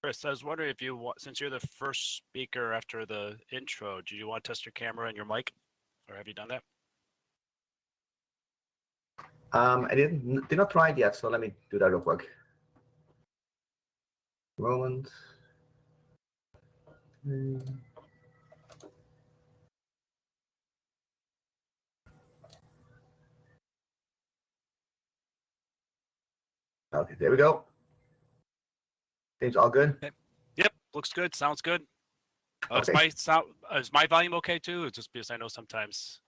Chris, I was wondering if you want, since you're the first speaker after the intro, do you want to test your camera and your mic, or have you done that? I did not try it yet, so let me do that real quick. Moment. Okay, there we go. Seems all good. Okay. Yep, looks good. Sounds good. Okay. Is my volume okay too? It's just because I know sometimes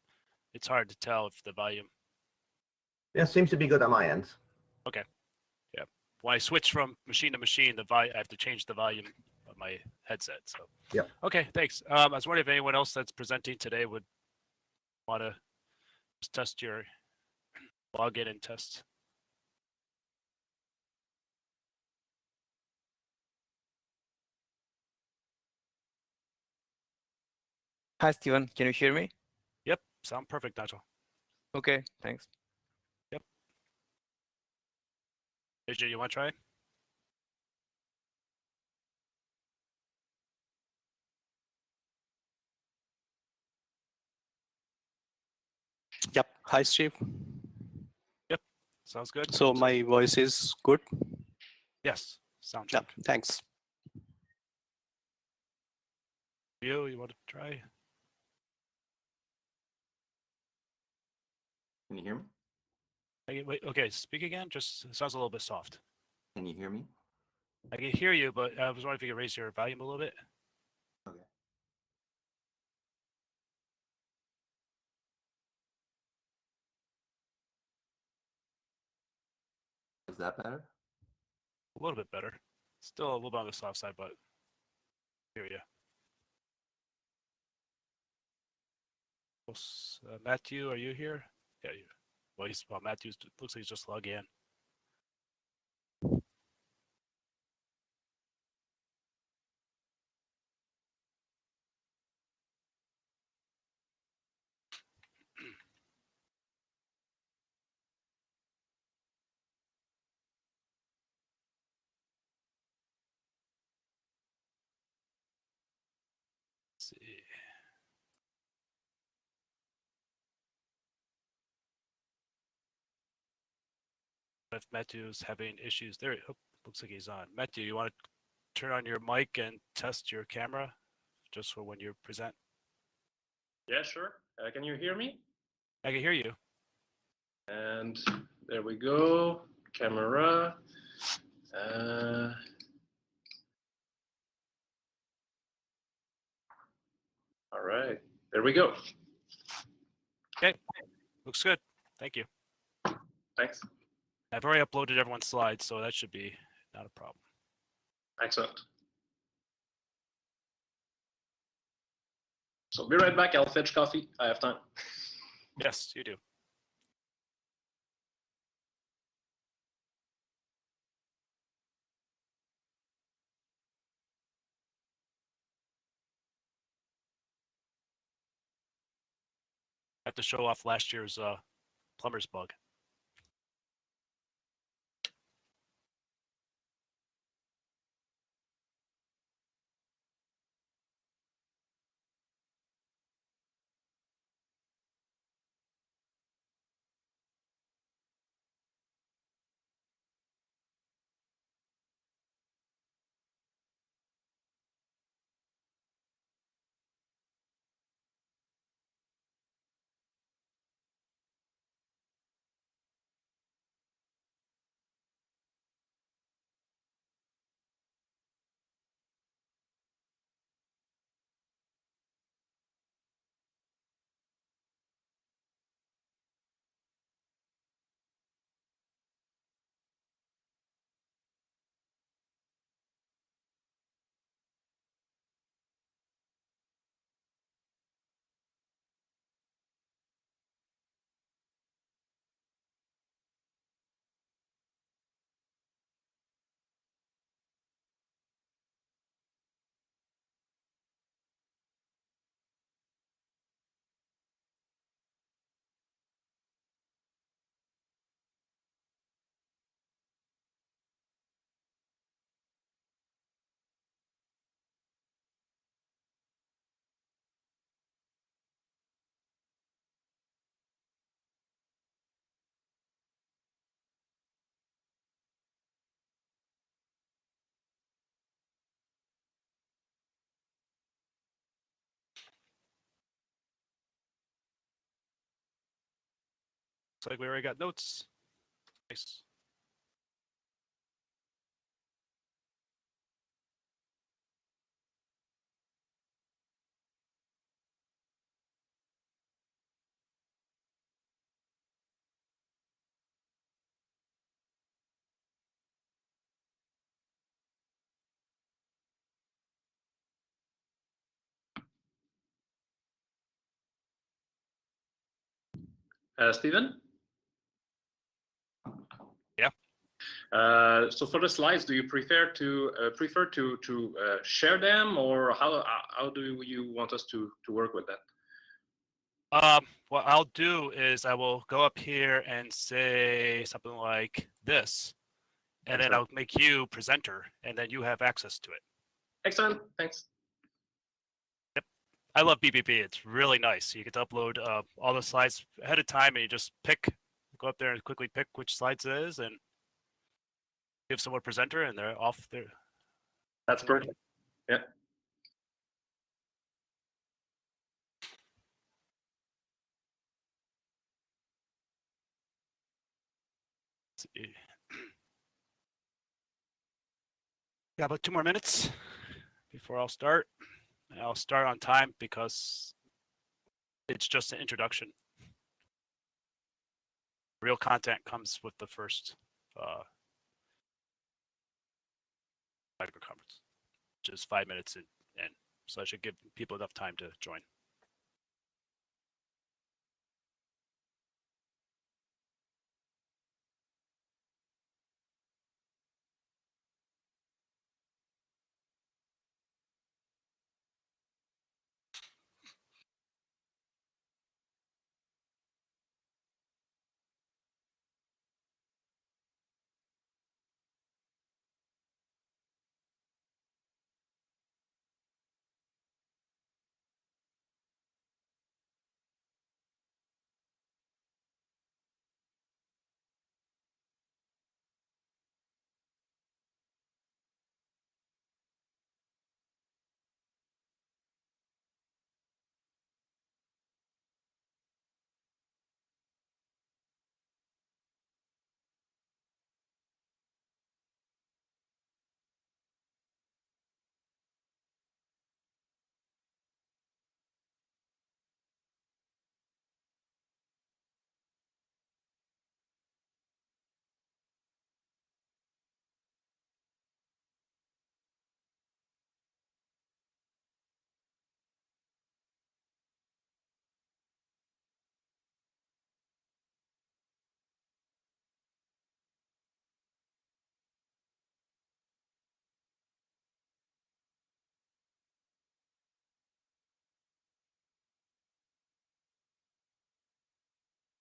it's hard to tell if the volume. Yeah, seems to be good on my end. Okay. Yeah. When I switch from machine to machine, I have to change the volume of my headset. So. Yep. Okay. Thanks. I was wondering if anyone else that's presenting today would want to just test your login and test. Hi, Steven. Can you hear me? Yep. Sound perfect, Nigel. Okay, thanks. Yep. AJ, you want to try? Yep. Hi, Steve. Yep. Sounds good. So my voice is good? Yes. Sound Yep. check. Thanks. You want to try? Can you hear me? Wait, okay, speak again. Just it sounds a little bit soft. Can you hear me? I can hear you, but I was wondering if you could raise your volume a little bit. Okay. Is that better? A little bit better. Still a little bit on the soft side, but I hear you. Matthew, are you here? Yeah, you. Well, Matthew looks like he's just logged in. Let's see. If Matthew's having issues, there. Oh, looks like he's on. Matthew, you want to turn on your mic and test your camera, just for when you present? Yeah, sure. Can you hear me? I can hear you. And there we go. Camera. All right. There we go. Okay. Looks good. Thank you. Thanks. I've already uploaded everyone's slides, so that should be not a problem. Excellent. So be right back. I'll fetch coffee. I have time. Yes, you do. I have to show off last year's Plumbers bug. like we already got notes. Nice. Steven? Yeah. So for the slides, do you prefer to share them, or how do you want us to work with that? What I'll do is I will go up here and say something like this, and then Excellent. I'll make you presenter, and then you have access to it. Excellent. Thanks. I love BBB. It's really nice. You get to upload all the slides ahead of time, and you just go up there and quickly pick which slides it is, and give someone presenter, and they're off there. That's perfect. Yeah. Got about 2 more minutes before I'll start. And I'll start on time because it's just an introduction. Real content comes with the first micro conference, which is 5 minutes in. So I should give people enough time to join.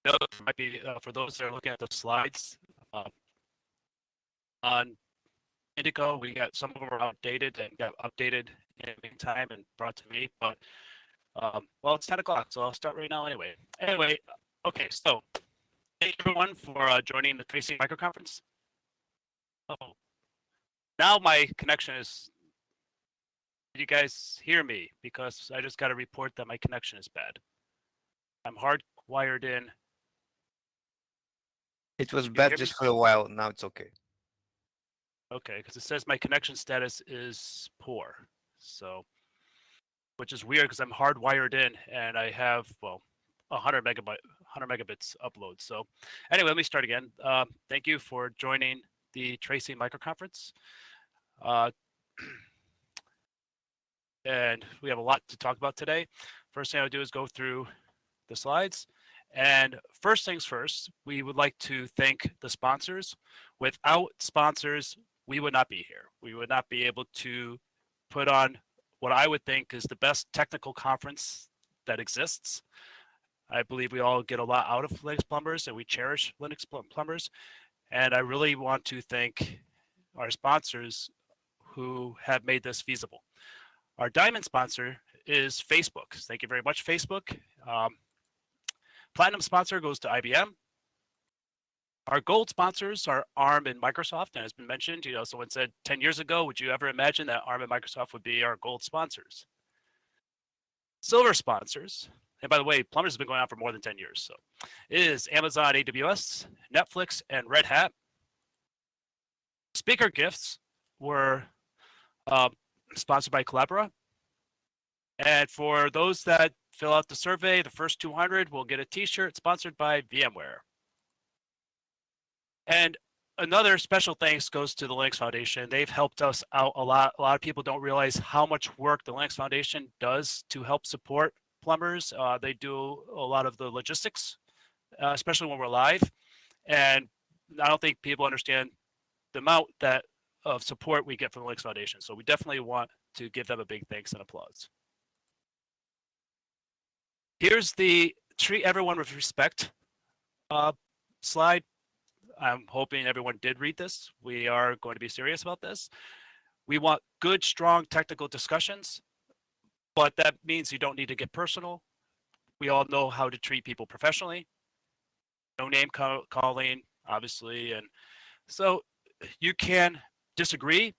Note might be for those that are looking at the slides on Indigo. We got some of them are outdated and got updated in the meantime and brought to me. But well, it's 10 o'clock, so I'll start right now anyway. Anyway, okay, so thank you everyone for joining the Tracy microconference. Oh, now my connection is. Did you guys hear me? Because I just got a report that my connection is bad. I'm hardwired in. It was Can you bad hear me? just for a while. Now it's okay. Okay, because it says my connection status is poor. So, which is weird because I'm hardwired in and I have, well, 100 megabits upload. So anyway, let me start again. Thank you for joining the Tracy microconference. And we have a lot to talk about today. First thing I'll do is go through the slides. And first things first, we would like to thank the sponsors. Without sponsors, we would not be here. We would not be able to put on what I would think is the best technical conference that exists. I believe we all get a lot out of Linux Plumbers and we cherish Linux Plumbers. And I really want to thank our sponsors who have made this feasible. Our diamond sponsor is Facebook. Thank you very much, Facebook. Platinum sponsor goes to IBM. Our gold sponsors are ARM and Microsoft, and as been mentioned, someone said 10 years ago, would you ever imagine that ARM and Microsoft would be our gold sponsors? Silver sponsors And by the way, Plumbers has been going on for more than 10 years. So it is Amazon AWS, Netflix, and Red Hat. Speaker gifts were sponsored by Collabora. And for those that fill out the survey, the first 200 will get a t-shirt sponsored by VMware. And another special thanks goes to the Linux Foundation. They've helped us out a lot. A lot of people don't realize how much work the Linux Foundation does to help support Plumbers. They do a lot of the logistics, especially when we're live. And I don't think people understand the amount of support we get from the Linux Foundation. So we definitely want to give them a big thanks and applause. Here's the treat everyone with respect slide. I'm hoping everyone did read this. We are going to be serious about this. We want good, strong technical discussions, but that means you don't need to get personal. We all know how to treat people professionally. No name calling, obviously. And so you can disagree,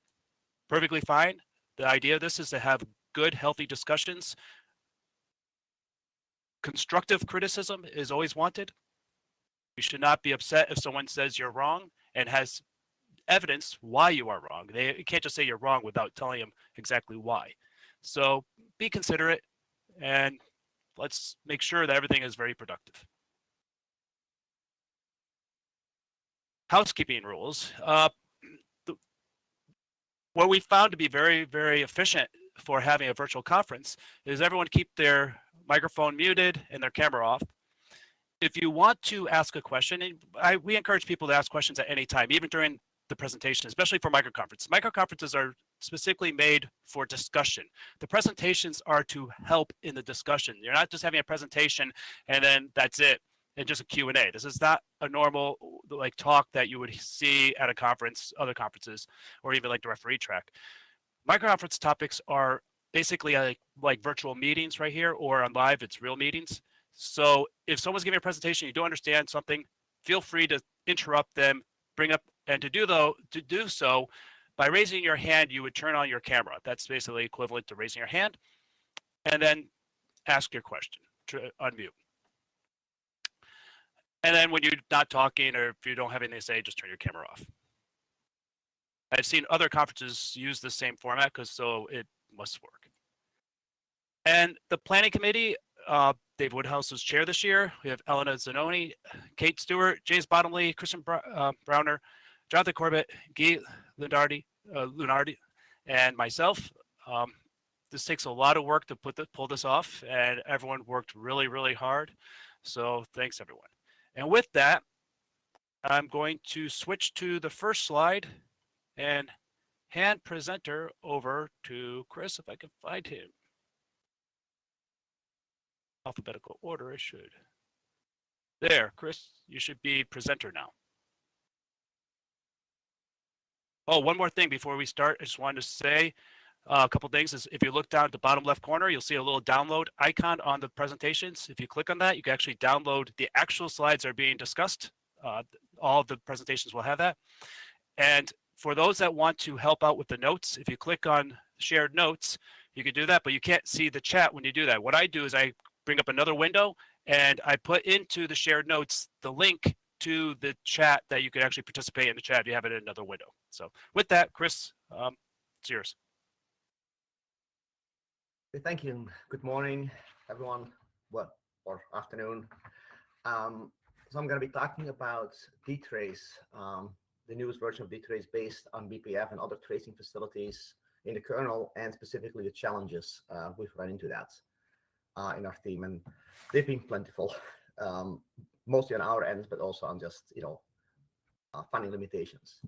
perfectly fine. The idea of this is to have good, healthy discussions. Constructive criticism is always wanted. You should not be upset if someone says you're wrong and has evidence why you are wrong. You can't just say you're wrong without telling them exactly why. So be considerate and let's make sure that everything is very productive. Housekeeping rules. What we found to be very, very efficient for having a virtual conference is everyone keep their microphone muted and their camera off. If you want to ask a question, and we encourage people to ask questions at any time, even during the presentation, especially for microconferences. Microconferences are specifically made for discussion. The presentations are to help in the discussion. You're not just having a presentation and then that's it, and just a Q&A. This is not a normal like talk that you would see at a conference, other conferences, or even like the referee track. Microconference topics are basically like virtual meetings right here, or on live, it's real meetings. So if someone's giving a presentation, you don't understand something, feel free to interrupt them, bring up, and to do so, by raising your hand, you would turn on your camera. That's basically equivalent to raising your hand, and then ask your question, to unmute. And then when you're not talking or if you don't have anything to say, just turn your camera off. I've seen other conferences use the same format so it must work. And the planning committee, Dave Woodhouse was chair this year. We have Elena Zanoni, Kate Stewart, James Bottomley, Christian Browner, Jonathan Corbett, Guy Lunardi, and myself. This takes a lot of work to pull this off, and everyone worked really, really hard. So thanks, everyone. And with that, I'm going to switch to the first slide and hand presenter over to Chris, if I can find him. Alphabetical order, I should. There, Chris, you should be presenter now. Oh, one more thing before we start, I just wanted to say a couple things. Is if you look down at the bottom left corner, you'll see a little download icon on the presentations. If you click on that, you can actually download the actual slides that are being discussed. All of the presentations will have that. And for those that want to help out with the notes, if you click on shared notes, you can do that, but you can't see the chat when you do that. What I do is I bring up another window and I put into the shared notes the link to the chat that you could actually participate in the chat if you have it in another window. So with that, Chris, it's yours. Thank you. Good morning, everyone. Or afternoon. So I'm going to be talking about dtrace, the newest version of dtrace based on BPF and other tracing facilities in the kernel, and specifically the challenges we've run into that in our team, and they've been plentiful, mostly on our ends, but also on just funding limitations.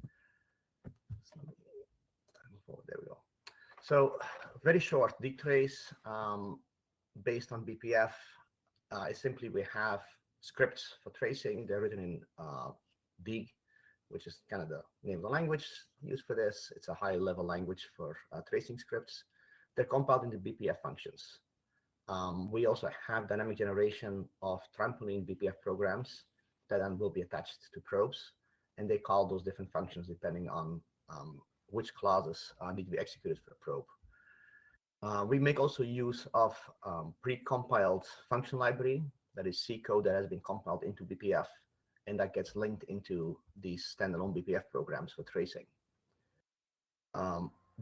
There we go. So very short, dtrace based on BPF is simply we have scripts for tracing. They're written in Dig, which is kind of the name of the language used for this. It's a high-level language for tracing scripts. They're compiled into BPF functions. We also have dynamic generation of trampoline BPF programs that then will be attached to probes, and they call those different functions depending on which clauses need to be executed for a probe. We make also use of pre-compiled function library, that is C code that has been compiled into BPF, and that gets linked into these standalone BPF programs for tracing.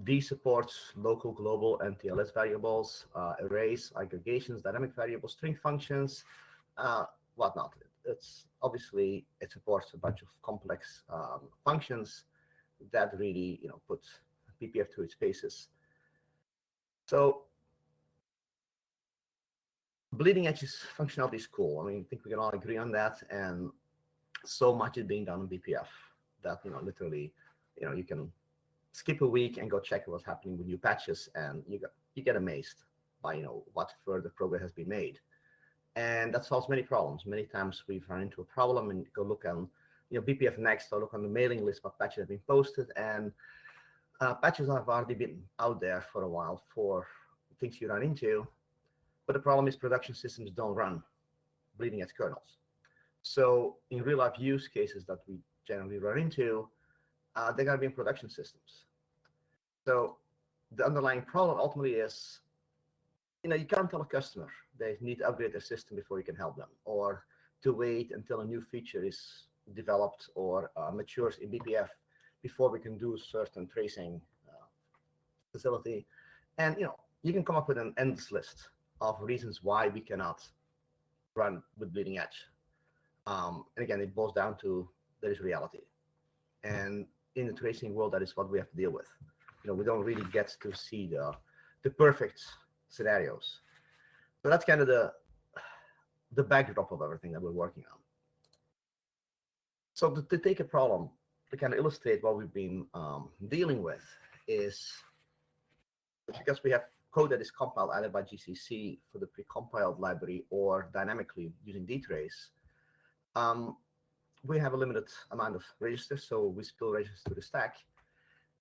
D supports local, global, and TLS variables, arrays, aggregations, dynamic variables, string functions, whatnot. It's obviously, it supports a bunch of complex functions that really, put BPF to its paces. So bleeding edge functionality is cool. I think we can all agree on that, and so much is being done on BPF that literally, you can skip a week and go check what's happening with new patches, and you get amazed by what further progress has been made, and that solves many problems. Many times we've run into a problem and go look on BPF Next or look on the mailing list what patches have been posted, and patches have already been out there for a while for things you run into, but the problem is production systems don't run bleeding edge kernels. So in real life use cases that we generally run into, they're going to be in production systems. So the underlying problem ultimately is, you can't tell a customer they need to upgrade their system before you can help them, or to wait until a new feature is developed or matures in BPF before we can do certain tracing facility. And you can come up with an endless list of reasons why we cannot run with bleeding edge. And again, it boils down to there is reality. And in the tracing world, that is what we have to deal with. We don't really get to see the perfect scenarios. So that's kind of the backdrop of everything that we're working on. So to take a problem, to kind of illustrate what we've been dealing with, is because we have code that is compiled either by GCC for the precompiled library or dynamically using dtrace. We have a limited amount of registers, so we spill registers to the stack.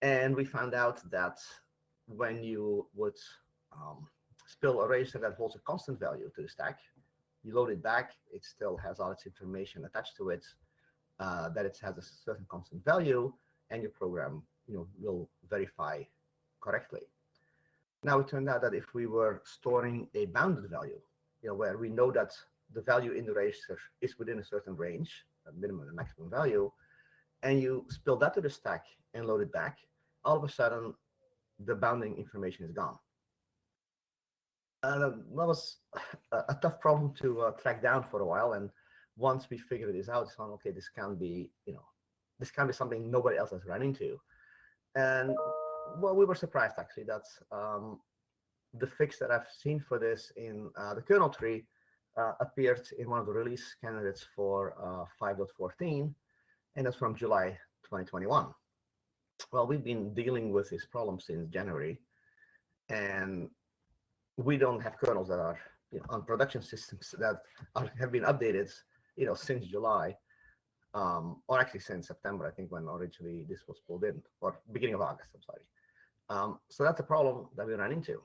And we found out that when you would spill a register that holds a constant value to the stack, you load it back, it still has all its information attached to it, that it has a certain constant value, and your program will verify correctly. Now, it turned out that if we were storing a bounded value, where we know that the value in the register is within a certain range, a minimum and maximum value, and you spill that to the stack and load it back, all of a sudden, the bounding information is gone. And that was a tough problem to track down for a while. And once we figured this out, it's like, okay, this can't be something nobody else has run into. And well, we were surprised actually that the fix that I've seen for this in the kernel tree appeared in one of the release candidates for 5.14, and that's from July 2021. Well, we've been dealing with this problem since January, and we don't have kernels that are on production systems that have been updated since July, or actually since September, I think, when originally this was pulled in, or beginning of August, I'm sorry. So that's a problem that we ran into,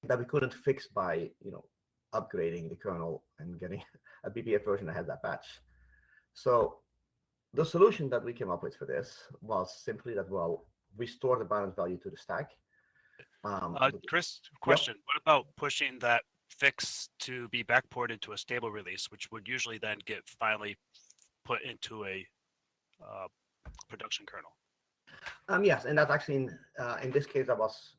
that we couldn't fix by upgrading the kernel and getting a BPF version that has that patch. So the solution that we came up with for this was simply that, well, we store the bounded value to the stack. Chris, question. Yep. What about pushing that fix to be backported to a stable release, which would usually then get finally put into a production kernel? Yes, and that's actually in this case that was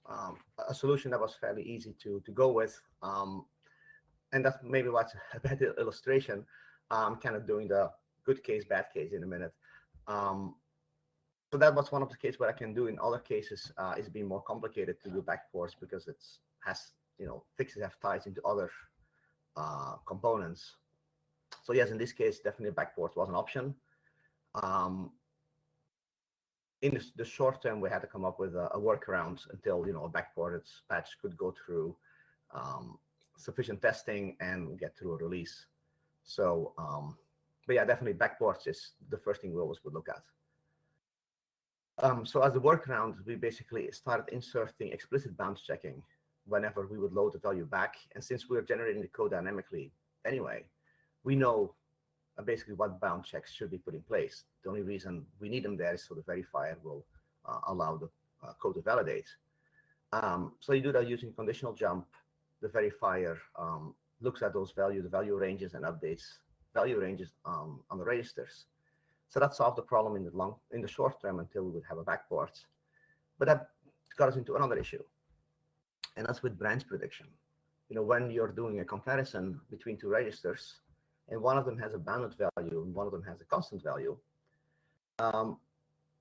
a solution that was fairly easy to go with, and that's maybe what's a better illustration. Kind of doing the good case, bad case in a minute. So that was one of the cases where I can do. In other cases, it's been more complicated to do backports because fixes have ties into other components. So yes, in this case, definitely backport was an option. In the short term, we had to come up with a workaround until a backported patch could go through sufficient testing and get through a release. So, but yeah, definitely backports is the first thing we always would look at. So as the workaround, we basically started inserting explicit bounds checking whenever we would load the value back. And since we're generating the code dynamically anyway, we know basically what bound checks should be put in place. The only reason we need them there is so the verifier will allow the code to validate. So you do that using conditional jump. The verifier looks at those values, the value ranges, and updates value ranges on the registers. So that solved the problem in the short term until we would have a backport. But that got us into another issue, and that's with branch prediction. When you're doing a comparison between two registers, and one of them has a bounded value and one of them has a constant value,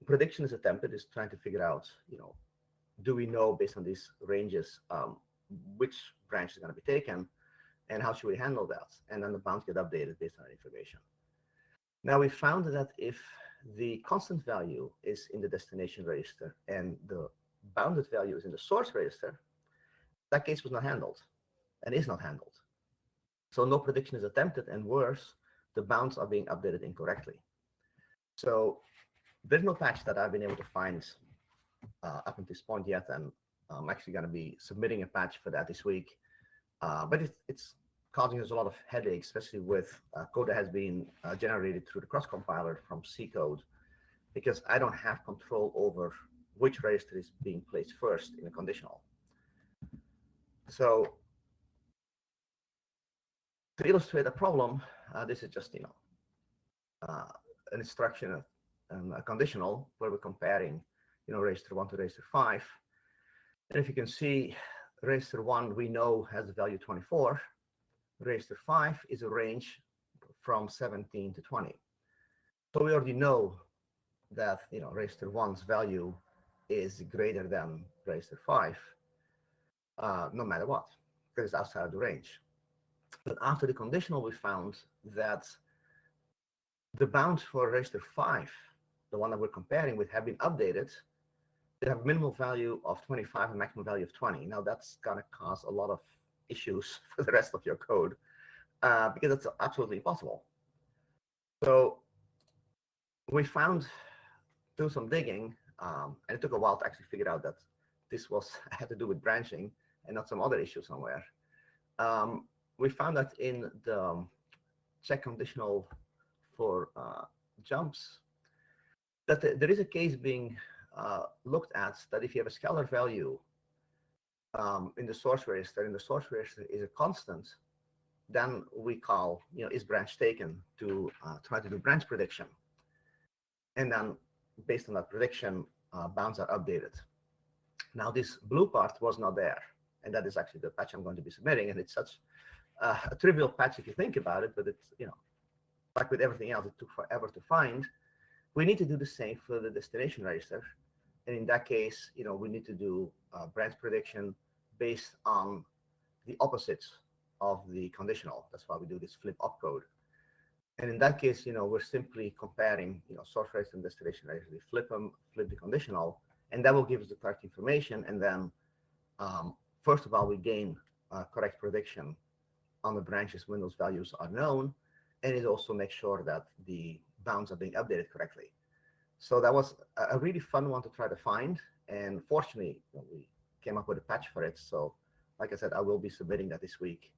prediction is attempted, is trying to figure out, do we know based on these ranges which branch is going to be taken, and how should we handle that? And then the bounds get updated based on that information. Now we found that if the constant value is in the destination register and the bounded value is in the source register, that case was not handled and is not handled. So no prediction is attempted, and worse, the bounds are being updated incorrectly. So there's no patch that I've been able to find up until this point yet, and I'm actually going to be submitting a patch for that this week. But it's causing us a lot of headaches, especially with code that has been generated through the cross compiler from C code, because I don't have control over which register is being placed first in a conditional. So to illustrate the problem, this is just an instruction, a conditional where we're comparing register 1 to register 5. And if you can see, register 1 we know has the value 24. Register 5 is a range from 17 to 20. So we already know that register 1's value is greater than register 5, no matter what, because it's outside of the range. But after the conditional, we found that the bounds for register 5, the one that we're comparing with, have been updated. They have a minimal value of 25 and maximum value of 20. Now that's going to cause a lot of issues for the rest of your code because it's absolutely impossible. So we found through some digging, and it took a while to actually figure out that this had to do with branching and not some other issue somewhere. We found that in the check conditional for jumps, that there is a case being looked at that if you have a scalar value in the source register, and the source register is a constant, then we call, is branch taken to try to do branch prediction. And then based on that prediction, bounds are updated. Now this blue part was not there, and that is actually the patch I'm going to be submitting, and it's such a trivial patch if you think about it, but it's, like with everything else, it took forever to find. We need to do the same for the destination register. And in that case, we need to do branch prediction based on the opposites of the conditional. That's why we do this flip opcode. And in that case, we're simply comparing, source register and destination register. We flip them, flip the conditional, and that will give us the correct information. And then, first of all, we gain correct prediction on the branches when those values are known, and it also makes sure that the bounds are being updated correctly. So that was a really fun one to try to find, and fortunately, we came up with a patch for it. So, like I said, I will be submitting that this week,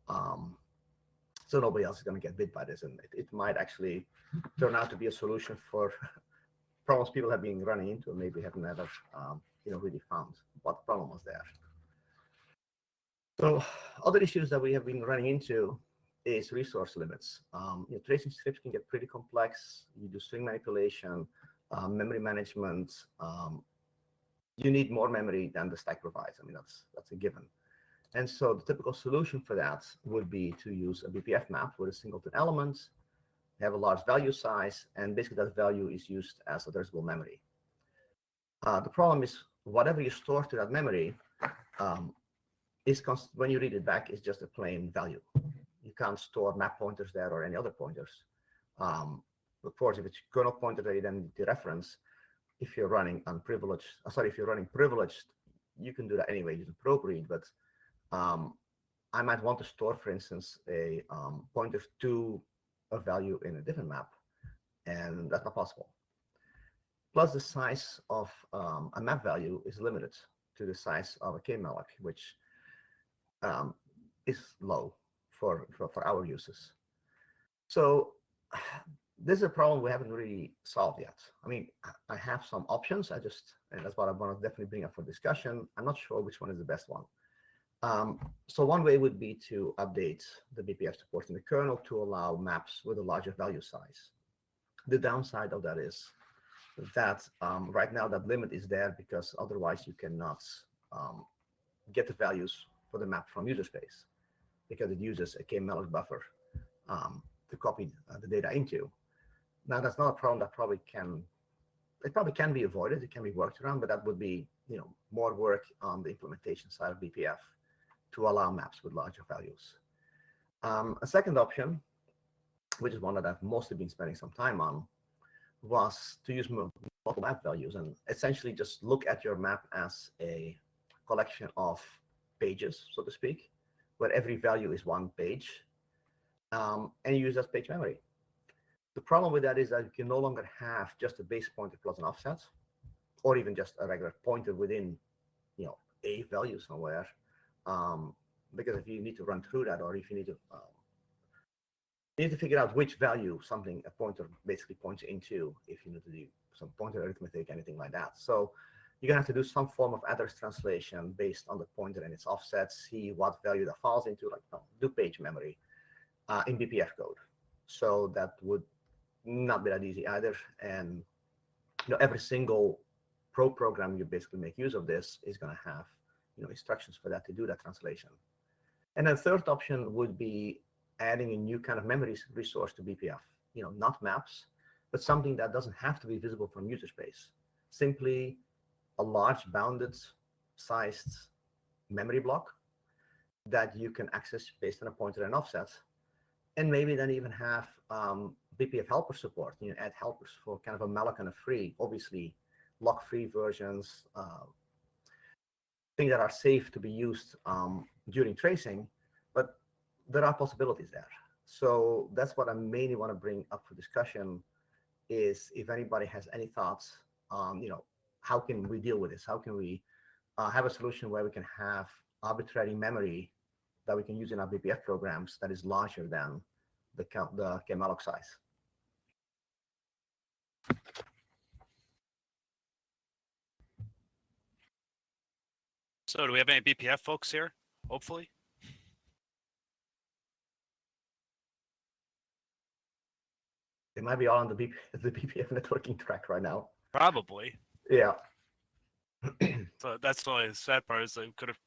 so nobody else is going to get bit by this, and it might actually turn out to be a solution for problems people have been running into and maybe have never, really found what the problem was there. So, other issues that we have been running into is resource limits. Tracing scripts can get pretty complex. You do string manipulation, memory management. You need more memory than the stack provides. I mean, that's a given. And so the typical solution for that would be to use a BPF map with a singleton element, have a large value size, and basically that value is used as addressable memory. The problem is whatever you store to that memory when you read it back, is just a plain value. You can't store map pointers there or any other pointers. Of course, if it's kernel pointer that you then need to reference, if you're running unprivileged, if you're running privileged, you can do that anyway using probe read. But I might want to store, for instance, a pointer to a value in a different map, and that's not possible. Plus, the size of a map value is limited to the size of a kmalloc, which is low for our uses. So this is a problem we haven't really solved yet. I mean, I have some options. And that's what I want to definitely bring up for discussion. I'm not sure which one is the best one. So one way would be to update the BPF support in the kernel to allow maps with a larger value size. The downside of that is that right now that limit is there because otherwise you cannot get the values for the map from user space because it uses a kmalloc buffer to copy the data into. Now that's not a problem that probably can be avoided. It can be worked around, but that would be more work on the implementation side of BPF to allow maps with larger values. A second option, which is one that I've mostly been spending some time on, was to use multiple map values and essentially just look at your map as a collection of pages, so to speak, where every value is one page, and use as page memory. The problem with that is that you can no longer have just a base pointer plus an offset, or even just a regular pointer within, a value somewhere, because if you need to run through that, or if you need to figure out which value a pointer basically points into, if you need to do some pointer arithmetic, anything like that. So you're gonna have to do some form of address translation based on the pointer and its offset, see what value that falls into, like do page memory in BPF code. So that would not be that easy either. And every single pro program you basically make use of this is going to have instructions for that to do that translation. And then third option would be adding a new kind of memory resource to BPF, not maps, but something that doesn't have to be visible from user space. Simply a large bounded sized memory block that you can access based on a pointer and offset, and maybe then even have BPF helper support. Add helpers for kind of a malloc and a free, obviously lock-free versions, things that are safe to be used during tracing, but there are possibilities there. So that's what I mainly want to bring up for discussion, is if anybody has any thoughts on, how can we deal with this? How can we have a solution where we can have arbitrary memory that we can use in our BPF programs that is larger than the kmalloc size? So do we have any BPF folks here? Hopefully. They might be all on the BPF networking track right now. Probably. Yeah. So that's the only sad part, is I could have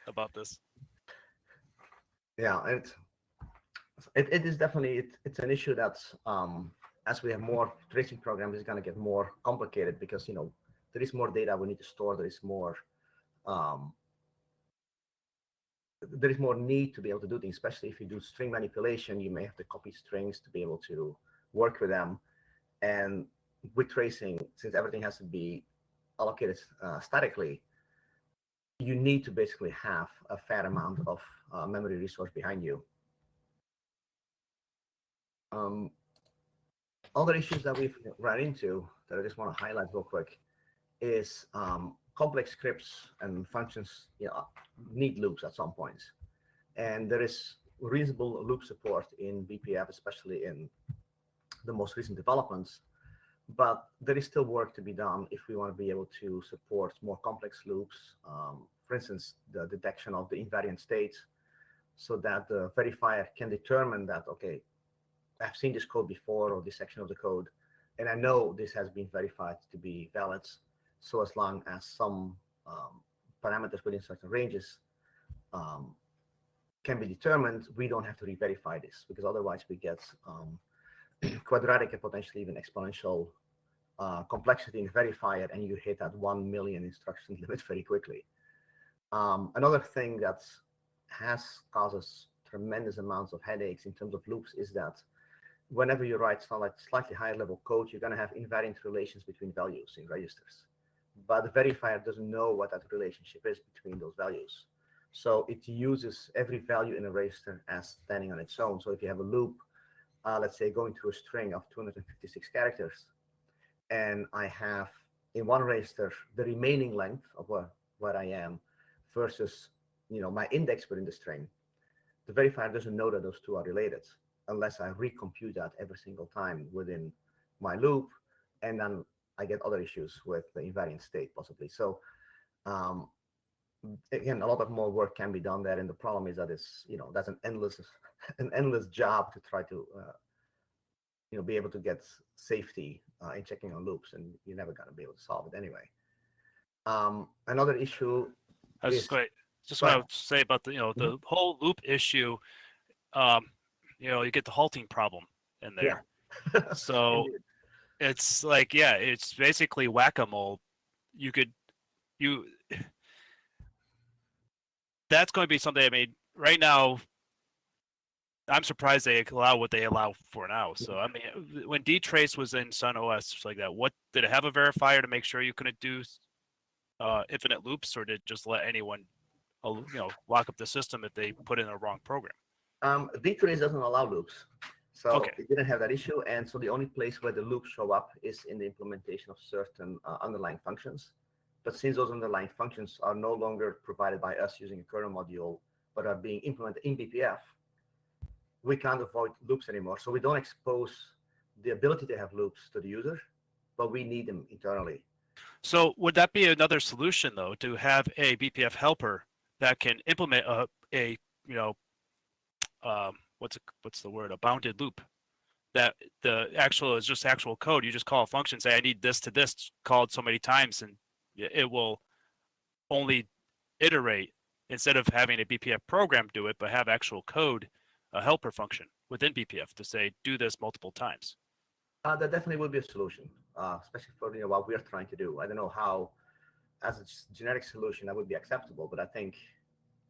about this. Yeah, and it is definitely it's an issue that's as we have more tracing programs, it's going to get more complicated because there is more data we need to store. There is more need to be able to do things, especially if you do string manipulation. You may have to copy strings to be able to work with them. And with tracing, since everything has to be allocated statically, you need to basically have a fair amount of memory resource behind you. Other issues that we've run into that I just want to highlight real quick is complex scripts and functions need loops at some points. And there is reasonable loop support in BPF, especially in the most recent developments. But there is still work to be done if we want to be able to support more complex loops. For instance, the detection of the invariant states, so that the verifier can determine that, okay, I've seen this code before, or this section of the code, and I know this has been verified to be valid. So as long as some parameters within certain ranges can be determined, we don't have to re-verify this, because otherwise we get quadratic and potentially even exponential complexity in the verifier, and you hit that 1 million instruction limit very quickly. Another thing that has causes tremendous amounts of headaches in terms of loops is that whenever you write slightly higher level code, you're going to have invariant relations between values in registers. But the verifier doesn't know what that relationship is between those values. So it uses every value in a register as standing on its own. So if you have a loop, let's say going through a string of 256 characters, and I have in one register the remaining length of where I am versus my index within the string, the verifier doesn't know that those two are related. unless I recompute that every single time within my loop, and then I get other issues with the invariant state possibly. So again, a lot of more work can be done there, and the problem is that it's, you know, that's an endless job to try to you know, be able to get safety in checking on loops, and you're never going to be able to solve it anyway. Another issue I was is just go want ahead. to say about the the whole loop issue. You get the halting problem in there. So Indeed. it's like, yeah, it's basically whack-a-mole. That's going to be something. I mean, right now, I'm surprised they allow what they allow for now. So I mean, when dtrace was in Sun OS like that, what did it have a verifier to make sure you couldn't do infinite loops, or did it just let anyone lock up the system if they put in a wrong program? dtrace doesn't allow loops, so Okay. it didn't have that issue, and so the only place where the loops show up is in the implementation of certain underlying functions. But since those underlying functions are no longer provided by us using a kernel module, but are being implemented in BPF, we can't avoid loops anymore. So we don't expose the ability to have loops to the user, but we need them internally. So would that be another solution, though, to have a BPF helper that can implement a what's the word, a bounded loop, that the actual is just actual code. You just call a function, say I need this to this called so many times, and it will only iterate instead of having a BPF program do it, but have actual code, a helper function within BPF to say do this multiple times. That definitely would be a solution, especially for what we're trying to do. I don't know how, as a generic solution, that would be acceptable, but I think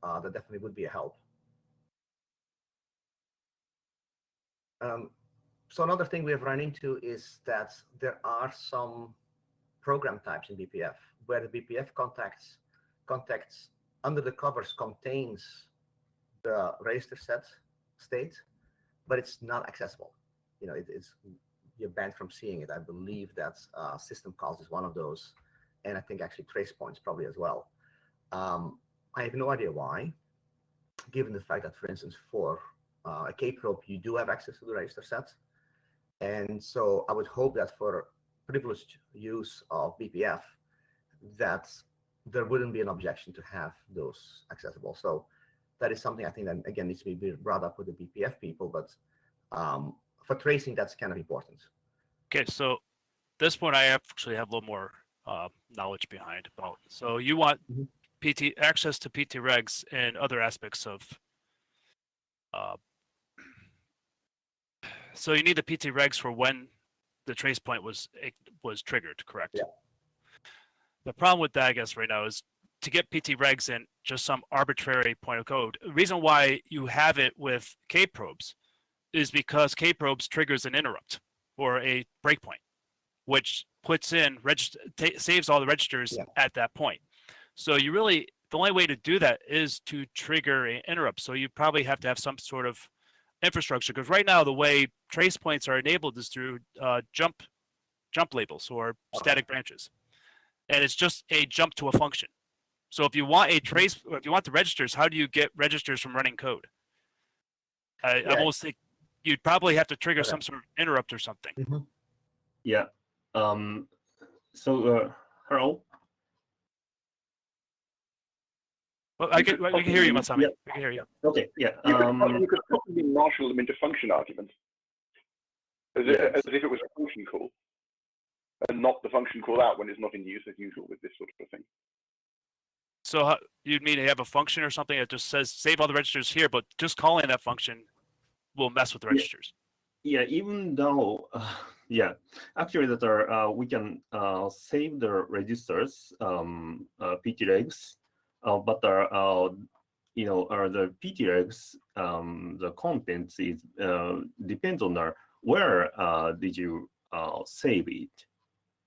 that definitely would be a help. So another thing we have run into is that there are some program types in BPF where the BPF contacts under the covers contains the register set state, but it's not accessible. You know, it's you're banned from seeing it. I believe that system calls is one of those, and I think actually trace points probably as well. I have no idea why, given the fact that, for instance, for a K-probe, you do have access to the register set. And so I would hope that for privileged use of BPF, that there wouldn't be an objection to have those accessible. So that is something I think that, again, needs to be brought up with the BPF people, but for tracing, that's kind of important. Okay, so this one I actually have a little more knowledge behind about. So you want PT access to PT regs and other aspects of. So you need the PT regs for when the trace point was triggered, correct? Yeah. The problem with that, I guess, right now is to get PT regs in just some arbitrary point of code. The reason why you have it with K-probes is because K-probes triggers an interrupt or a breakpoint, which puts in saves all the registers at that point. So you really, the only way to do that is to trigger an interrupt. So you probably have to have some sort of infrastructure, because right now the way trace points are enabled is through jump labels or static branches, and it's just a jump to a function. So if you want a trace, or if you want the registers, how do you get registers from running code? I almost think you'd probably have to trigger some sort of interrupt or something. Yeah. Hello. Well, we can hear you, Masami. We can hear you. Okay. Yeah. You could probably marshal them into function arguments, as if it was a function call, and not the function call out when it's not in use as usual with this sort of thing. So you'd mean to have a function or something that just says save all the registers here, but just calling that function will mess with the registers. Yeah, even though, actually that we can save the registers, PT regs, but the PT regs, the contents is depends on where did you save it.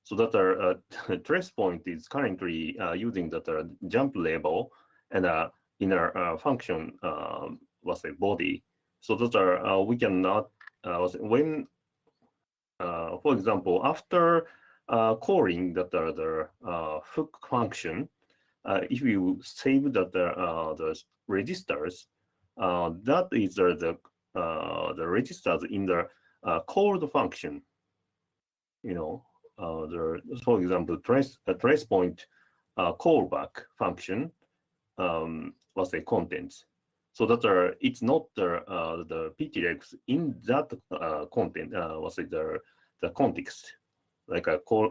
So that the trace point is currently using that jump label and inner function was a body. So that we cannot when, for example, after calling that the hook function, if you save that the registers, that is the the registers in the called function. For example, trace point callback function was a contents. So that it's not the ptregs in that content was the context, like a call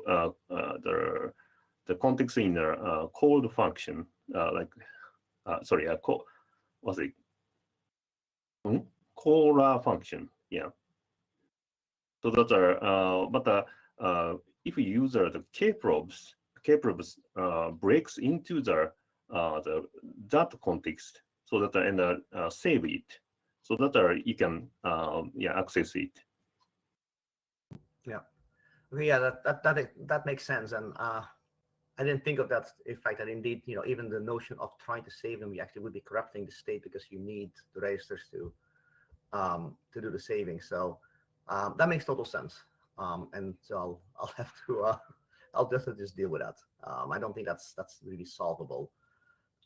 the context in a called function was it caller function, yeah. So that if you use the kprobes breaks into that context, so that and save it, so that you can access it. Yeah. Okay, yeah, that makes sense, and I didn't think of that effect. That indeed, even the notion of trying to save them, you actually would be corrupting the state because you need the registers to do the saving. So that makes total sense. And so I'll have to I'll definitely just deal with that. I don't think that's really solvable.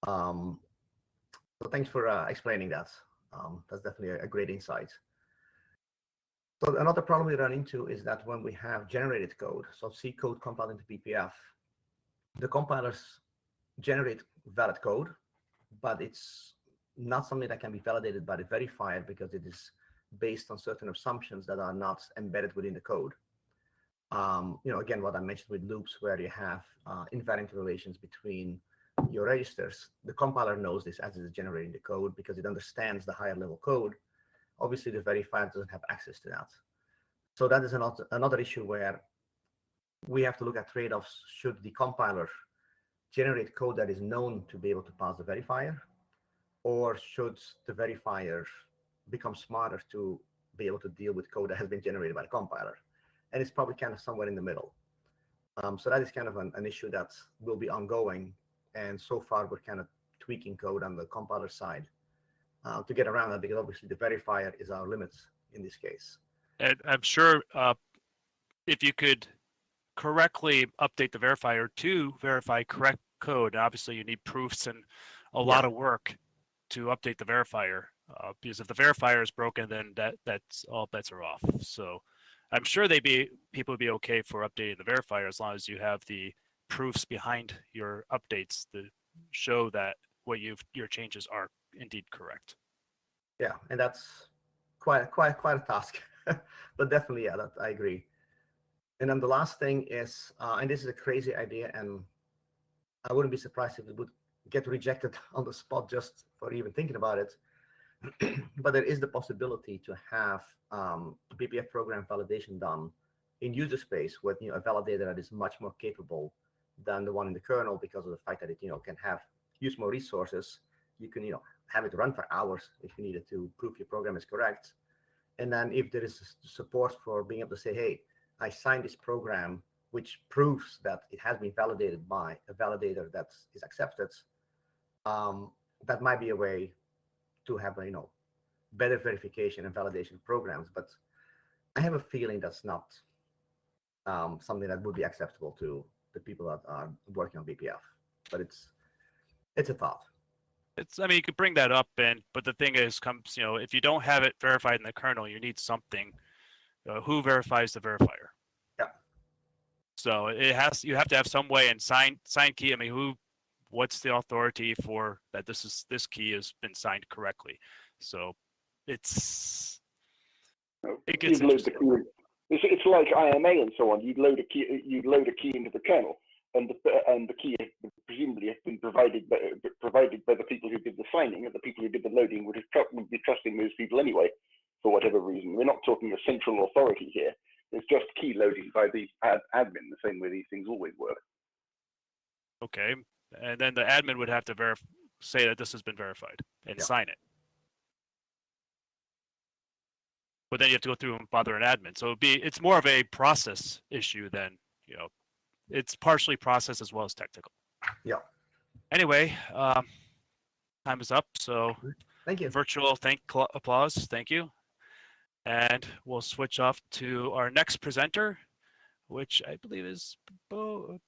So thanks for explaining that. That's definitely a great insight. So another problem we run into is that when we have generated code, so C code compiled into BPF, the compilers generate valid code, but it's not something that can be validated by the verifier because it is based on certain assumptions that are not embedded within the code. Again, what I mentioned with loops, where you have invariant relations between your registers, the compiler knows this as it is generating the code because it understands the higher level code. Obviously, the verifier doesn't have access to that. So that is another issue where we have to look at trade-offs. Should the compiler generate code that is known to be able to pass the verifier, or should the verifier become smarter to be able to deal with code that has been generated by the compiler? And it's probably kind of somewhere in the middle. So that is kind of an issue that will be ongoing. And so far, we're kind of tweaking code on the compiler side to get around that, because obviously the verifier is our limits in this case. And I'm sure if you could correctly update the verifier to verify correct code, obviously you need proofs and a lot of work to update the verifier. Because if the verifier is broken, then that's all bets are off. So I'm sure people would be okay for updating the verifier as long as you have the proofs behind your updates to show that your changes are indeed correct. Yeah, and that's quite a task, but definitely, yeah, that I agree. And then the last thing is, and this is a crazy idea, and I wouldn't be surprised if it would get rejected on the spot just for even thinking about it. But there is the possibility to have BPF program validation done in user space with a validator that is much more capable than the one in the kernel, because of the fact that it can use more resources. You can have it run for hours if you needed to prove your program is correct. And then if there is support for being able to say, hey, I signed this program, which proves that it has been validated by a validator that is accepted, that might be a way to have better verification and validation programs. But I have a feeling that's not something that would be acceptable to the people that are working on BPF. But it's a thought. You could bring that up, but the thing is, if you don't have it verified in the kernel, you need something. Who verifies the verifier? Yeah. So you have to have some way, and sign key. What's the authority for that? This key has been signed correctly. So it gets interesting. It's like IMA and so on. You'd load a key into the kernel, and the key presumably has been provided by the people who did the signing, and the people who did the loading would be trusting those people anyway, for whatever reason. We're not talking a central authority here. It's just key loading by the admin, the same way these things always work. Okay, and then the admin would have to say that this has been verified and sign it. But then you have to go through and bother an admin. So it's more of a process issue than it's partially process as well as technical. Yeah. Anyway, time is up. So thank you. Virtual applause. Thank you. And we'll switch off to our next presenter, which I believe is Bo.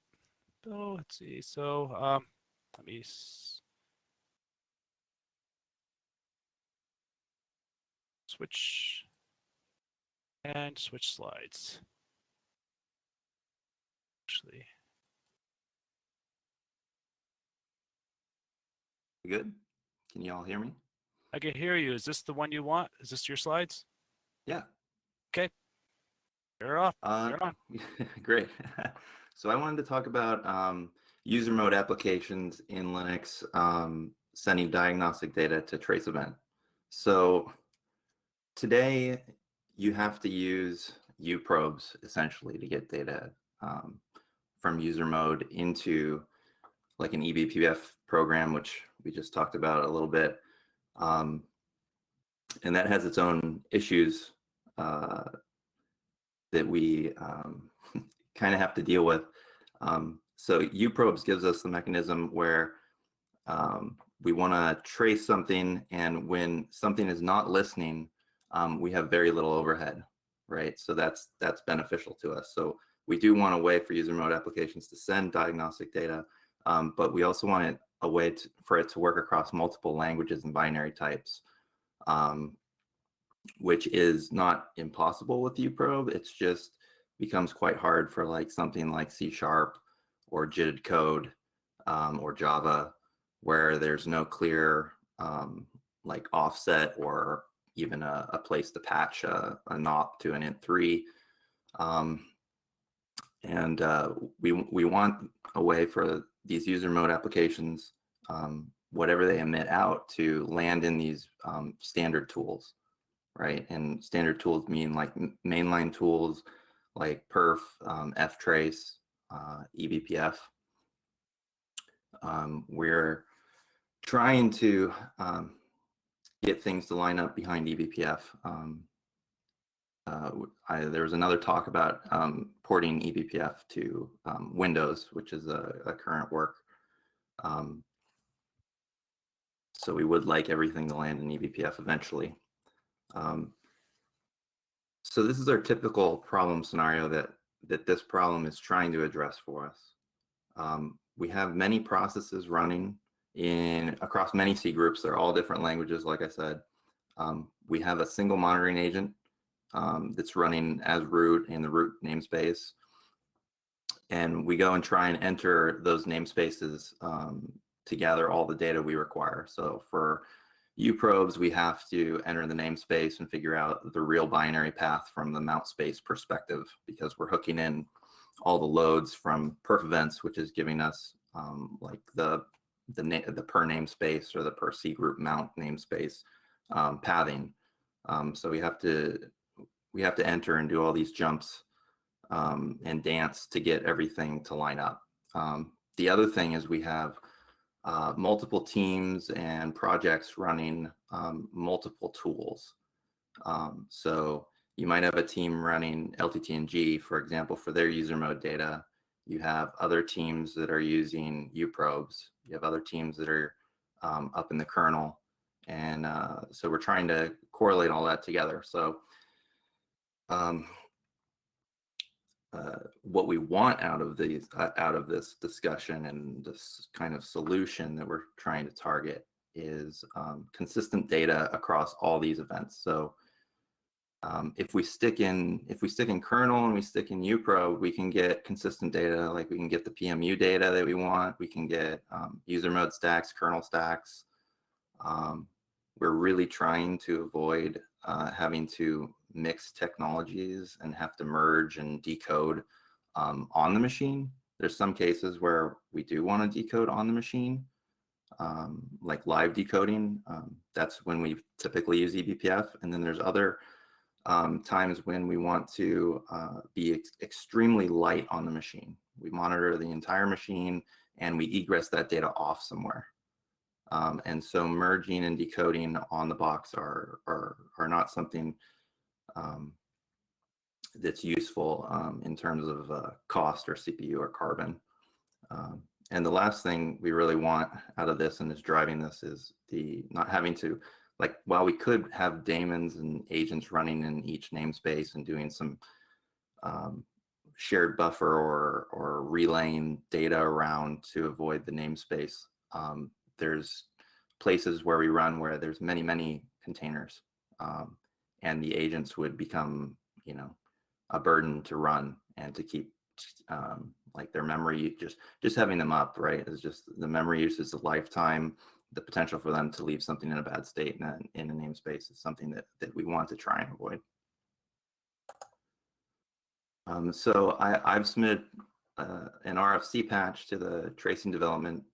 Let's see. So let me. switch and switch slides. Actually, Good? Can you all hear me? I can hear you. Is this the one you want? Is this your slides? Yeah. You're off. Uh, You're on. great. So I wanted to talk about user mode applications in Linux sending diagnostic data to trace event. So today you have to use uprobes essentially to get data from user mode into like an eBPF program, which we just talked about a little bit. And that has its own issues that we kind of have to deal with. So uprobes gives us the mechanism where we want to trace something, and when something is not listening, we have very little overhead, right? So that's beneficial to us. So we do want a way for user mode applications to send diagnostic data, but we also want a way for it to work across multiple languages and binary types, which is not impossible with uprobe. It's just becomes quite hard for like something like C# or JIT code or Java, where there's no clear like offset or even a place to patch a NOP to an int3. And we want a way for these user mode applications, whatever they emit out, to land in these standard tools, right? And standard tools mean like mainline tools like perf, ftrace, eBPF. We're trying to get things to line up behind eBPF. There was another talk about porting eBPF to Windows, which is a current work. So we would like everything to land in eBPF eventually. So this is our typical problem scenario that this problem is trying to address for us. We have many processes running across many C groups. They're all different languages, like I said. We have a single monitoring agent that's running as root in the root namespace. And we go and try and enter those namespaces to gather all the data we require. So for uprobes, we have to enter the namespace and figure out the real binary path from the mount space perspective, because we're hooking in all the loads from perf events, which is giving us like the per namespace or the per C group mount namespace pathing. So we have to enter and do all these jumps and dance to get everything to line up. The other thing is we have multiple teams and projects running multiple tools. So you might have a team running LTTNG, for example, for their user mode data. You have other teams that are using uprobes. You have other teams that are up in the kernel. And so we're trying to correlate all that together. So what we want out of this discussion and this kind of solution that we're trying to target is consistent data across all these events. So if we stick in kernel and we stick in uprobe, we can get consistent data. Like we can get the PMU data that we want. We can get user mode stacks, kernel stacks. We're really trying to avoid having to mix technologies and have to merge and decode on the machine. There's some cases where we do want to decode on the machine, like live decoding. That's when we typically use eBPF. And then there's other times when we want to be extremely light on the machine. We monitor the entire machine and we egress that data off somewhere. And so merging and decoding on the box are not something that's useful in terms of cost or CPU or carbon. And the last thing we really want out of this and is driving this is the not having to, like, while we could have daemons and agents running in each namespace and doing some shared buffer or relaying data around to avoid the namespace, there's places where we run where there's many containers. and the agents would become, you know, a burden to run and to keep like their memory, just having them up, right, is just the memory use is a lifetime. The potential for them to leave something in a bad state in a namespace is something that we want to try and avoid. So I've submitted an RFC patch to the tracing development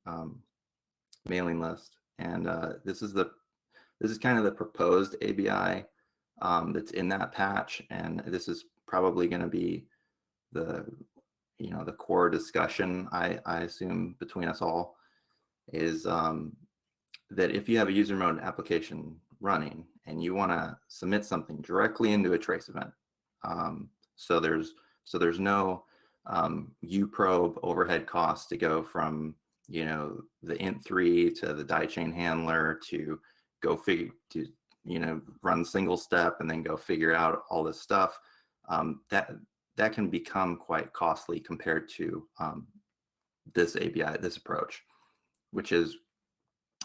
mailing list, and this is kind of the proposed ABI that's in that patch, and this is probably going to be the core discussion, I assume, between us all, is that if you have a user mode application running and you want to submit something directly into a trace event, so there's no uprobe overhead costs to go from, you know, the int3 to the die chain handler to go figure to, you know, run single step and then go figure out all this stuff. That can become quite costly compared to this ABI, this approach, which is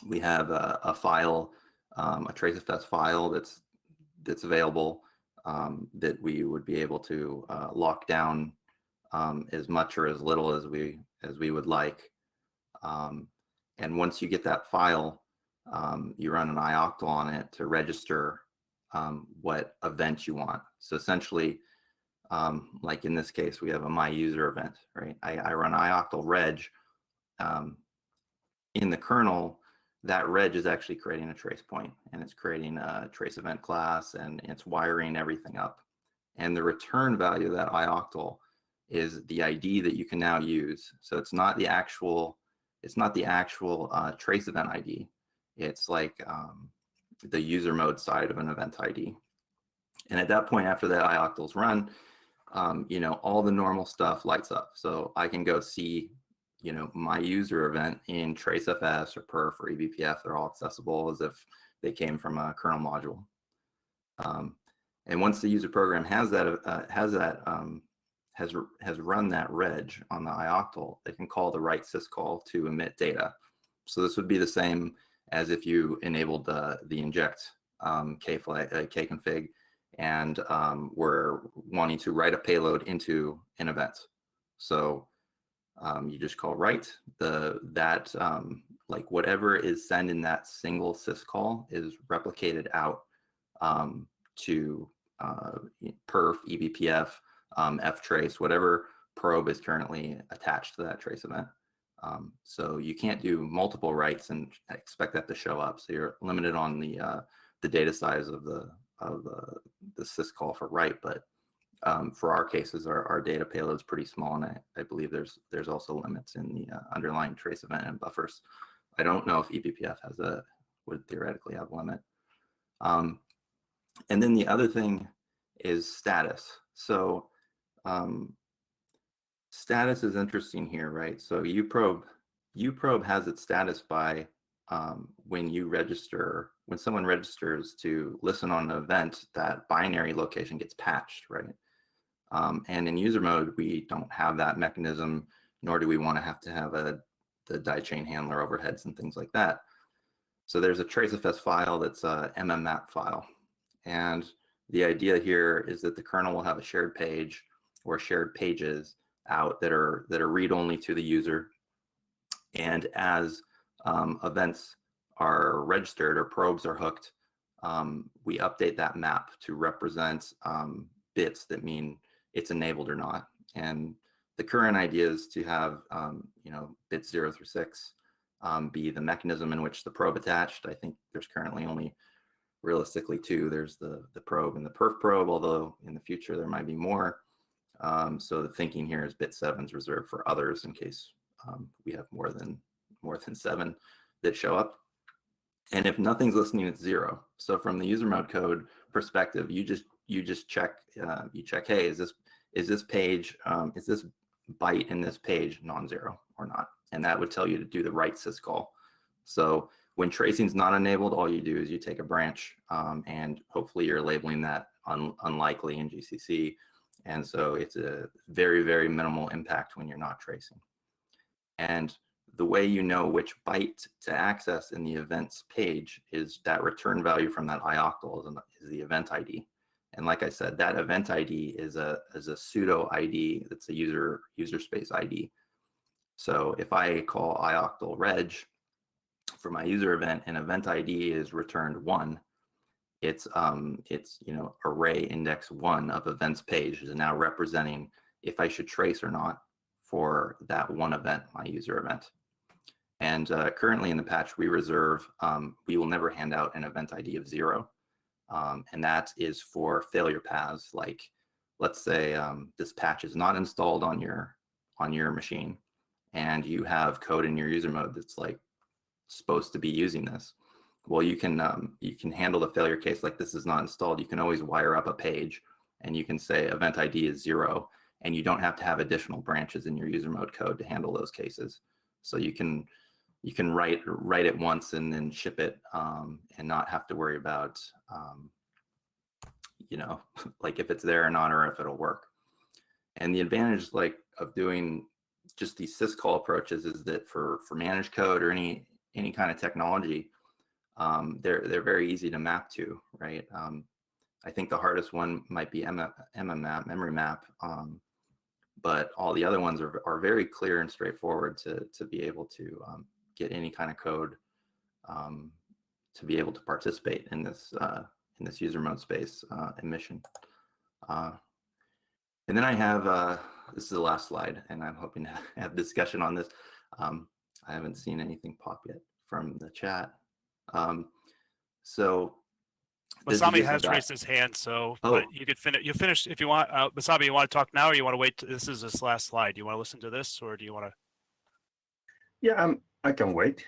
we have a file, a tracefs file that's available that we would be able to lock down as much or as little as we would like. And once you get that file, you run an ioctl on it to register what event you want. So essentially, like in this case, we have a my user event, right? I run ioctl reg. In the kernel, that reg is actually creating a trace point, and it's creating a trace event class, and it's wiring everything up. And the return value of that ioctl is the ID that you can now use. So it's not the actual trace event ID. It's like the user mode side of an event ID. And at that point, after that ioctl's run, you know, all the normal stuff lights up. So I can go see, you know, my user event in tracefs or perf or eBPF. They're all accessible as if they came from a kernel module. And once the user program has run that reg on the ioctl, they can call the write syscall to emit data. So this would be the same as if you enabled the inject kconfig and we're wanting to write a payload into an event. So you just call write like whatever is sent in that single syscall is replicated out to perf, eBPF, ftrace, whatever probe is currently attached to that trace event. So you can't do multiple writes and expect that to show up. So you're limited on the data size of the syscall for write, but for our cases, our data payload is pretty small, and I believe there's also limits in the underlying trace event and buffers. I don't know if eBPF would theoretically have a limit. And then the other thing is status. So status is interesting here, right? So uprobe has its status by when someone registers to listen on an event, that binary location gets patched, right? And in user mode, we don't have that mechanism, nor do we want to have the die chain handler overheads and things like that. So there's a tracefs file that's a mmmap file. And the idea here is that the kernel will have a shared page or shared pages out that are read-only to the user. And as events are registered or probes are hooked, we update that map to represent bits that mean it's enabled or not. And the current idea is to have bits 0 through 6 be the mechanism in which the probe attached. I think there's currently only realistically 2. There's the probe and the perf probe, although in the future there might be more. So the thinking here is bit 7 is reserved for others in case we have more than 7 that show up. And if nothing's listening, it's 0. So from the user mode code perspective, you just check hey, is this page is this byte in this page non-zero or not? And that would tell you to do the write syscall. So when tracing is not enabled, all you do is you take a branch and hopefully you're labeling that unlikely in GCC. And so it's a very, very minimal impact when you're not tracing. And the way you know which byte to access in the events page is that return value from that ioctl is the event ID. And like I said, that event ID is a pseudo ID. That's a user space ID. So if I call ioctl reg for my user event and event ID is returned 1, it's array index 1 of events page is now representing if I should trace or not for that one event, my user event. And currently in the patch we reserve, we will never hand out an event ID of 0. And that is for failure paths. Like, let's say this patch is not installed on your machine, and you have code in your user mode that's like supposed to be using this. Well, you can handle the failure case like this is not installed. You can always wire up a page, and you can say event ID is 0, and you don't have to have additional branches in your user mode code to handle those cases. So you can write it once and then ship it, and not have to worry about like if it's there or not, or if it'll work. And the advantage like of doing just these syscall approaches is that for managed code or any kind of technology, they're very easy to map to, right? I think the hardest one might be mmap, memory map, but all the other ones are very clear and straightforward to be able to get any kind of code to be able to participate in this user mode space emission. And then I have, this is the last slide, and I'm hoping to have discussion on this. I haven't seen anything pop yet from the chat. So Masami has raised his hand, so but you could finish. You finish if you want. Masami, you want to talk now, or you want to wait? This is this last slide. Do you want to listen to this, or do you want to? Yeah, I can wait.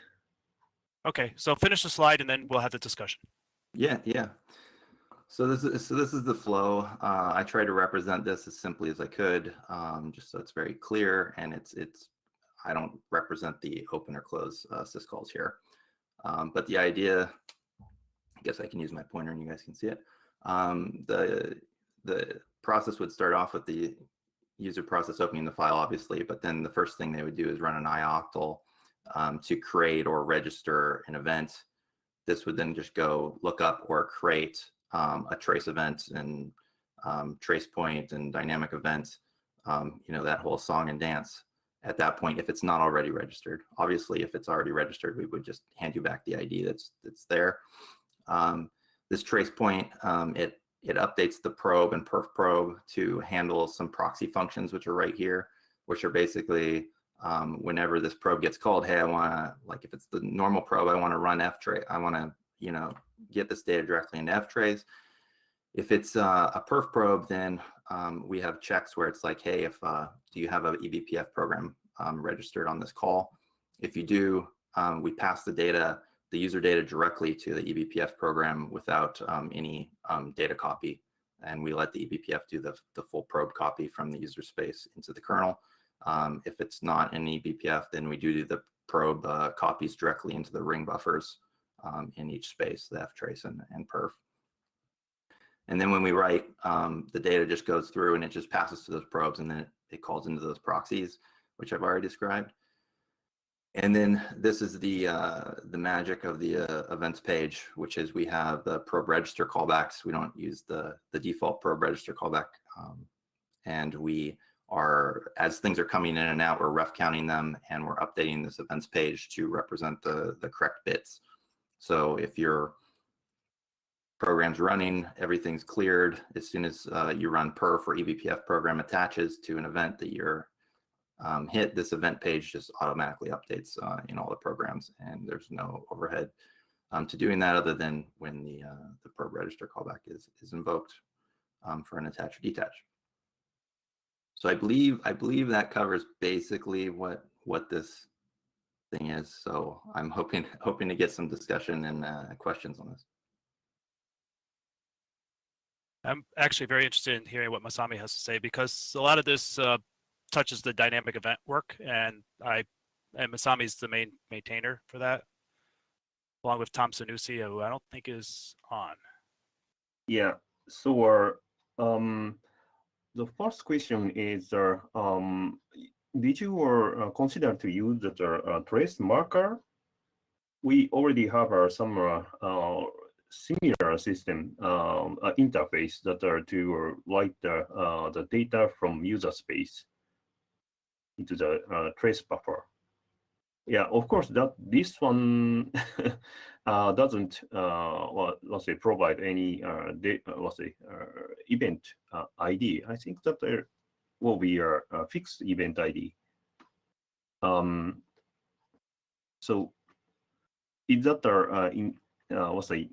Okay, so finish the slide, and then we'll have the discussion. Yeah. So this is the flow. I tried to represent this as simply as I could, just so it's very clear, and it's I don't represent the open or close syscalls here, but the idea. I guess I can use my pointer and you guys can see it. The process would start off with the user process opening the file, obviously, but then the first thing they would do is run an ioctl to create or register an event. This would then just go look up or create a trace event and trace point and dynamic event, that whole song and dance. At that point, if it's not already registered, obviously, if it's already registered, we would just hand you back the ID that's there. This trace point, it updates the probe and perf probe to handle some proxy functions, which are right here, which are basically whenever this probe gets called, hey, I want to, like if it's the normal probe, I want to run ftrace. I want to, get this data directly into ftrace. If it's a perf probe, then we have checks where it's like, hey, if do you have an eBPF program registered on this call? If you do, we pass the user data directly to the eBPF program without any data copy, and we let the eBPF do the full probe copy from the user space into the kernel. If it's not in eBPF, then we do the probe copies directly into the ring buffers in each space, the ftrace and perf. And then when we write, the data just goes through and it just passes to those probes, and then it calls into those proxies, which I've already described. And then this is the magic of the events page, which is we have the probe register callbacks. We don't use the default probe register callback. And we are, as things are coming in and out, we're ref counting them, and we're updating this events page to represent the correct bits. So if your program's running, everything's cleared. As soon as you run perf or eBPF program attaches to an event that you're hit, this event page just automatically updates in all the programs, and there's no overhead to doing that other than when the probe register callback is invoked for an attach or detach. So I believe that covers basically what this thing is. So I'm hoping to get some discussion and questions on this. I'm actually very interested in hearing what Masami has to say, because a lot of this touches the dynamic event work, and Masami's the main maintainer for that, along with Tom Sanusi, who I don't think is on. Yeah. So the first question is, did you consider to use the trace marker? We already have some similar system interface that are to write the data from user space into the trace buffer. Yeah, of course, that this one doesn't, well, let's say, provide any let's say, event ID. I think that there will be a fixed event ID. So is that in let's say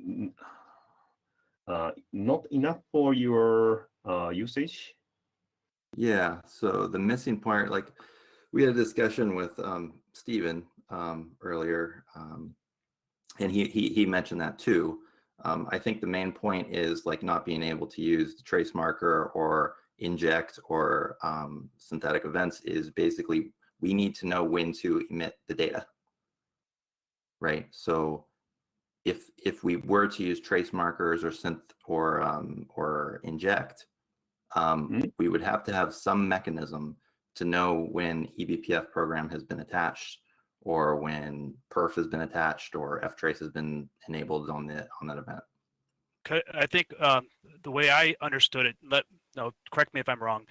not enough for your usage? Yeah, so the missing part, like we had a discussion with Stephen earlier, and he mentioned that too. I think the main point is like not being able to use the trace marker or inject or synthetic events is basically we need to know when to emit the data, right? So if we were to use trace markers or synth or inject, we would have to have some mechanism to know when eBPF program has been attached, or when perf has been attached, or ftrace has been enabled on that event. I think the way I understood it, correct me if I'm wrong,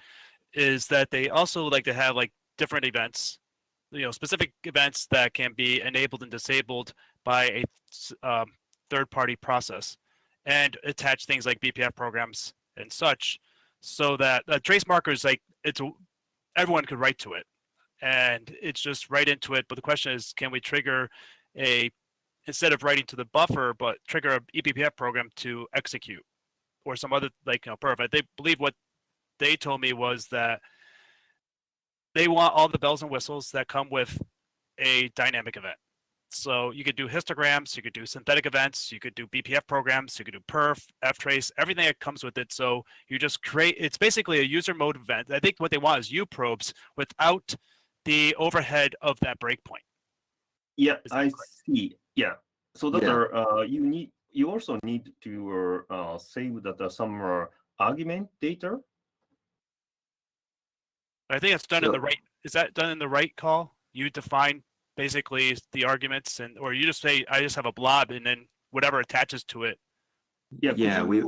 is that they also like to have like different events, specific events that can be enabled and disabled by a third-party process, and attach things like BPF programs and such, so that trace markers, like everyone could write to it, and it's just right into it. But the question is, can we trigger instead of writing to the buffer, but trigger a eBPF program to execute, or some other perf? They believe what they told me was that they want all the bells and whistles that come with a dynamic event. So you could do histograms, you could do synthetic events, you could do BPF programs, you could do perf, ftrace, everything that comes with it. So you just create, it's basically a user mode event. I think what they want is U probes without the overhead of that breakpoint. Yeah, I see. Yeah. So that you also need to save that some argument data. I think it's done in the right. Is that done in the right call? You define basically the arguments, or you just say, I just have a blob, and then whatever attaches to it. Yeah, we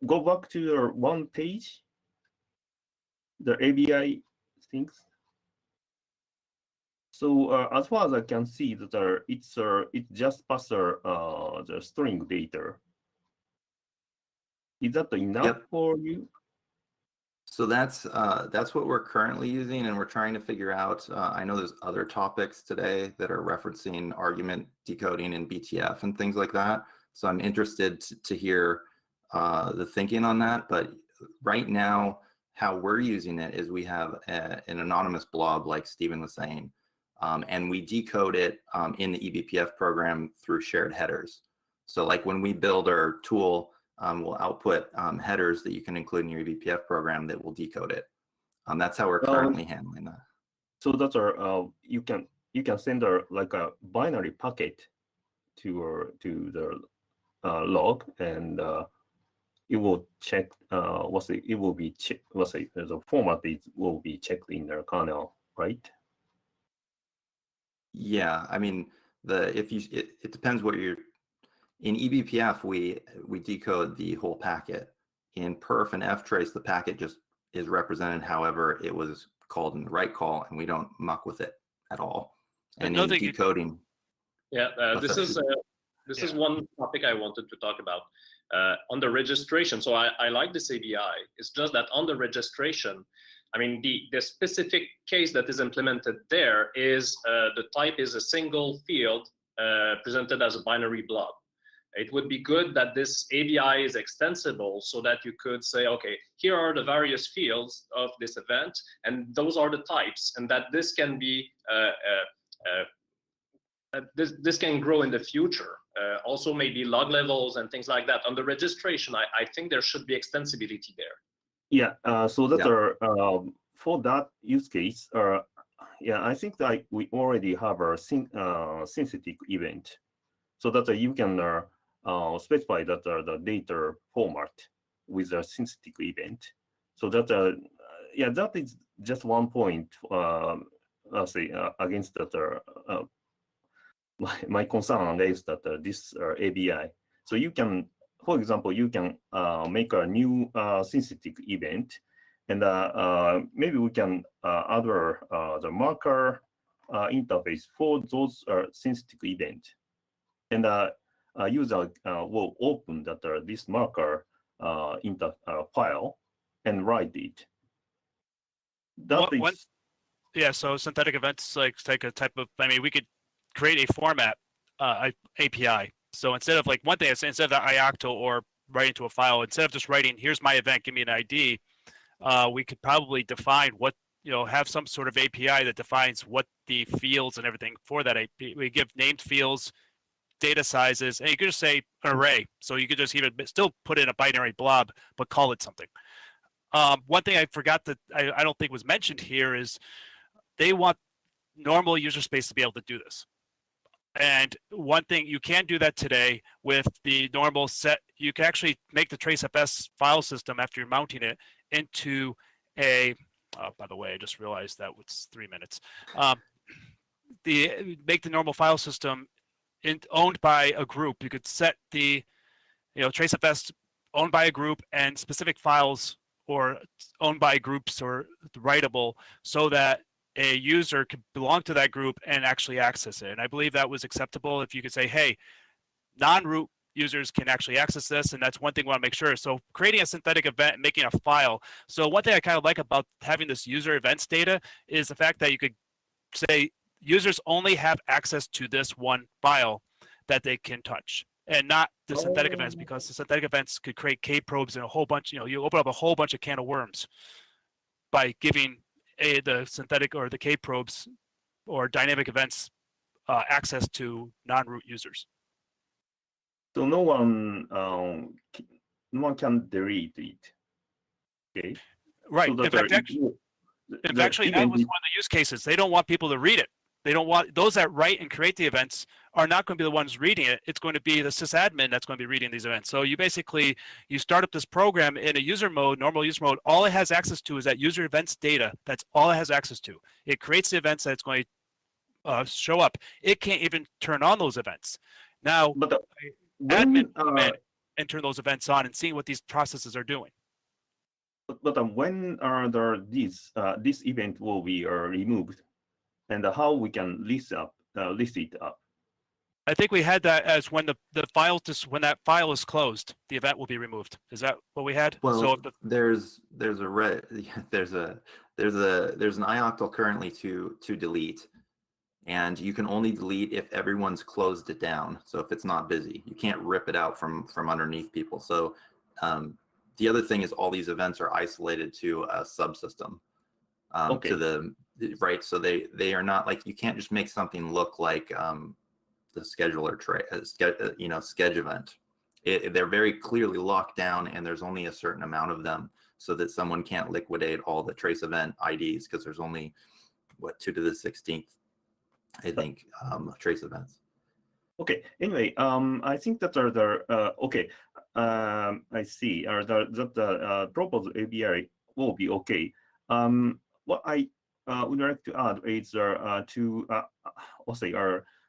go back to your one page, the ABI things. So as far as I can see, that it's just pass the string data. Is that enough for you? So that's what we're currently using, and we're trying to figure out. I know there's other topics today that are referencing argument decoding in BTF and things like that. So I'm interested to hear the thinking on that. But right now, how we're using it is we have an anonymous blob, like Stephen was saying, and we decode it in the eBPF program through shared headers. So like when we build our tool, we'll output headers that you can include in your eBPF program that will decode it. That's how we're currently handling that. So that's you can send like a binary packet to the log, and it will check it will be the format will be checked in the kernel, right? Yeah, I mean it depends what you're. In eBPF, we decode the whole packet. In perf and ftrace, the packet just is represented however it was called in the right call, and we don't muck with it at all. And in decoding, this is one topic I wanted to talk about on the registration. So I like this ABI. It's just that on the registration, I mean, the specific case that is implemented there is the type is a single field presented as a binary blob. It would be good that this ABI is extensible so that you could say, okay, here are the various fields of this event, and those are the types, and that this can be this can grow in the future. Also, maybe log levels and things like that. On the registration, I think there should be extensibility there. Yeah. So that for that use case, I think that we already have a synthetic event, so that you can specify that the data format with a synthetic event. So that that is just one point. I'll say against that. My concern is that this ABI. So you can, for example, you can make a new synthetic event, and maybe we can add the marker interface for those synthetic event, and user will open that this marker file and write it. That is. Yeah, so synthetic events like a type of, I mean, we could create a format API. So instead of like one thing, instead of the IOCTL or writing to a file, instead of just writing, here's my event, give me an ID, we could probably define what, have some sort of API that defines what the fields and everything for that API. We give named fields, data sizes, and you could just say an array. So you could just even still put in a binary blob, but call it something. One thing I forgot that I don't think was mentioned here is they want normal user space to be able to do this. And one thing, you can do that today with the normal set. You can actually make the TraceFS file system after you're mounting it into a, oh, by the way, I just realized that was 3 minutes. Make the normal file system owned by a group. You could set the, TraceFS owned by a group and specific files or owned by groups or writable so that a user could belong to that group and actually access it. And I believe that was acceptable if you could say, hey, non-root users can actually access this, and that's one thing we want to make sure. So creating a synthetic event, making a file. So one thing I kind of like about having this user events data is the fact that you could say users only have access to this one file that they can touch, and not the synthetic events, because the synthetic events could create K-probes and a whole bunch, you open up a whole bunch of can of worms by giving the synthetic or the K-probes or dynamic events access to non-root users. So no one can delete it. Okay. Right. So in fact, actually, that was one of the use cases. They don't want people to read it. They don't want those that write and create the events are not going to be the ones reading it. It's going to be the sysadmin that's going to be reading these events. So you start up this program in a user mode, normal user mode. All it has access to is that user events data. That's all it has access to. It creates the events that it's going to show up. It can't even turn on those events. Now, but admin come in and turn those events on and see what these processes are doing. But when this event will be removed, and how we can list it up? I think we had that as when when that file is closed, the event will be removed. Is that what we had? Well, so there's an IOCTL currently to delete, and you can only delete if everyone's closed it down. So if it's not busy, you can't rip it out from underneath people. So the other thing is all these events are isolated to a subsystem. Okay. To the right, so they are not like, you can't just make something look like the scheduler schedule event. They're very clearly locked down, and there's only a certain amount of them, so that someone can't liquidate all the trace event IDs, because there's only 2 to the 16th, I think, trace events. Okay. Anyway, I think that are the okay. I see. The proposed API will be okay. What I would like to add is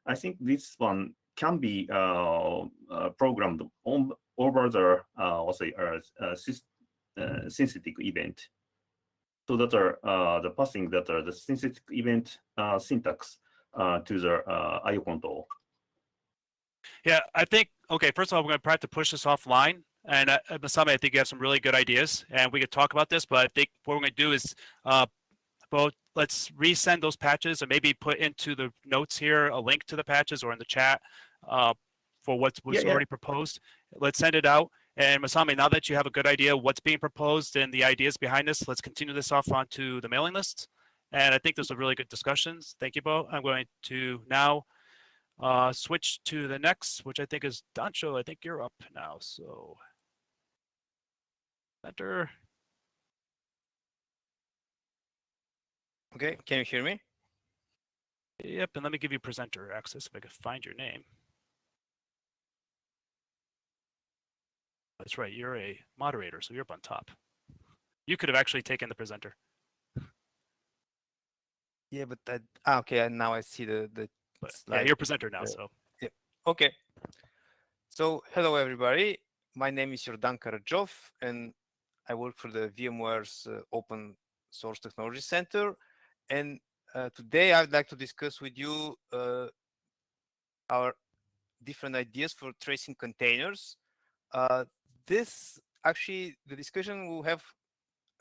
I think this one can be programmed over the synthetic event, so that the passing that the synthetic event syntax to the IO control. Yeah, I think, okay, first of all, we're going to have to push this offline. And Masami, I think you have some really good ideas, and we could talk about this, but I think what we're going to do is let's resend those patches, and maybe put into the notes here a link to the patches, or in the chat for what was already proposed. Let's send it out. And Masami, now that you have a good idea what's being proposed and the ideas behind this, let's continue this off onto the mailing list. And I think those are really good discussions. Thank you both. I'm going to now switch to the next, which I think is Dancho. I think you're up now. So enter. Okay, can you hear me? Yep, and let me give you presenter access if I can find your name. That's right, you're a moderator, so you're up on top. You could have actually taken the presenter. Yeah, but okay, and now I see the But slide. yeah, you're presenter now, so. Yeah. Okay. So hello everybody, my name is Jordan Karadzov and I work for the VMware's Open Source Technology Center. And today I'd like to discuss with you our different ideas for tracing containers. This actually, the discussion will have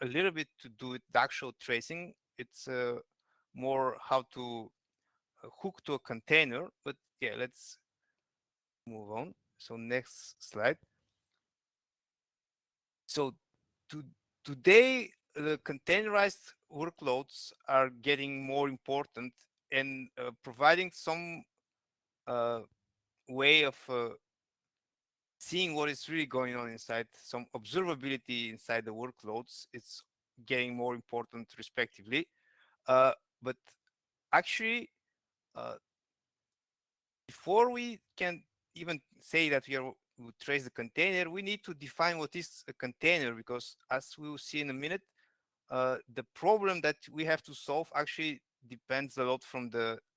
a little bit to do with the actual tracing. It's more how to hook to a container, but yeah, let's move on. So next slide. So today, the containerized workloads are getting more important and providing some way of seeing what is really going on inside, some observability inside the workloads. It's getting more important respectively. But actually, before we can even say that we trace the container, we need to define what is a container, because as we will see in a minute, the problem that we have to solve actually depends a lot from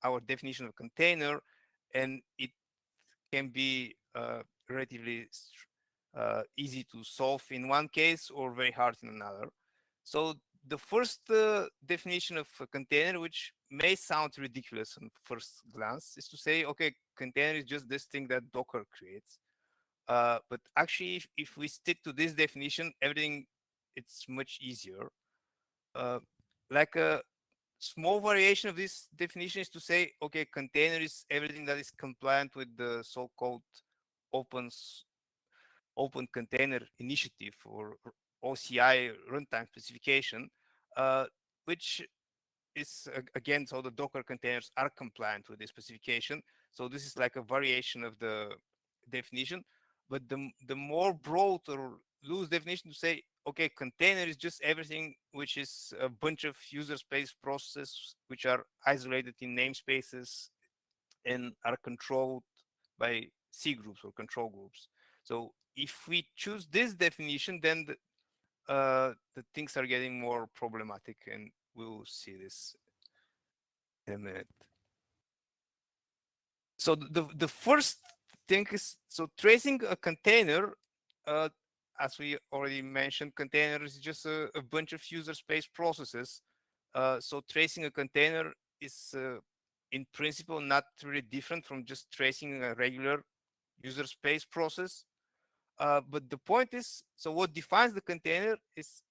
our definition of container, and it can be relatively easy to solve in one case or very hard in another. So the first definition of a container, which may sound ridiculous on first glance, is to say, okay, container is just this thing that Docker creates. But actually, if we stick to this definition, everything, it's much easier. Like a small variation of this definition is to say, okay, container is everything that is compliant with the so-called open container initiative, or OCI runtime specification, which is again, so the Docker containers are compliant with this specification. So this is like a variation of the definition, but the more broad or loose definition to say, okay, container is just everything which is a bunch of user space processes which are isolated in namespaces and are controlled by C groups or control groups. So if we choose this definition, then the things are getting more problematic, and we'll see this in a minute. So the first thing is, so tracing a container, as we already mentioned, container is just a bunch of user space processes. So tracing a container is in principle not really different from just tracing a regular user space process. But the point is, so what defines the container is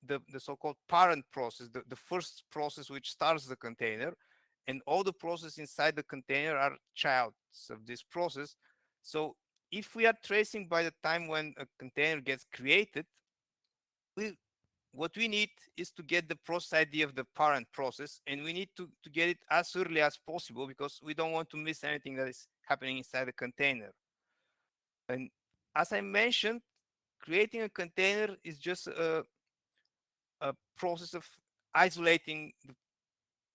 the so-called parent process, the first process which starts the container, and all the processes inside the container are childs of this process. So if we are tracing by the time when a container gets created, what we need is to get the process ID of the parent process, and we need to get it as early as possible, because we don't want to miss anything that is happening inside the container. And as I mentioned, creating a container is just a process of isolating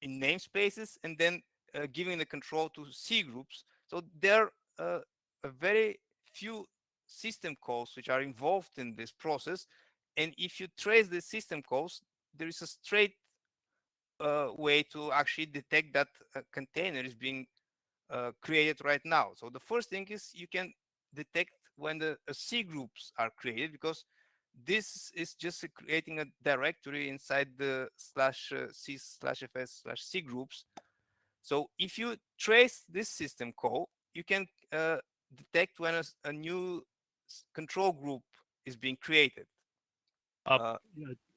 in namespaces and then giving the control to C groups. So there are a very few system calls which are involved in this process. And if you trace the system calls, there is a straight way to actually detect that a container is being created right now. So the first thing is you can detect when the C groups are created, because this is just creating a directory inside the /c/fs/c groups. So if you trace this system call, you can detect when a new control group is being created.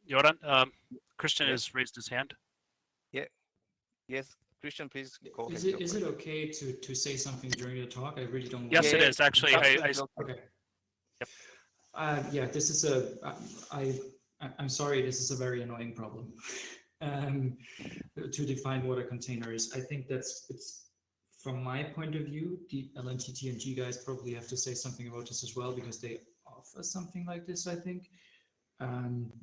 Joran, Christian Yeah. has raised his hand. Yeah. Yes, Christian, please go ahead. Is it okay to say something during the talk? I really don't. Yes, Yeah, it is actually. Okay. Yep. Yeah, this is I'm sorry, this is a very annoying problem. To define what a container is, I think it's from my point of view. The LNTTNG guys probably have to say something about this as well, because they offer something like this. I think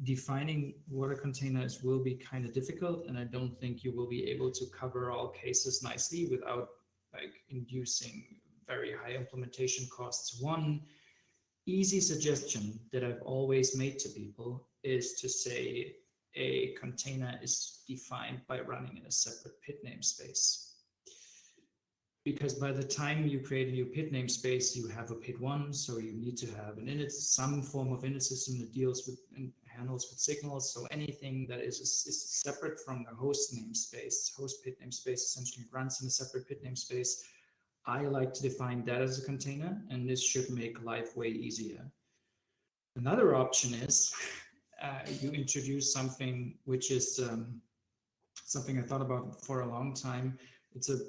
defining what a container is will be kind of difficult, and I don't think you will be able to cover all cases nicely without like inducing very high implementation costs. One easy suggestion that I've always made to people is to say a container is defined by running in a separate pit namespace. because by the time you create a new PID namespace, you have a PID1, so you need to have an init, some form of init system that deals with and handles with signals. So anything that is separate from the host namespace, host PID namespace essentially runs in a separate PID namespace. I like to define that as a container, and this should make life way easier. Another option is you introduce something which is something I thought about for a long time. It's a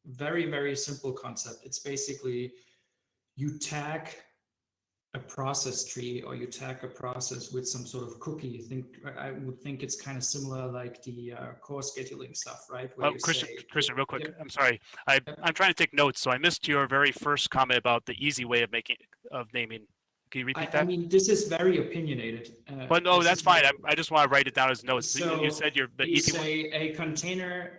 very, very simple concept. It's basically you tag a process tree or you tag a process with some sort of cookie. I would think it's kind of similar like the core scheduling stuff, right? Where you Christian, real quick. Yep. I'm sorry. I'm trying to take notes, so I missed your very first comment about the easy way of naming. Can you repeat that? I mean, this is very opinionated. But no, that's fine. I just want to write it down as notes. So you said the you easy one. say a container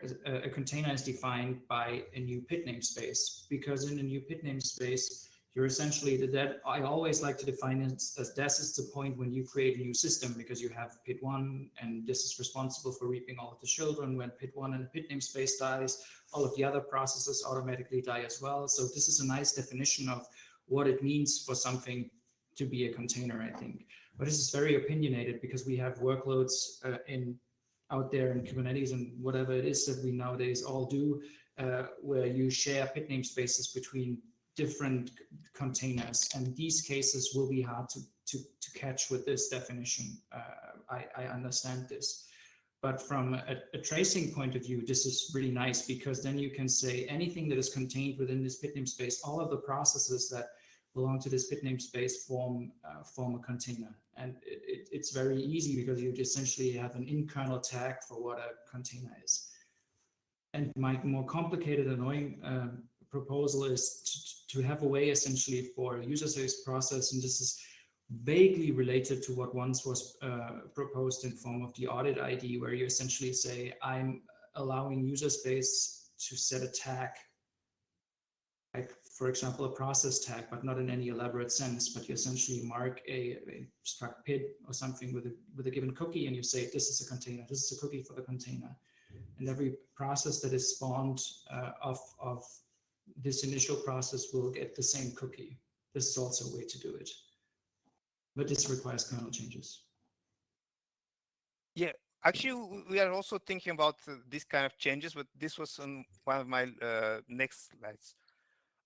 is defined by a new PID namespace, because in a new PID namespace, you're essentially that I always like to define it as this is the point when you create a new system, because you have PID1 and this is responsible for reaping all of the children. When PID1 and the PID namespace dies, all of the other processes automatically die as well. So this is a nice definition of what it means for something to be a container, I think. But this is very opinionated because we have workloads out there in Kubernetes and whatever it is that we nowadays all do, where you share PID namespaces between different containers, and these cases will be hard to catch with this definition. I understand this, but from a tracing point of view, this is really nice, because then you can say anything that is contained within this PID namespace, all of the processes that belong to this PID namespace form a container, and it's very easy because you essentially have an in-kernel tag for what a container is. And my more complicated, annoying proposal is to have a way essentially for a user space process, and this is vaguely related to what once was proposed in form of the audit ID, where you essentially say, I'm allowing user space to set a tag, like for example, a process tag, but not in any elaborate sense, but you essentially mark a struct PID or something with a given cookie, and you say, this is a container, this is a cookie for the container. And every process that is spawned of this initial process will get the same cookie. This is also a way to do it, but this requires kernel changes. Yeah, actually, we are also thinking about this kind of changes, but this was on one of my next slides.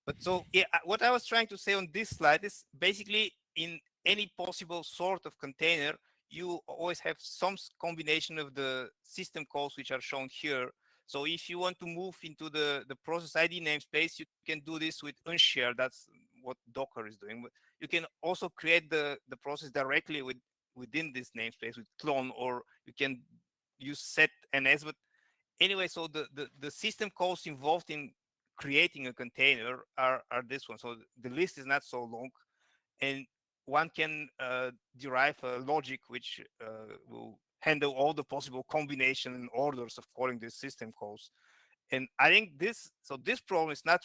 But so, yeah, what I was trying to say on this slide is basically in any possible sort of container, you always have some combination of the system calls which are shown here. So if you want to move into the process ID namespace, you can do this with unshare. That's what Docker is doing. But you can also create the process directly within this namespace with clone, or you can use set ns. But anyway, so the system calls involved in creating a container are this one. So the list is not so long, and one can derive a logic which will handle all the possible combination and orders of calling these system calls. And I think this problem is not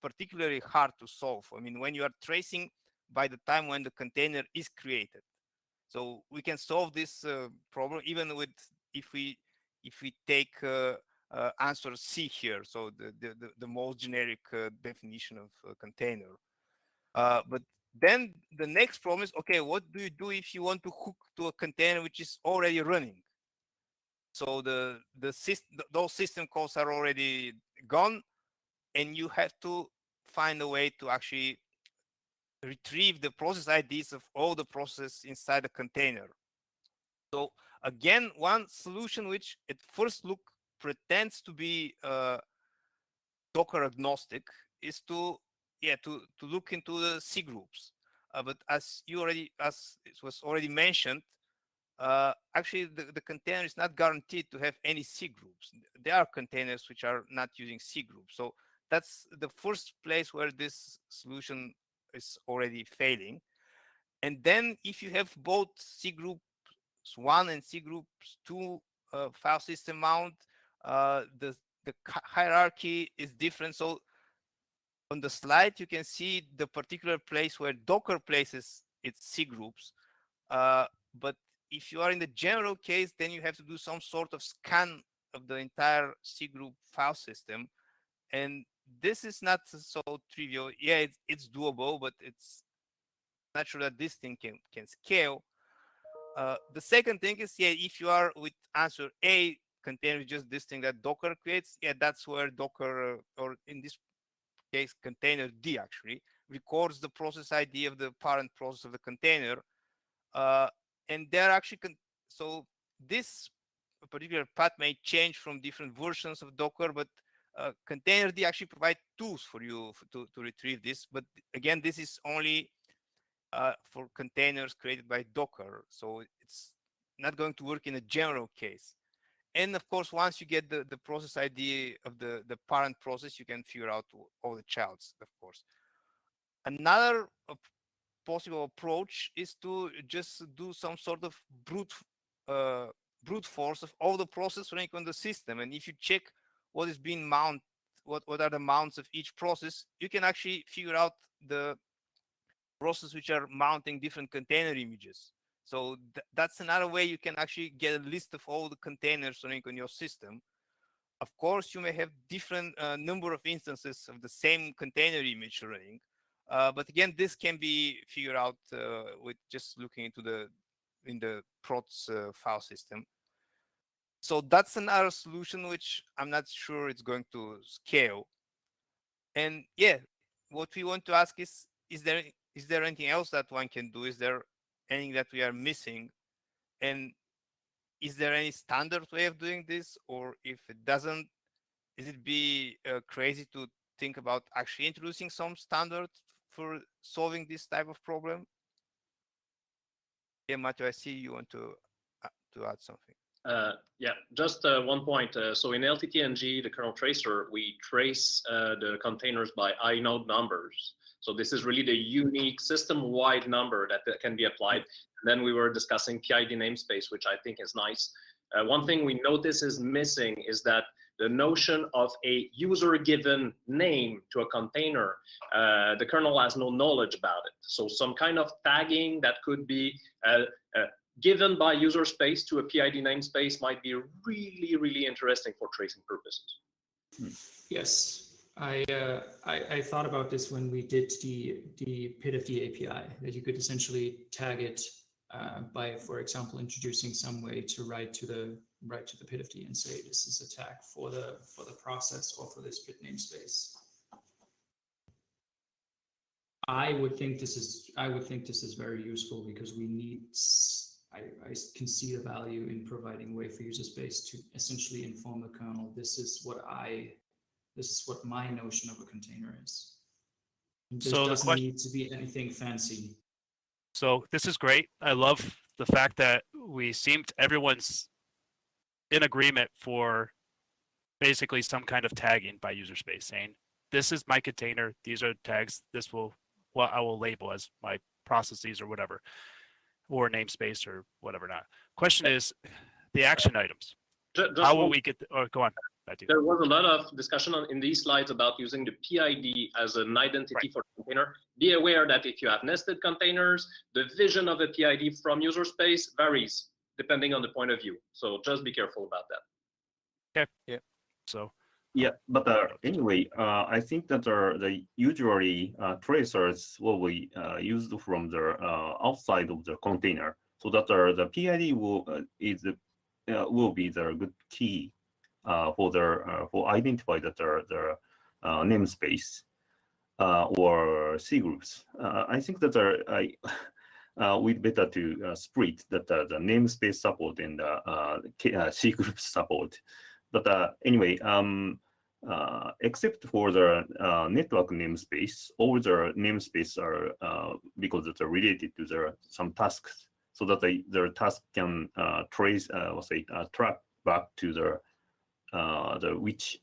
particularly hard to solve. I mean, when you are tracing by the time when the container is created, so we can solve this problem even with if we take answer C here, so the most generic definition of a container. But then the next problem is, okay, what do you do if you want to hook to a container which is already running? So those system calls are already gone, and you have to find a way to actually retrieve the process IDs of all the processes inside the container. So again, one solution which at first look pretends to be Docker agnostic is to look into the C groups. But as it was already mentioned, actually the container is not guaranteed to have any C groups. There are containers which are not using C groups. So that's the first place where this solution is already failing. And then if you have both C groups 1 and C groups 2 file system mount, the hierarchy is different. So on the slide, you can see the particular place where Docker places its C groups. But if you are in the general case, then you have to do some sort of scan of the entire C group file system. And this is not so trivial. Yeah, it's doable, but it's not sure that this thing can scale. The second thing is, yeah, if you are with answer A, container just this thing that Docker creates, yeah, that's where Docker, or in this case, container D actually, records the process ID of the parent process of the container. And they're actually, so this particular path may change from different versions of Docker, but containerd actually provide tools for you to retrieve this. But again, this is only for containers created by Docker. So it's not going to work in a general case. And of course, once you get the process ID of the parent process, you can figure out all the childs, of course. Another possible approach is to just do some sort of brute force of all the process running on the system. And if you check what is being mounted, what are the mounts of each process, you can actually figure out the process which are mounting different container images. So that's another way you can actually get a list of all the containers running on your system. Of course, you may have different number of instances of the same container image running. But again, this can be figured out with just looking into the prots file system. So that's another solution which I'm not sure it's going to scale. And yeah, what we want to ask is there anything else that one can do? Is there anything that we are missing? And is there any standard way of doing this? Or if it doesn't, is it be crazy to think about actually introducing some standard for solving this type of problem? Yeah, Matthew, I see you want to add something. Yeah, just one point. So in LTTNG, the kernel tracer, we trace the containers by inode numbers. So this is really the unique system-wide number that can be applied. And then we were discussing PID namespace, which I think is nice. One thing we notice is missing is that the notion of a user-given name to a container, the kernel has no knowledge about it. So some kind of tagging that could be given by user space to a PID namespace might be really, really interesting for tracing purposes. Yes, I thought about this when we did the PIDFD API, that you could essentially tag it by, for example, introducing some way to write to the PIDFD and say this is a tag for the process or for this PID namespace. I would think this is very useful because we need. I can see the value in providing way for user space to essentially inform the kernel. This is what my notion of a container is. This doesn't need to be anything fancy. So this is great. I love the fact that everyone's in agreement for basically some kind of tagging by user space, saying this is my container. These are tags. This will what I will label as my processes or whatever, or namespace or whatever not. Question is the action items. How will we get, or go on, Matthew. There was a lot of discussion in these slides about using the PID as an identity for the container. Be aware that if you have nested containers, the vision of a PID from user space varies depending on the point of view. So just be careful about that. Okay. Yeah. So. Yeah, but anyway, I think that the usually tracers will be used from the outside of the container, so that the PID will be the good key for identify that the namespace or C groups. I think that we'd better to split that the namespace support and C group support. But anyway, except for the network namespace, all the namespace are because it's related to some tasks, so that the task can trace, track back to the which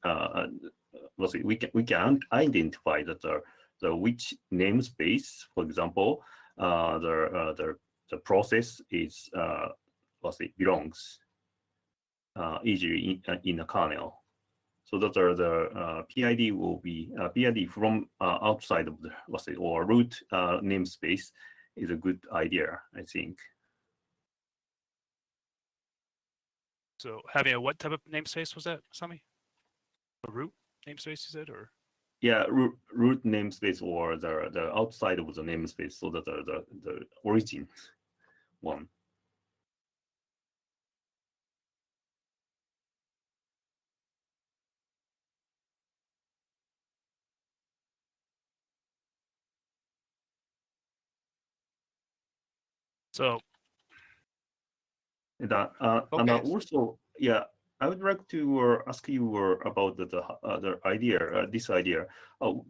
we can identify that the which namespace, for example, the process is belongs easily in a kernel. So that the PID will be PID from outside of the or root namespace is a good idea, I think. So having a what type of namespace was that, Sami? A root namespace, you said, or? yeah, root namespace or the outside of the namespace, so that the origin one. So And Okay. also, yeah, I would like to ask you about the idea, this idea.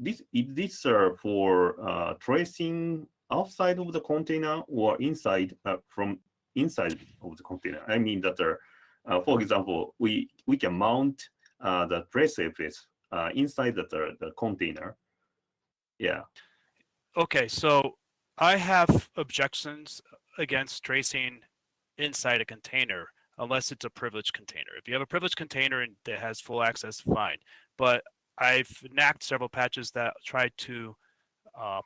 Is this for tracing outside of the container or inside from inside of the container? I mean that, for example, we can mount the trace surface inside the container. Yeah. okay, so I have objections against tracing inside a container unless it's a privileged container. If you have a privileged container and that has full access, fine. But I've knacked several patches that try to uh,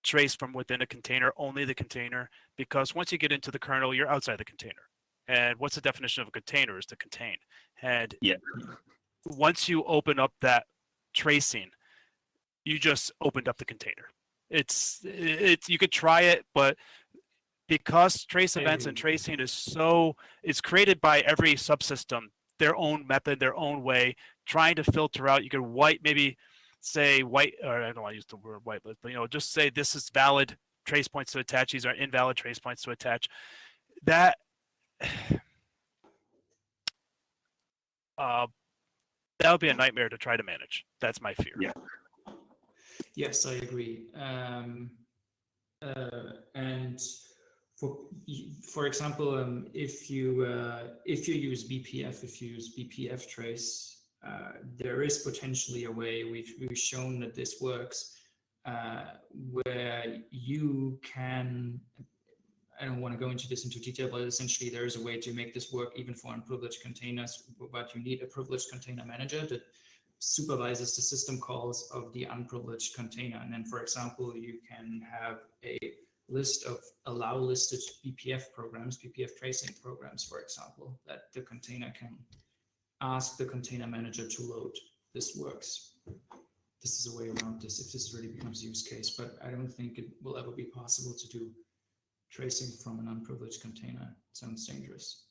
trace from within a container, only the container, because once you get into the kernel, you're outside the container. And what's the definition of a container is to contain. And Yeah. once you open up that tracing, you just opened up the container. It's you could try it, but because trace events and tracing is so it's created by every subsystem, their own method, their own way, trying to filter out. You could maybe say white, or I don't want to use the word whitelist, but just say this is valid trace points to attach. These are invalid trace points to attach. That that would be a nightmare to try to manage. That's my fear. Yeah. Yes, I agree. And for example, if you use BPF, if you use BPF trace, there is potentially a way we've shown that this works, where you can. I don't want to go into this into detail, but essentially there is a way to make this work even for unprivileged containers, but you need a privileged container manager that supervises the system calls of the unprivileged container. And then, for example, you can have a list of allow listed BPF programs, BPF tracing programs, for example, that the container can ask the container manager to load. This works. This is a way around this if this really becomes a use case, but I don't think it will ever be possible to do tracing from an unprivileged container. Sounds dangerous.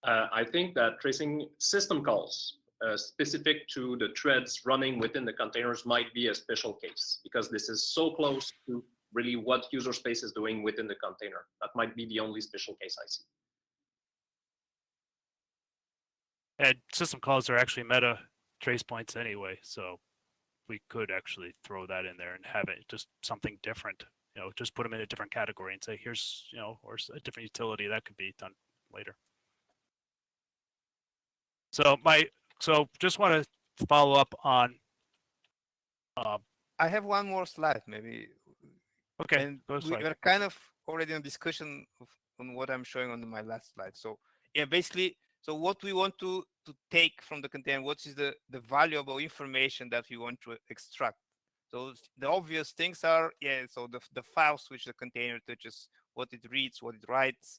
I think that tracing system calls specific to the threads running within the containers might be a special case, because this is so close to really what user space is doing within the container. That might be the only special case I see. And system calls are actually meta trace points anyway, so we could actually throw that in there and have it just something different. Just put them in a different category and say, here's, or a different utility that could be done later. So just want to follow up on. I have one more slide, maybe. Okay. And we were kind of already in discussion on what I'm showing on my last slide. So yeah, basically, so what we want to take from the container, what is the valuable information that we want to extract? So the obvious things are, so the files which the container touches, what it reads, what it writes,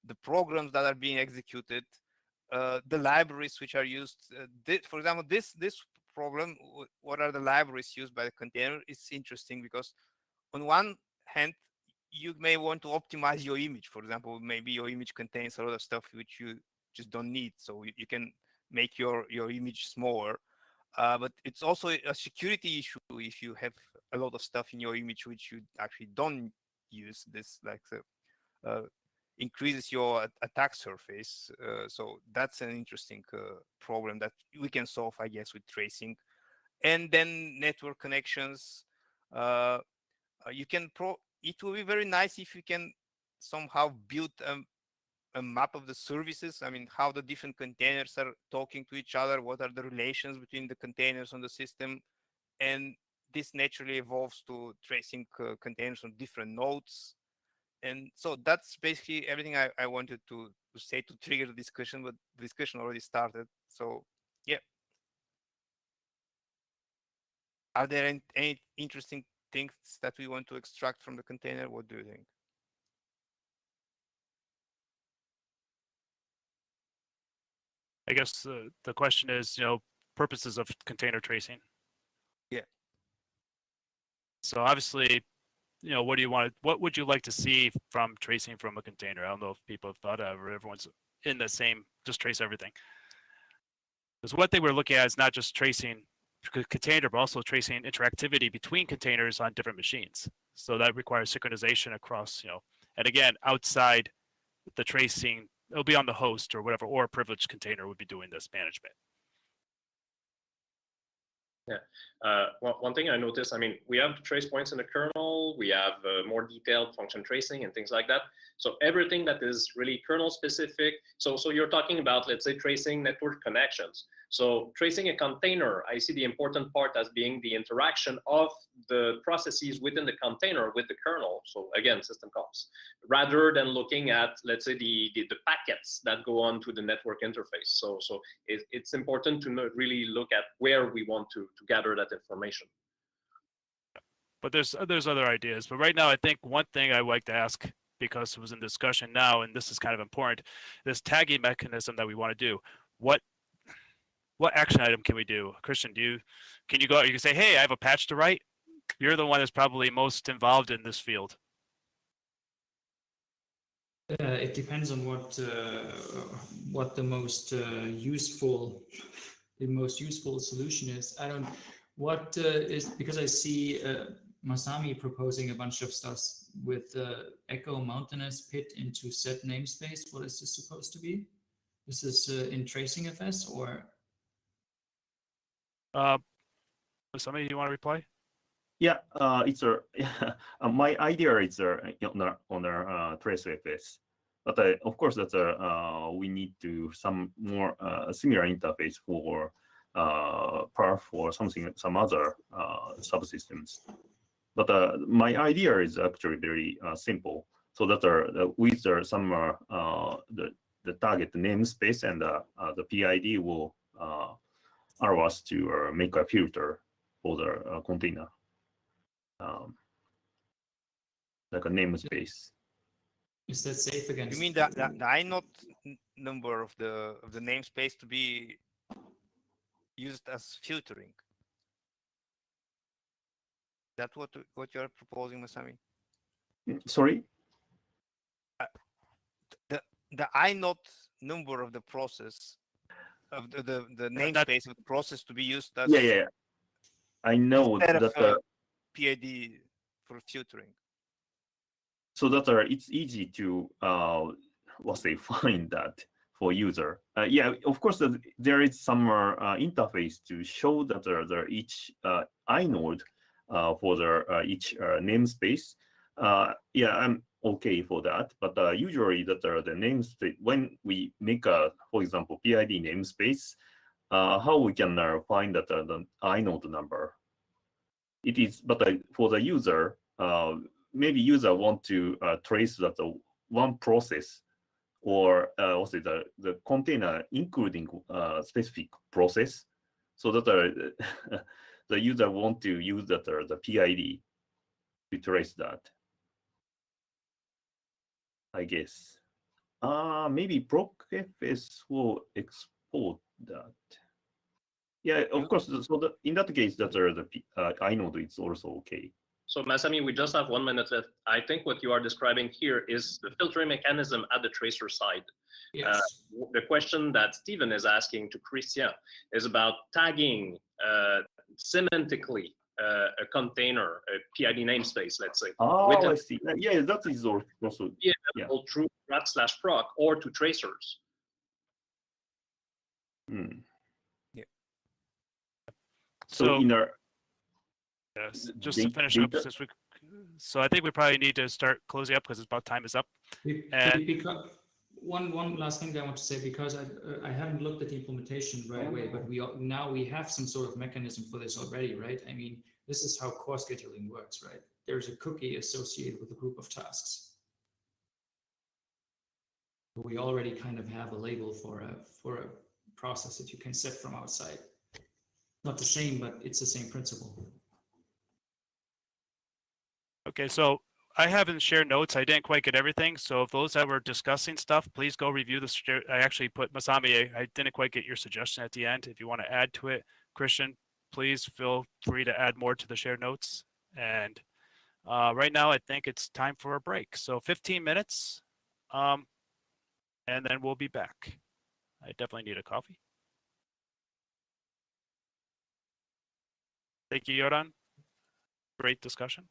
the programs that are being executed, the libraries which are used. For example, this problem, what are the libraries used by the container, is interesting because on one hand, you may want to optimize your image. For example, maybe your image contains a lot of stuff which you just don't need. So you can make your image smaller. But it's also a security issue if you have a lot of stuff in your image which you actually don't use. This increases your attack surface. So that's an interesting problem that we can solve, I guess, with tracing. And then network connections. It will be very nice if you can somehow build a map of the services. I mean, how the different containers are talking to each other, what are the relations between the containers on the system, and this naturally evolves to tracing containers on different nodes. And so that's basically everything I wanted to say to trigger the discussion, but the discussion already started. So yeah. Are there any interesting things that we want to extract from the container? What do you think? I guess the question is, purposes of container tracing. Yeah. So obviously, what do you want? What would you like to see from tracing from a container? I don't know if people have thought of, or everyone's in the same, just trace everything. Because what they were looking at is not just tracing container, but also tracing interactivity between containers on different machines. So that requires synchronization across, and again, outside the tracing, it'll be on the host or whatever, or a privileged container would be doing this management. Yeah. One thing I noticed, I mean, we have trace points in the kernel, we have more detailed function tracing and things like that. So everything that is really kernel specific. So you're talking about, let's say, tracing network connections. So tracing a container, I see the important part as being the interaction of the processes within the container with the kernel. So again, system calls, rather than looking at, let's say, the packets that go on to the network interface. So it's important to really look at where we want to gather that information. But there's other ideas. But right now, I think one thing I'd like to ask, because it was in discussion now, and this is kind of important, this tagging mechanism that we want to do. What action item can we do? Christian, can you go out? You can say, hey, I have a patch to write. You're the one that's probably most involved in this field. It depends on what the most useful solution is. I don't. What is, because I see Masami proposing a bunch of stuff with echo mountainous pit into set namespace. What is this supposed to be? This is in tracing FS or? Somebody, do you want to reply? Yeah, it's a my idea is on a trace FS, but of course that's we need to some more similar interface for perf or some other subsystems. But my idea is actually very simple. So that with some the target namespace and the PID will allow us to make a filter for the container, like a namespace. Is that safe against? You mean the inode number of the namespace to be used as filtering? That's what you're proposing, Masami? Sorry? The inode number of the process of the namespace of the process to be used as Yeah. I know that PID for filtering. So that it's easy to find that for user. Yeah, of course there is some interface to show that each inode for each namespace. Yeah, I'm okay for that, but usually that the namespace, when we make for example, PID namespace, how we can find that the inode number. It is, but for the user, maybe user want to trace that one process or also the container including specific process, so that the user want to use that the PID to trace that. I guess. Maybe ProcFS will export that. Yeah, of course. So in that case, that the inode is also okay. So Masami, we just have 1 minute left. I think what you are describing here is the filtering mechanism at the tracer side. Yes. The question that Stephen is asking to Christian is about tagging semantically a container, a PID namespace, let's say. Oh, I see. Yeah, that is also. Yeah, through rat/proc or to tracers. Yeah. So in our yes, just to finish up, so I think we probably need to start closing up because it's about time is up. Because one last thing that I want to say, because I haven't looked at the implementation right away, but we have some sort of mechanism for this already, right? I mean, this is how core scheduling works, right? There's a cookie associated with a group of tasks. We already kind of have a label for a process that you can set from outside. Not the same, but it's the same principle. Okay, so I haven't shared notes. I didn't quite get everything. So if those that were discussing stuff, please go review the. I actually put Masami. I didn't quite get your suggestion at the end. If you want to add to it, Christian, please feel free to add more to the shared notes. And right now, I think it's time for a break. So 15 minutes, and then we'll be back. I definitely need a coffee. Thank you, Yoran. Great discussion.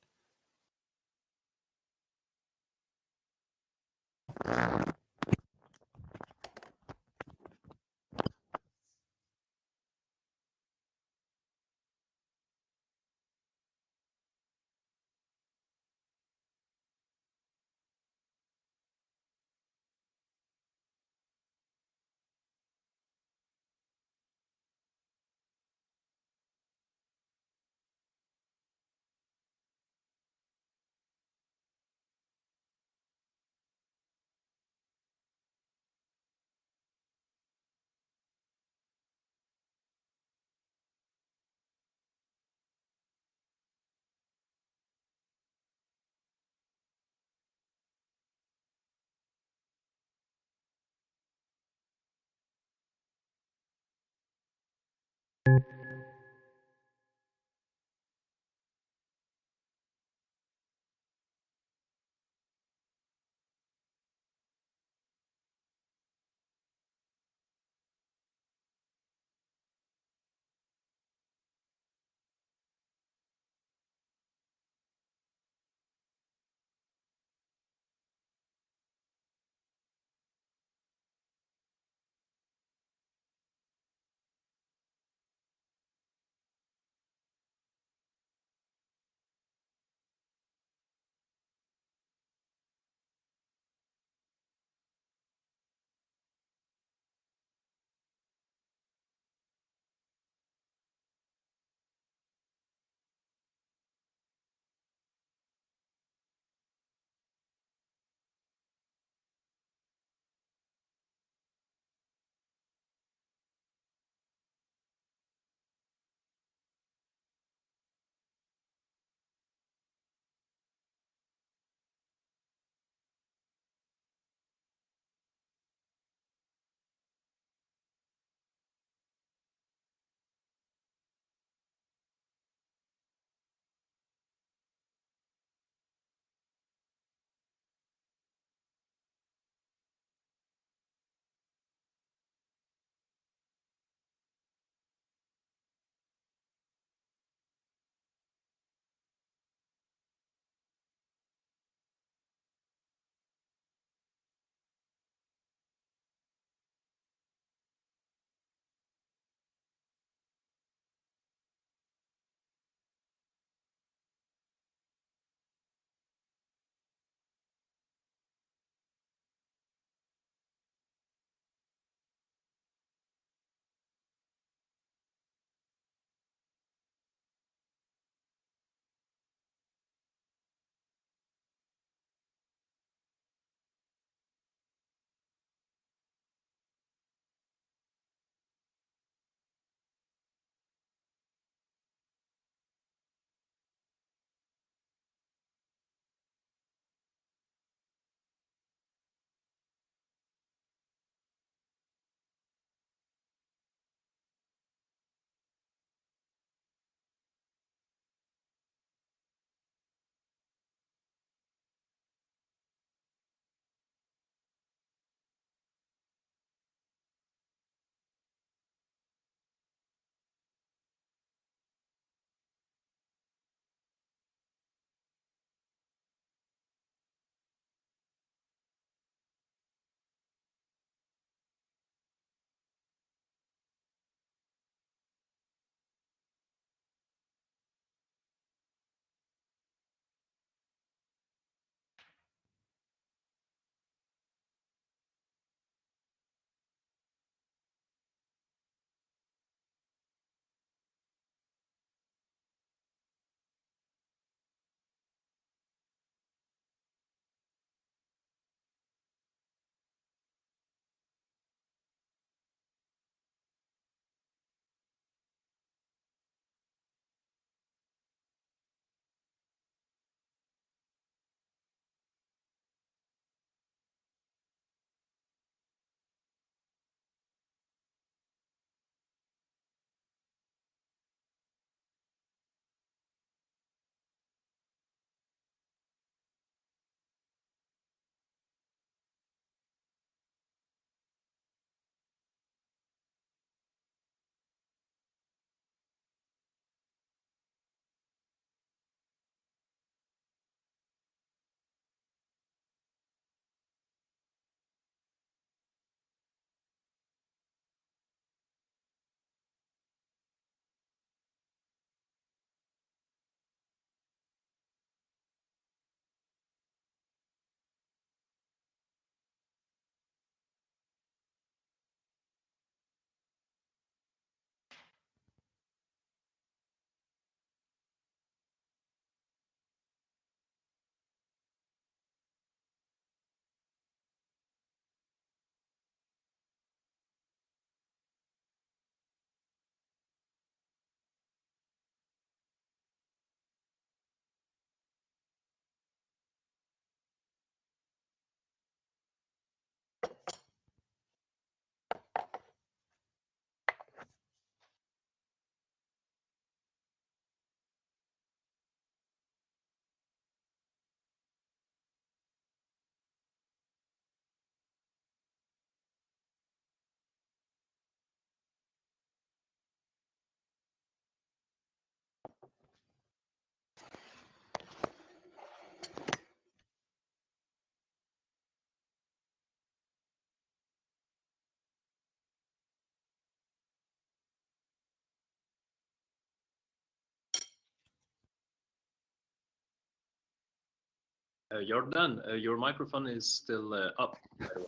Jordan, your microphone is still up. By the way.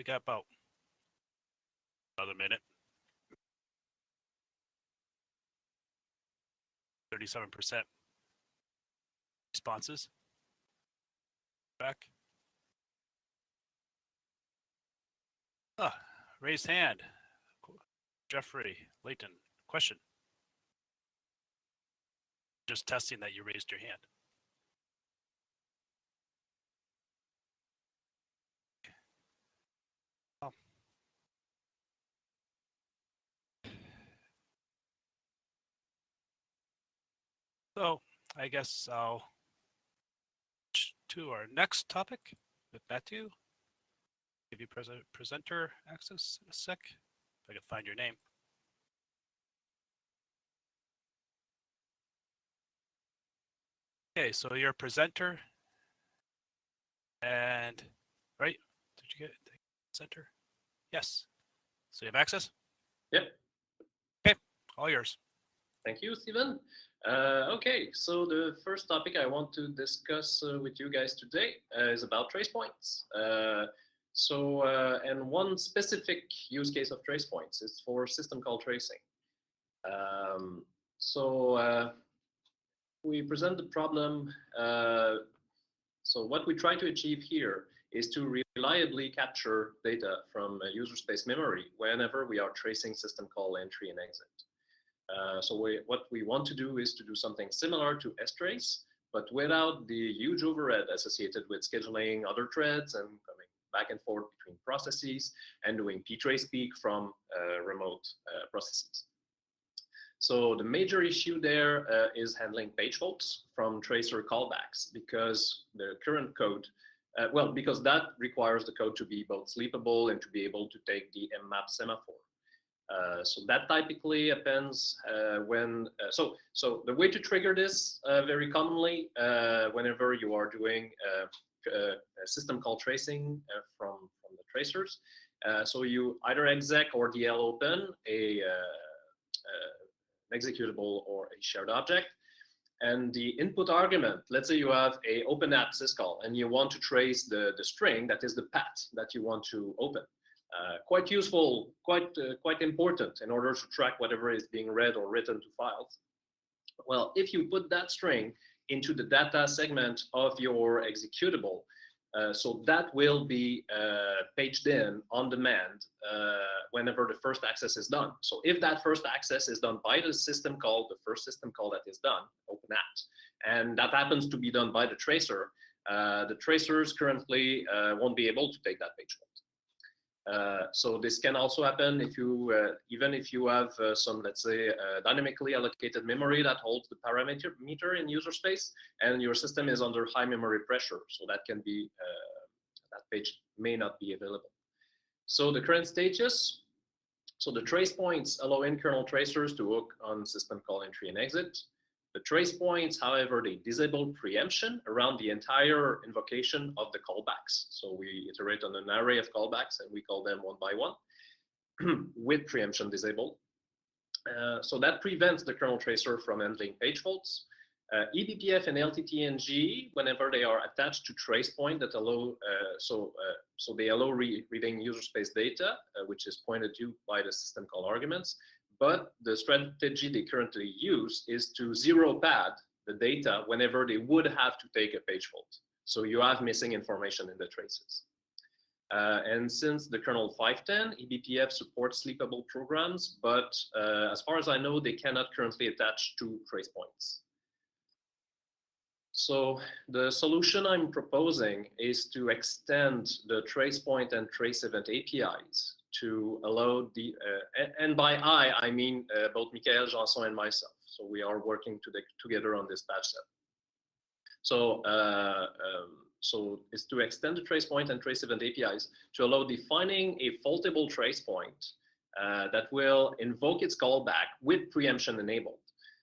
we got about another minute. 37% responses. Back. Raised hand. Jeffrey Layton, question. Just testing that you raised your hand. So I guess I'll switch to our next topic with Matthew. Give you presenter access in a sec. If I can find your name. Okay, so you're a presenter, and right? Did you get presenter? Yes. So you have access? Yep. Okay, all yours. Thank you, Stephen. Okay, so the first topic I want to discuss with you guys today is about trace points. And one specific use case of trace points is for system call tracing. We present the problem. So what we try to achieve here is to reliably capture data from user space memory whenever we are tracing system call entry and exit. What we want to do is to do something similar to strace, but without the huge overhead associated with scheduling other threads and coming back and forth between processes and doing ptrace peek from remote processes. So the major issue there is handling page faults from tracer callbacks, because the current code, because that requires the code to be both sleepable and to be able to take the mmap semaphore. So that typically happens when, so the way to trigger this very commonly whenever you are doing system call tracing from the tracers. So you either exec or DL open a executable or a shared object, and the input argument, let's say you have a open app syscall and you want to trace the string that is the path that you want to open. Quite useful, quite important in order to track whatever is being read or written to files. Well, if you put that string into the data segment of your executable, so that will be paged in on demand whenever the first access is done. So if that first access is done by the system call, the first system call that is done, open apt, and that happens to be done by the tracer, the tracers currently won't be able to take that page fault. So this can also happen if you, even if you have some, let's say, dynamically allocated memory that holds the parameter meter in user space, and your system is under high memory pressure. So that can be, that page may not be available. So the current status, so the trace points allow in-kernel tracers to hook on system call entry and exit. The trace points, however, they disable preemption around the entire invocation of the callbacks. So we iterate on an array of callbacks and we call them one by one with preemption disabled. So that prevents the kernel tracer from handling page faults. eBPF and LTTNG, whenever they are attached to trace point that allow, so they allow reading user space data, which is pointed to by the system call arguments. But the strategy they currently use is to zero pad the data whenever they would have to take a page fault. So you have missing information in the traces. And since the kernel 5.10, eBPF supports sleepable programs, but as far as I know, they cannot currently attach to trace points. So the solution I'm proposing is to extend the trace point and trace event APIs to allow the, and by I mean both Michael, Janson, and myself. So we are working together on this patch set. So, so it's to extend the trace point and trace event APIs to allow defining a faultable trace point that will invoke its callback with preemption enabled.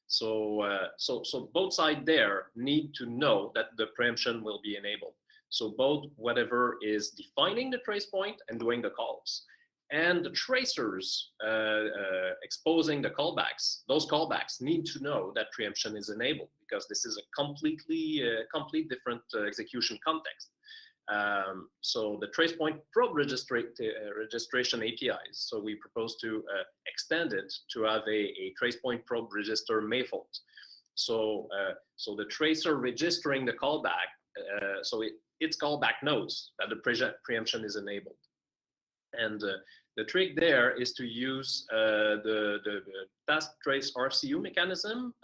So, so both sides there need to know that the preemption will be enabled. So both whatever is defining the trace point and doing the calls, and the tracers exposing the callbacks, those callbacks need to know that preemption is enabled, because this is a complete different execution context. So the tracepoint probe registration APIs. So we propose to extend it to have a tracepoint probe register mayfault. So the tracer registering the callback, so its callback knows that the preemption is enabled. And the trick there is to use the task trace RCU mechanism,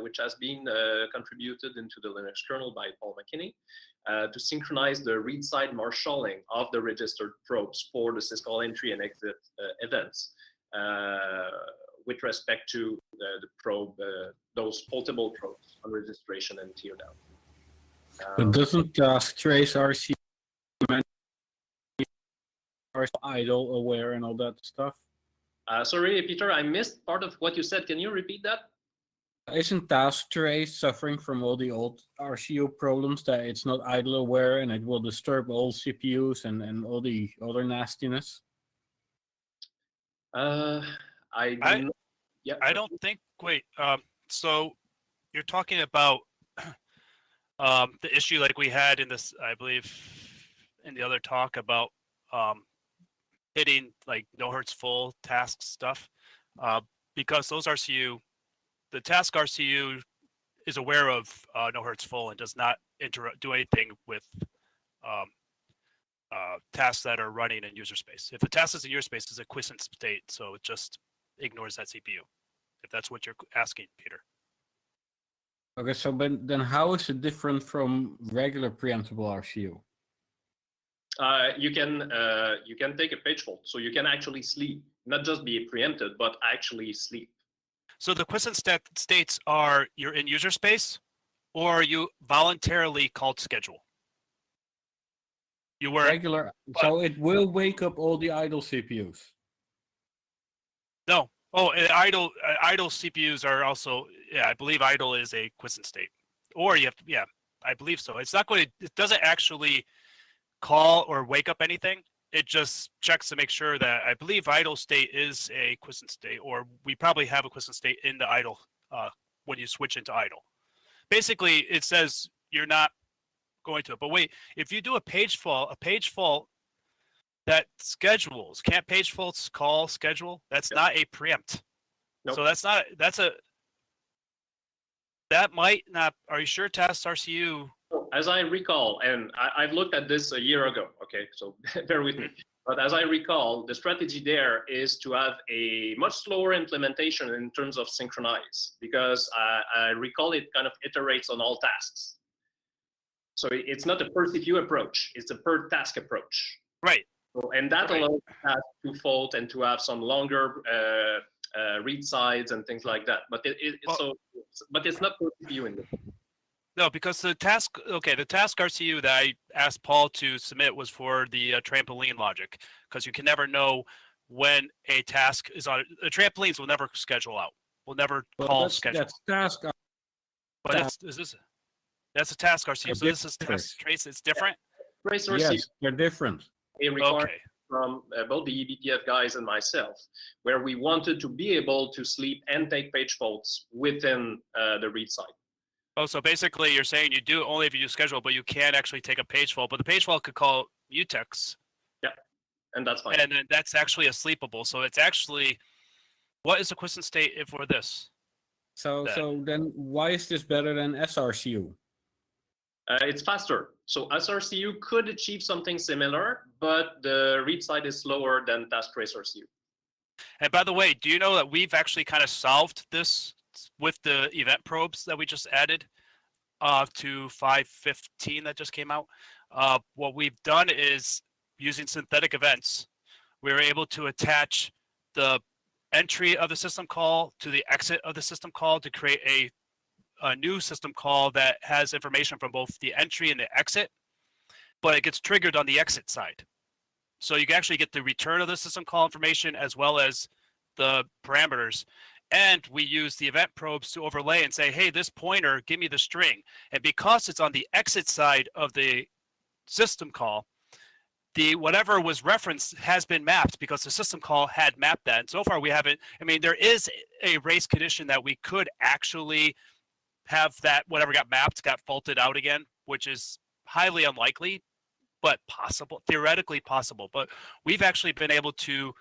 which has been contributed into the Linux kernel by Paul McKinney, to synchronize the read side marshalling of the registered probes for the syscall entry and exit events with respect to the probe, those portable probes on registration and teardown. But doesn't task trace RC idle aware and all that stuff? Sorry, Peter, I missed part of what you said. Can you repeat that? Isn't task trace suffering from all the old RCU problems that it's not idle aware and it will disturb all CPUs and all the other nastiness? I don't think. Wait. So you're talking about the issue like we had in this, I believe, in the other talk about hitting like no hertz full task stuff, because those RCU, the task RCU is aware of no hertz full and does not do anything with tasks that are running in user space. If the task is in user space, it's a quiescent state, so it just ignores that CPU. If that's what you're asking, Peter. Okay, so then how is it different from regular preemptible RCU? You can take a page fault, so you can actually sleep, not just be preempted, but actually sleep. So the quiescent states are you're in user space, or you voluntarily called schedule. You were regular, so it will wake up all the idle CPUs. No. Oh, and idle CPUs are also, yeah, I believe idle is a quiescent state, or you have to, yeah, I believe so. It's not going to, it doesn't actually call or wake up anything. It just checks to make sure that, I believe idle state is a quiescent state, or we probably have a quiescent state in the idle when you switch into idle. Basically, it says you're not going to it. But wait, if you do a page fault that schedules, can't page faults call schedule? That's not a preempt. Nope. So that might not, are you sure task RCU? As I recall, and I've looked at this a year ago, okay, so bear with me. But as I recall, the strategy there is to have a much slower implementation in terms of synchronize, because I recall it kind of iterates on all tasks. So it's not a per CPU approach, it's a per task approach. Right. So, and that allows tasks to fault and to have some longer read sides and things like that. But but it's not per CPU in this. No, because the task RCU that I asked Paul to submit was for the trampoline logic, because you can never know when a task is on. The trampolines will never schedule out. Will never call schedule. That's task. But that's a task RCU. So this is task trace. It's different. Trace RCU. Yes, they're different. A requirement from both the eBPF guys and myself, where we wanted to be able to sleep and take page faults within the read side. Oh, so basically you're saying you do it only if you do schedule, but you can actually take a page fault. But the page fault could call mutex. Yeah, and that's fine. And then that's actually a sleepable. So it's actually, what is the quiescent state for this? So then why is this better than SRCU? It's faster. So SRCU could achieve something similar, but the read side is slower than task trace RCU. And by the way, do you know that we've actually kind of solved this with the event probes that we just added to 5.15 that just came out? What we've done is, using synthetic events, we were able to attach the entry of the system call to the exit of the system call to create a new system call that has information from both the entry and the exit, but it gets triggered on the exit side. So you can actually get the return of the system call information as well as the parameters. And we use the event probes to overlay and say, hey, this pointer, give me the string. And because it's on the exit side of the system call, the whatever was referenced has been mapped because the system call had mapped that. And so far we haven't, I mean, there is a race condition that we could actually have that whatever got mapped got faulted out again, which is highly unlikely. but possible, theoretically possible. But we've actually been able to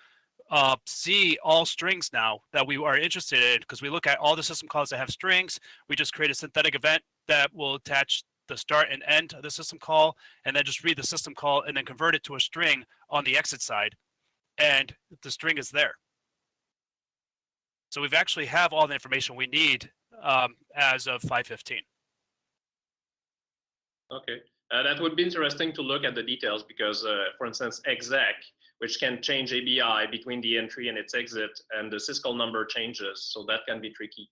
see all strings now that we are interested in, because we look at all the system calls that have strings. We just create a synthetic event that will attach the start and end of the system call, and then just read the system call and then convert it to a string on the exit side, and the string is there. So we've actually have all the information we need as of 5.15. Okay, that would be interesting to look at the details because, for instance, exec, which can change ABI between the entry and its exit, and the syscall number changes, so that can be tricky.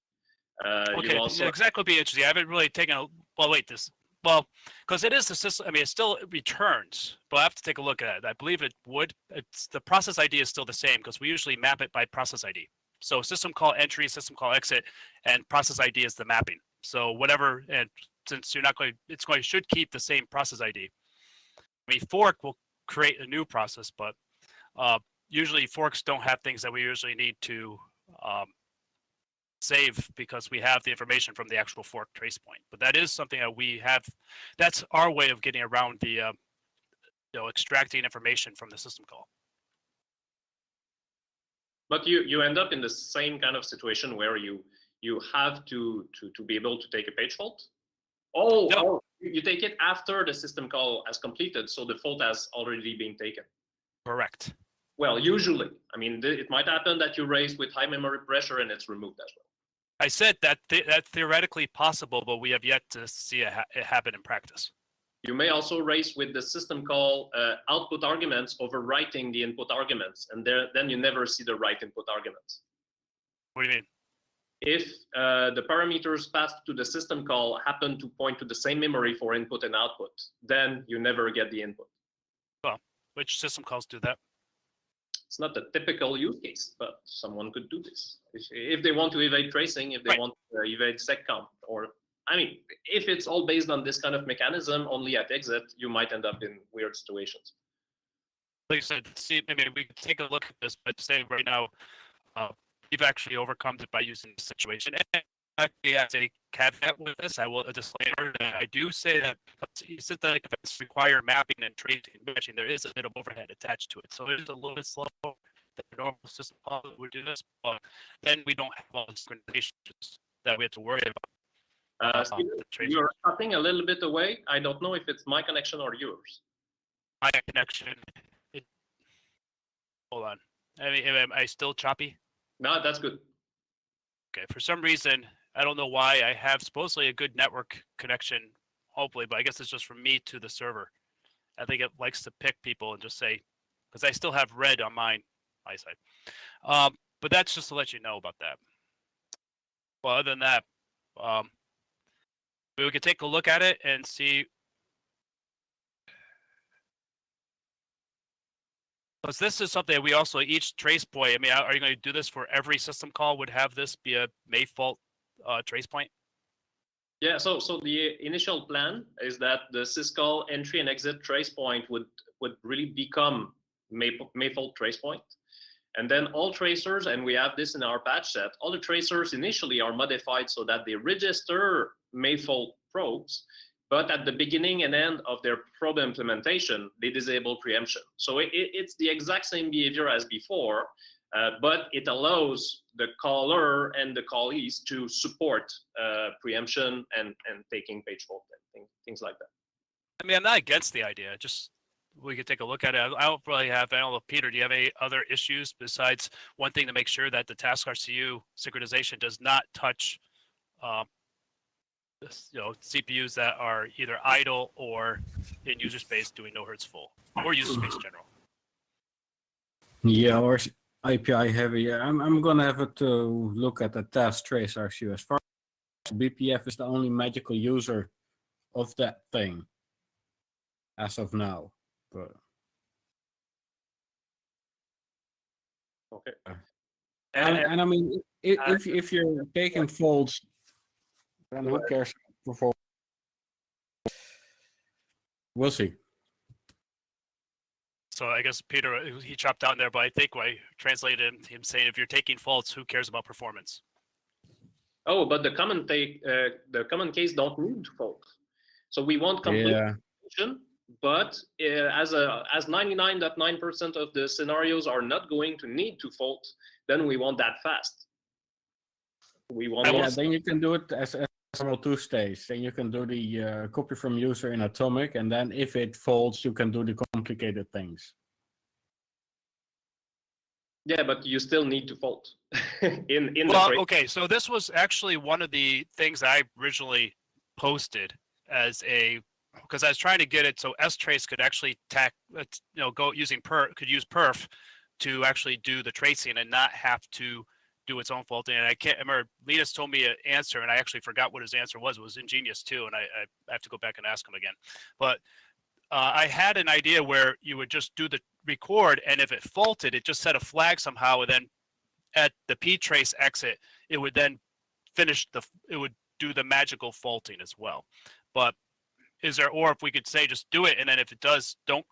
Okay, also... exec would be interesting. I haven't really taken a, well, wait, this, well, because it is the system, I mean, it still returns, but I have to take a look at it. I believe it would, it's, the process ID is still the same because we usually map it by process ID. So system call entry, system call exit, and process ID is the mapping. So whatever, and since you're not going, it's going, should keep the same process ID. I mean, fork will create a new process, but usually forks don't have things that we usually need to save because we have the information from the actual fork trace point. But that is something that we have, that's our way of getting around the, you know, extracting information from the system call. But you end up in the same kind of situation where you have to be able to take a page fault. Oh, No. oh, you take it after the system call has completed, so the fault has already been taken. Correct. Well, usually, I mean, it might happen that you raise with high memory pressure and it's removed as well. I said that that's theoretically possible, but we have yet to see it happen in practice. You may also raise with the system call output arguments overwriting the input arguments, and then you never see the right input arguments. What do you mean? If the parameters passed to the system call happen to point to the same memory for input and output, then you never get the input. Well, which system calls do that? It's not the typical use case, but someone could do this. If they want to evade tracing, if they want to evade seccomp, or, I mean, if it's all based on this kind of mechanism only at exit, you might end up in weird situations. Like I said, see, maybe we could take a look at this, but say right now, we've actually overcome it by using this situation. And actually, as a caveat with this, I will disclaimer that I do say that synthetic events require mapping and tracing, matching. There is a bit of overhead attached to it, so it is a little bit slower than the normal system call would do this. But then we don't have all the synchronizations that we have to worry about. You're cutting a little bit away. I don't know if it's my connection or yours. My connection. Hold on. I mean, am I still choppy? No, that's good. Okay. For some reason, I don't know why, I have supposedly a good network connection, hopefully, but I guess it's just from me to the server. I think it likes to pick people and just say, because I still have red on my side. But that's just to let you know about that. Well, other than that, we could take a look at it and see. Because this is something we also, each trace point, I mean, are you going to do this for every system call? Would have this be a May fault trace point? Yeah, so the initial plan is that the syscall entry and exit trace point would really become May fault trace point. And then all tracers, and we have this in our patch set, all the tracers initially are modified so that they register May fault probes, but at the beginning and end of their probe implementation, they disable preemption. So it's the exact same behavior as before, but it allows the caller and the callees to support preemption and taking page fault and things like that. I mean, I'm not against the idea. Just we could take a look at it. I don't really have. I don't know, Peter. Do you have any other issues besides one thing to make sure that the task RCU synchronization does not touch, CPUs that are either idle or in user space doing no hertz full, or user space in general? Yeah, or API heavy. I'm gonna have to look at the task trace RCU. As far as BPF is the only magical user of that thing as of now. But okay. And I mean, if you're taking folds, then who cares for? We'll see. So I guess Peter, he chopped down there, but I think I translated him saying, if you're taking faults, who cares about performance? Oh, but the common case don't need fault. So we want complete information, but as 99.9% of the scenarios are not going to need to fault, then we want that fast. We want Yeah, then you can do it as several two-stage. Then you can do the copy from user in atomic, and then if it faults, you can do the complicated things. Yeah, but you still need to fault in Well, the okay, so this was actually one of the things I originally posted as a, because I was trying to get it so strace could actually go using could use perf to actually do the tracing and not have to do its own faulting. And I can't remember, Linus told me an answer and I actually forgot what his answer was. It was ingenious too, and I have to go back and ask him again. But I had an idea where you would just do the record, and if it faulted, it just set a flag somehow, and then at the ptrace exit, it would then it would do the magical faulting as well. But is there, or if we could say just do it, and then if it does, don't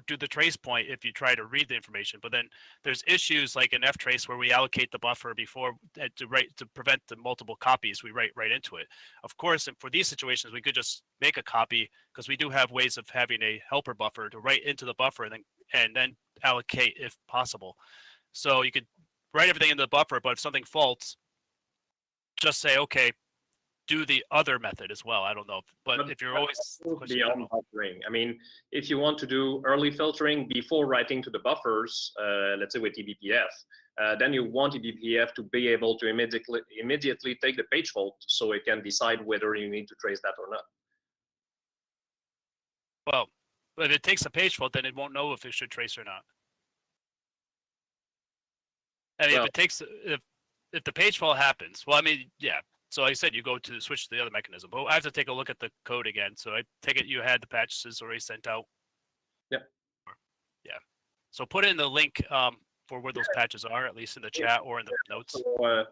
do the trace point if you try to read the information. But then there's issues like in ftrace where we allocate the buffer before to prevent the multiple copies. We write right into it. Of course, and for these situations, we could just make a copy because we do have ways of having a helper buffer to write into the buffer and then allocate if possible. So you could write everything into the buffer, but if something faults, just say, okay, do the other method as well. I don't know, but if you're always beyond buffering, I mean, if you want to do early filtering before writing to the buffers, let's say with eBPF, then you want eBPF to be able to immediately take the page fault so it can decide whether you need to trace that or not. Well, if it takes a page fault, then it won't know if it should trace or not. I mean, if it takes, if the page fault happens, well, I mean, yeah. So like I said, you go to switch to the other mechanism, but I have to take a look at the code again. So I take it you had the patches already sent out. Yeah. Yeah. So put in the link for where those patches are, at least in the chat or in the notes. So,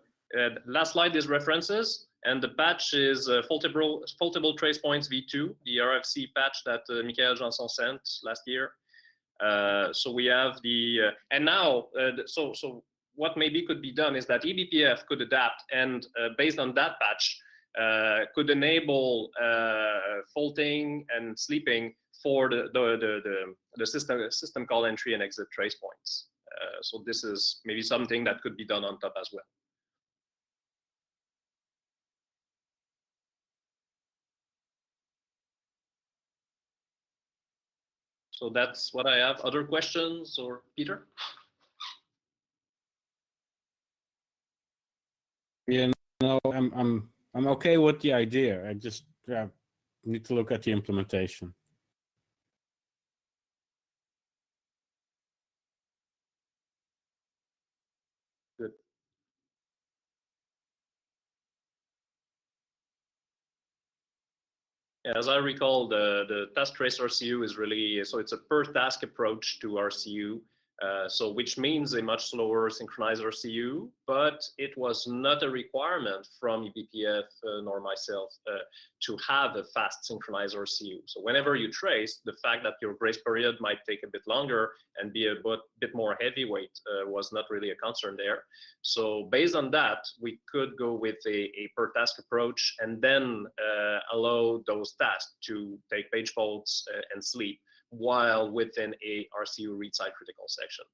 last slide is references, and the patch is faultable trace points v2, the RFC patch that Michael Janson sent last year. So we have the and now so what maybe could be done is that eBPF could adapt and based on that patch could enable faulting and sleeping for the system call entry and exit trace points. So this is maybe something that could be done on top as well. So that's what I have. Other questions or Peter? Yeah, no, I'm okay with the idea. I just need to look at the implementation. Good. Yeah, as I recall, the task trace RCU is really, so it's a per task approach to RCU. So which means a much slower synchronized RCU, but it was not a requirement from eBPF nor myself to have a fast synchronized RCU. So whenever you trace, the fact that your grace period might take a bit longer and be a bit more heavyweight was not really a concern there. So based on that, we could go with a per task approach and then allow those tasks to take page faults and sleep while within a RCU read side critical section.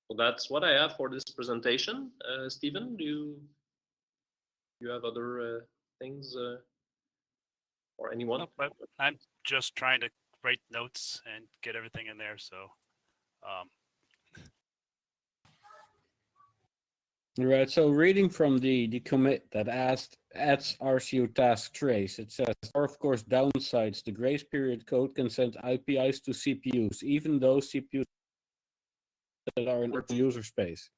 So that's what I have for this presentation. Stephen, do you have other things or anyone? Nope, I'm just trying to write notes and get everything in there. So Right, so reading from the commit that adds RCU task trace, it says, or of course downsides, the grace period code can send IPIs to CPUs, even those CPUs that are in user space.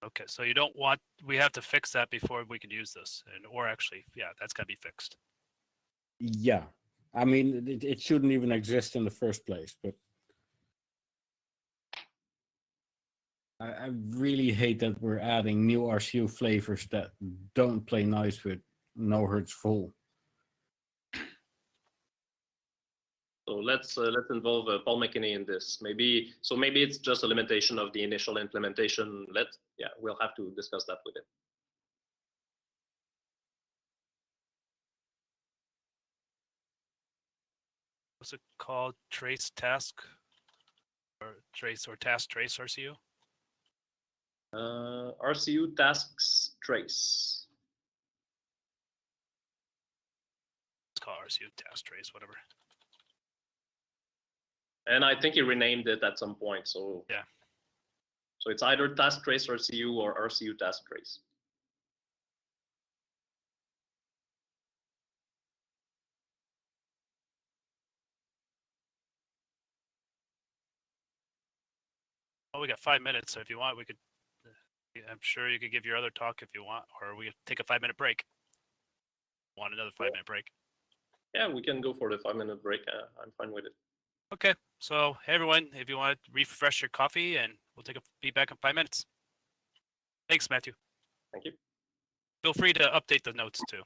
okay, so you don't want, we have to fix that before we can use this, or actually, yeah, that's got to be fixed. Yeah, I mean, it shouldn't even exist in the first place, but I really hate that we're adding new RCU flavors that don't play nice with no hertz full. So let's involve Paul McKinney in this. Maybe it's just a limitation of the initial implementation. We'll have to discuss that with him. What's it called? Trace task or trace or task trace RCU? RCU tasks trace. It's called RCU task trace, whatever. And I think he renamed it at some point. So yeah. So it's either task trace RCU or RCU task trace. Well, we got 5 minutes, so if you want, we could. I'm sure you could give your other talk if you want, or we could take a 5-minute break. Want another 5-minute break? Yeah, we can go for the 5-minute break. I'm fine with it. Okay, so hey everyone, if you want to refresh your coffee, and we'll take a feedback in 5 minutes. Thanks, Matthew. Thank you. Feel free to update the notes too.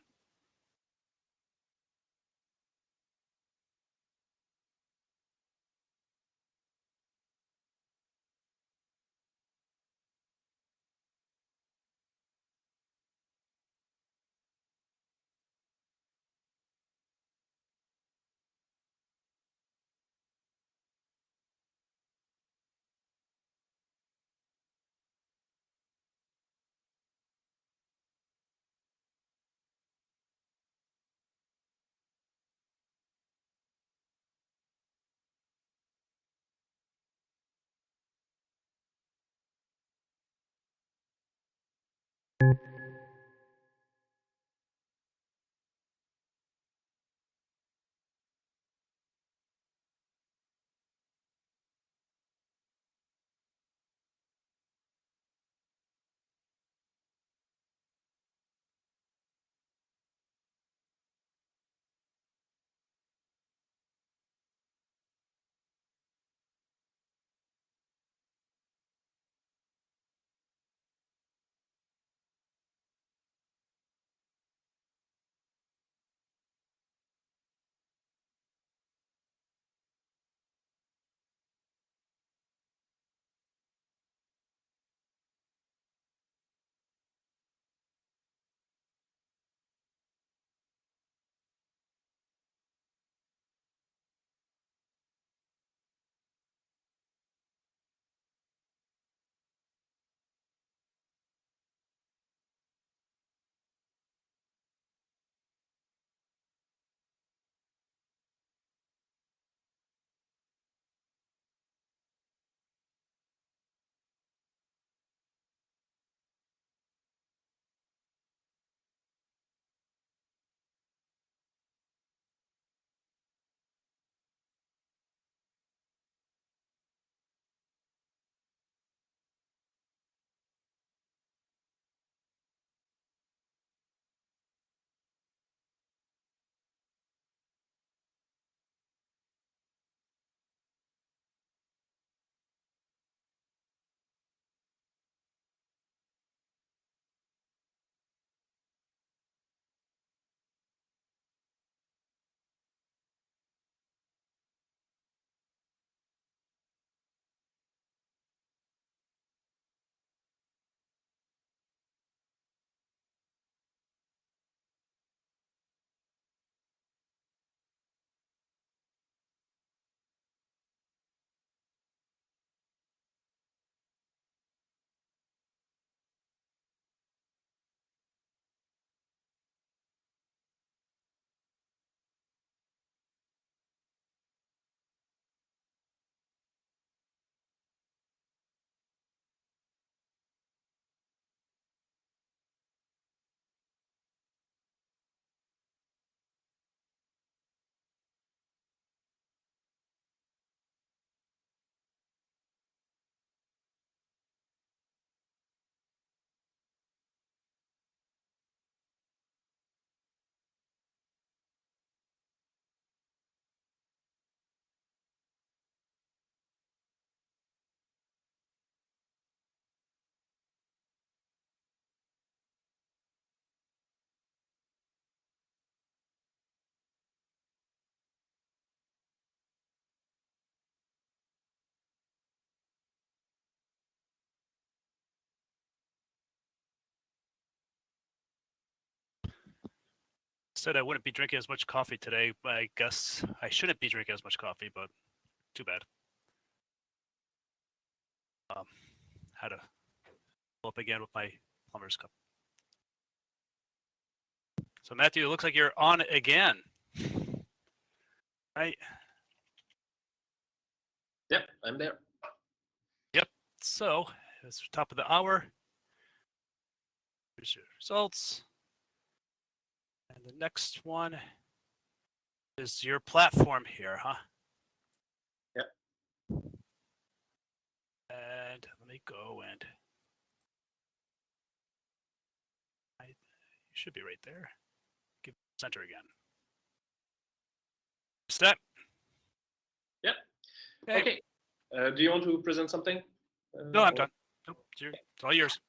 said I wouldn't be drinking as much coffee today. I guess I shouldn't be drinking as much coffee, but too bad. Had to pull up again with my plumber's cup. So Matthew, it looks like you're on again, right? Yep, I'm there. Yep. So it's top of the hour. Here's your results. And the next one is your platform here, huh? Yep. And let me go and you should be right there. Give center again. Step. Yep. Okay. Do you want to present something? No, I'm or- done. Nope, it's all yours.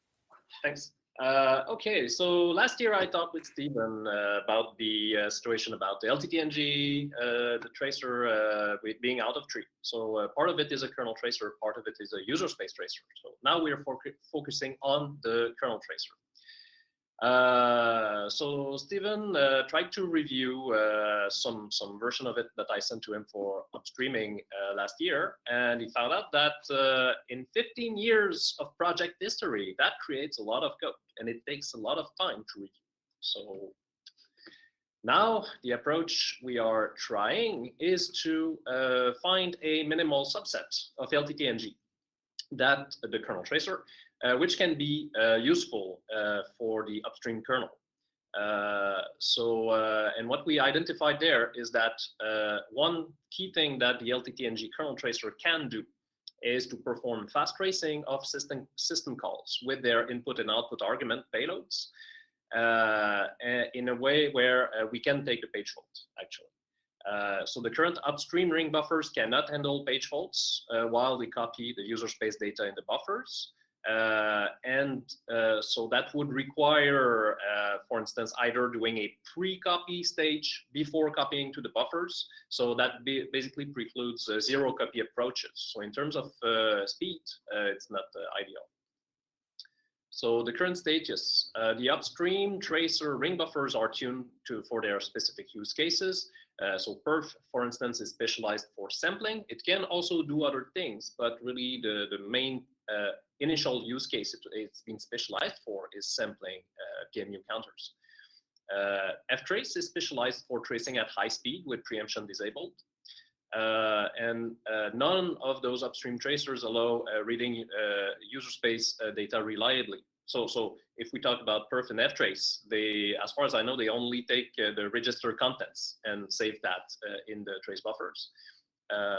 Thanks. Okay, so last year I talked with Stephen about the situation about the LTTNG, the tracer being out of tree. So part of it is a kernel tracer, part of it is a user space tracer. So now we are focusing on the kernel tracer. So Stephen tried to review some version of it that I sent to him for upstreaming last year, and he found out that in 15 years of project history, that creates a lot of code, and it takes a lot of time to review. So now the approach we are trying is to find a minimal subset of LTTNG, that the kernel tracer, which can be useful for the upstream kernel. And what we identified there is that one key thing that the LTTNG kernel tracer can do is to perform fast tracing of system calls with their input and output argument payloads in a way where we can take the page fault, actually. So the current upstream ring buffers cannot handle page faults while we copy the user space data in the buffers. So that would require, for instance, either doing a pre-copy stage before copying to the buffers. So that basically precludes zero copy approaches. So in terms of speed, it's not ideal. So the current state, yes, the upstream tracer ring buffers are tuned for their specific use cases. So perf, for instance, is specialized for sampling. It can also do other things, but really the main initial use case it's been specialized for is sampling PMU counters. ftrace is specialized for tracing at high speed with preemption disabled. None of those upstream tracers allow reading user space data reliably. So if we talk about perf and ftrace, they, as far as I know, they only take the register contents and save that in the trace buffers.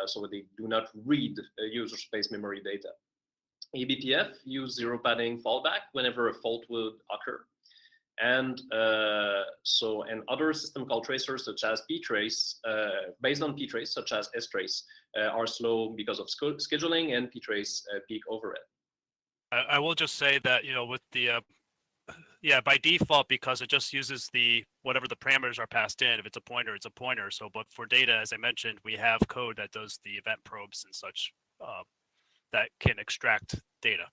So they do not read user space memory data. eBPF use zero padding fallback whenever a fault would occur. And other system call tracers such as ptrace, based on ptrace, such as strace, are slow because of scheduling and ptrace peak overhead. I will just say that, with the, by default, because it just uses whatever the parameters are passed in. If it's a pointer, it's a pointer. So, but for data, as I mentioned, we have code that does the event probes and such that can extract data.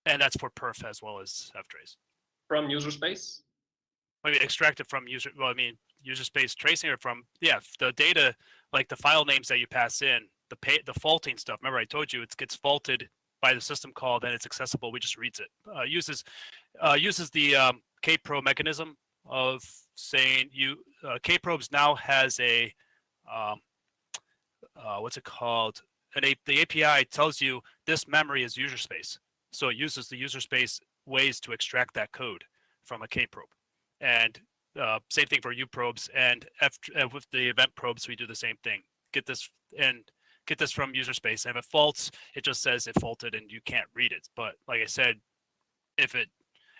And that's for perf as well as ftrace. From user space? I mean, extract it from user space tracing, or from, the data, like the file names that you pass in, the faulting stuff. Remember, I told you it gets faulted by the system call, then it's accessible. We just reads it. Uses the kprobe mechanism of saying kprobes now has a what's it called? The API tells you this memory is user space, so it uses the user space ways to extract that code from a kprobe. And same thing for uprobes, and with the event probes, we do the same thing. Get this from user space. And if it faults, it just says it faulted and you can't read it. But like I said, and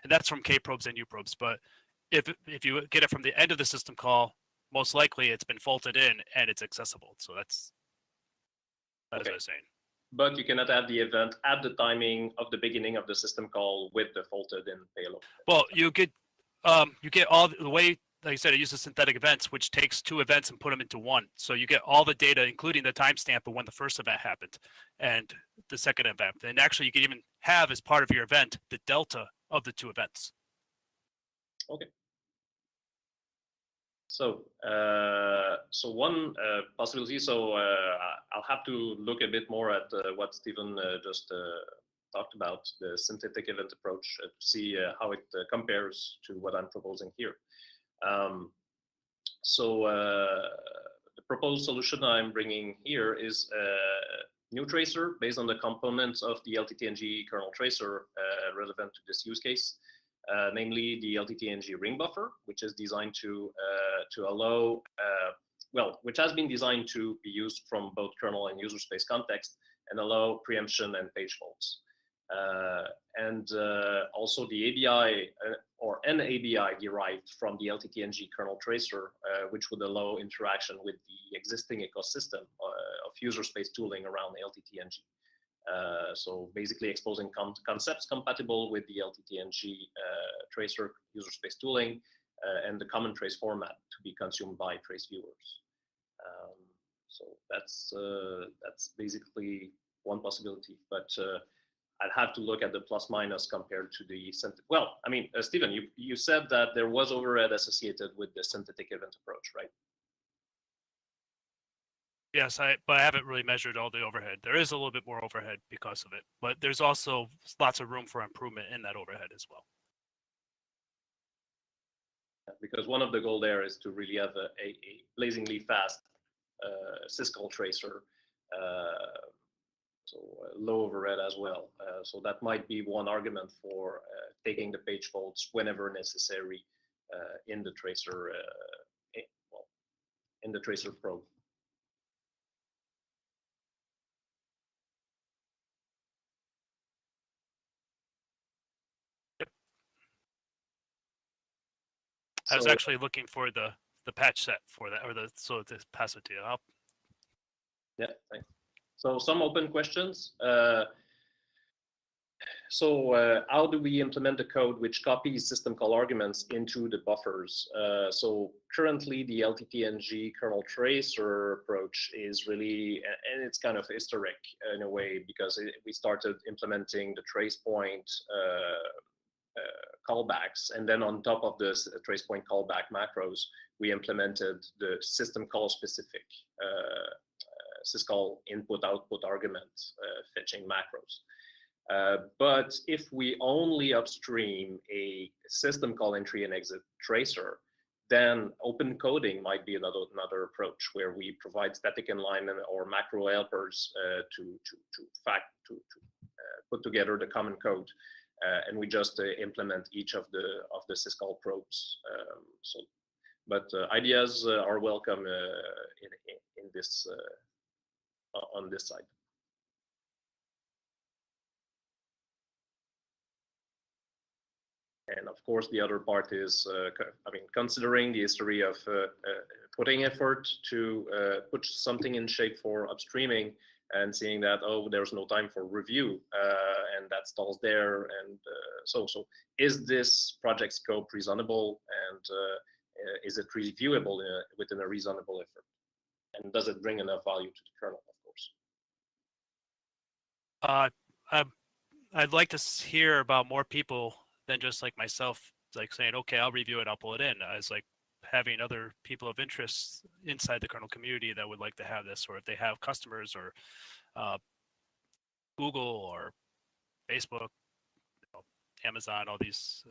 that's from kprobes and uprobes. But if you get it from the end of the system call, most likely it's been faulted in and it's accessible. So that is what I'm saying. But you cannot add the event at the timing of the beginning of the system call with the faulted in payload. Well, you get all the way. Like I said, it uses synthetic events, which takes two events and put them into one. So you get all the data, including the timestamp of when the first event happened and the second event. And actually, you can even have as part of your event the delta of the two events. Okay. So one possibility. So I'll have to look a bit more at what Stephen just talked about, the synthetic event approach, to see how it compares to what I'm proposing here. The proposed solution I'm bringing here is a new tracer based on the components of the LTTNG kernel tracer relevant to this use case. Namely the LTTNG ring buffer, which is designed to allow, which has been designed to be used from both kernel and user space context and allow preemption and page faults. Also the ABI or an ABI derived from the LTTNG kernel tracer, which would allow interaction with the existing ecosystem of user space tooling around LTTNG. So basically exposing concepts compatible with the LTTNG tracer user space tooling and the common trace format to be consumed by trace viewers. So that's basically one possibility, but I'd have to look at the plus minus compared to the well, I mean, Stephen, you said that there was overhead associated with the synthetic event approach, right? Yes, but I haven't really measured all the overhead. There is a little bit more overhead because of it, but there's also lots of room for improvement in that overhead as well. Because one of the goals there is to really have a blazingly fast syscall tracer, so low overhead as well. So that might be one argument for taking the page faults whenever necessary in the tracer, in the tracer probe. I was actually looking for the patch set for that, or so to pass it to you. Yeah, thanks. So some open questions. How do we implement the code which copies system call arguments into the buffers? So currently the LTTNG kernel tracer approach is really, and it's kind of historic in a way, because we started implementing the trace point callbacks, and then on top of this trace point callback macros, we implemented the system call specific syscall input output argument fetching macros. But if we only upstream a system call entry and exit tracer, then open coding might be another approach where we provide static inline or macro helpers to put together the common code. And we just implement each of the syscall probes. But ideas are welcome in this on this side. And of course, the other part is, I mean, considering the history of putting effort to put something in shape for upstreaming, and seeing that, oh, there's no time for review, and that stalls there. And so is this project scope reasonable, and is it reviewable within a reasonable effort? And does it bring enough value to the kernel, of course? I'd like to hear about more people than just like myself, like saying, okay, I'll review it, I'll pull it in. As like having other people of interest inside the kernel community that would like to have this, or if they have customers or Google or Facebook, Amazon, all these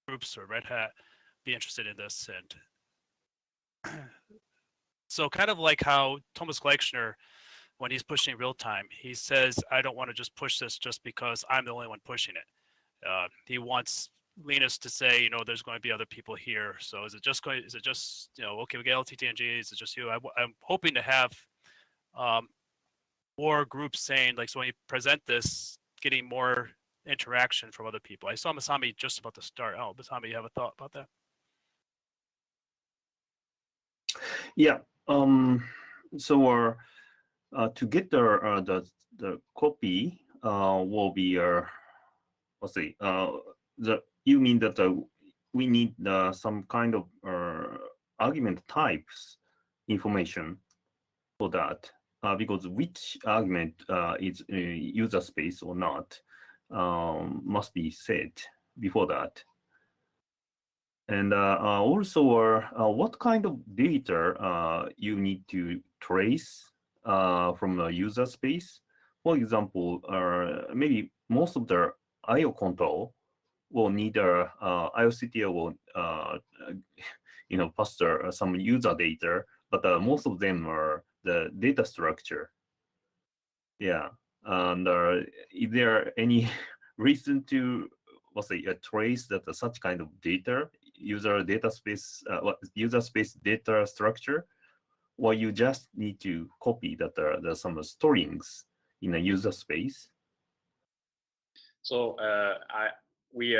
groups, or Red Hat, be interested in this. And so kind of like how Thomas Gleichner, when he's pushing real time, he says, I don't want to just push this just because I'm the only one pushing it. He wants Linus to say, there's going to be other people here. So is it just, okay, we get LTTNG, is it just you? I'm hoping to have more groups saying, like, so when you present this, getting more interaction from other people. I saw Masami just about to start. Oh, Masami, you have a thought about that? Yeah. So to get the copy will be let's see. You mean that we need some kind of argument types information for that, because which argument is user space or not must be set before that. And also, what kind of data you need to trace from the user space? For example, maybe most of the I/O control will need IOCTL will pass some user data, but most of them are the data structure. Yeah, and is there any reason to, let's say, trace that such kind of data, user space data structure, or you just need to copy that there's some strings in a user space? So we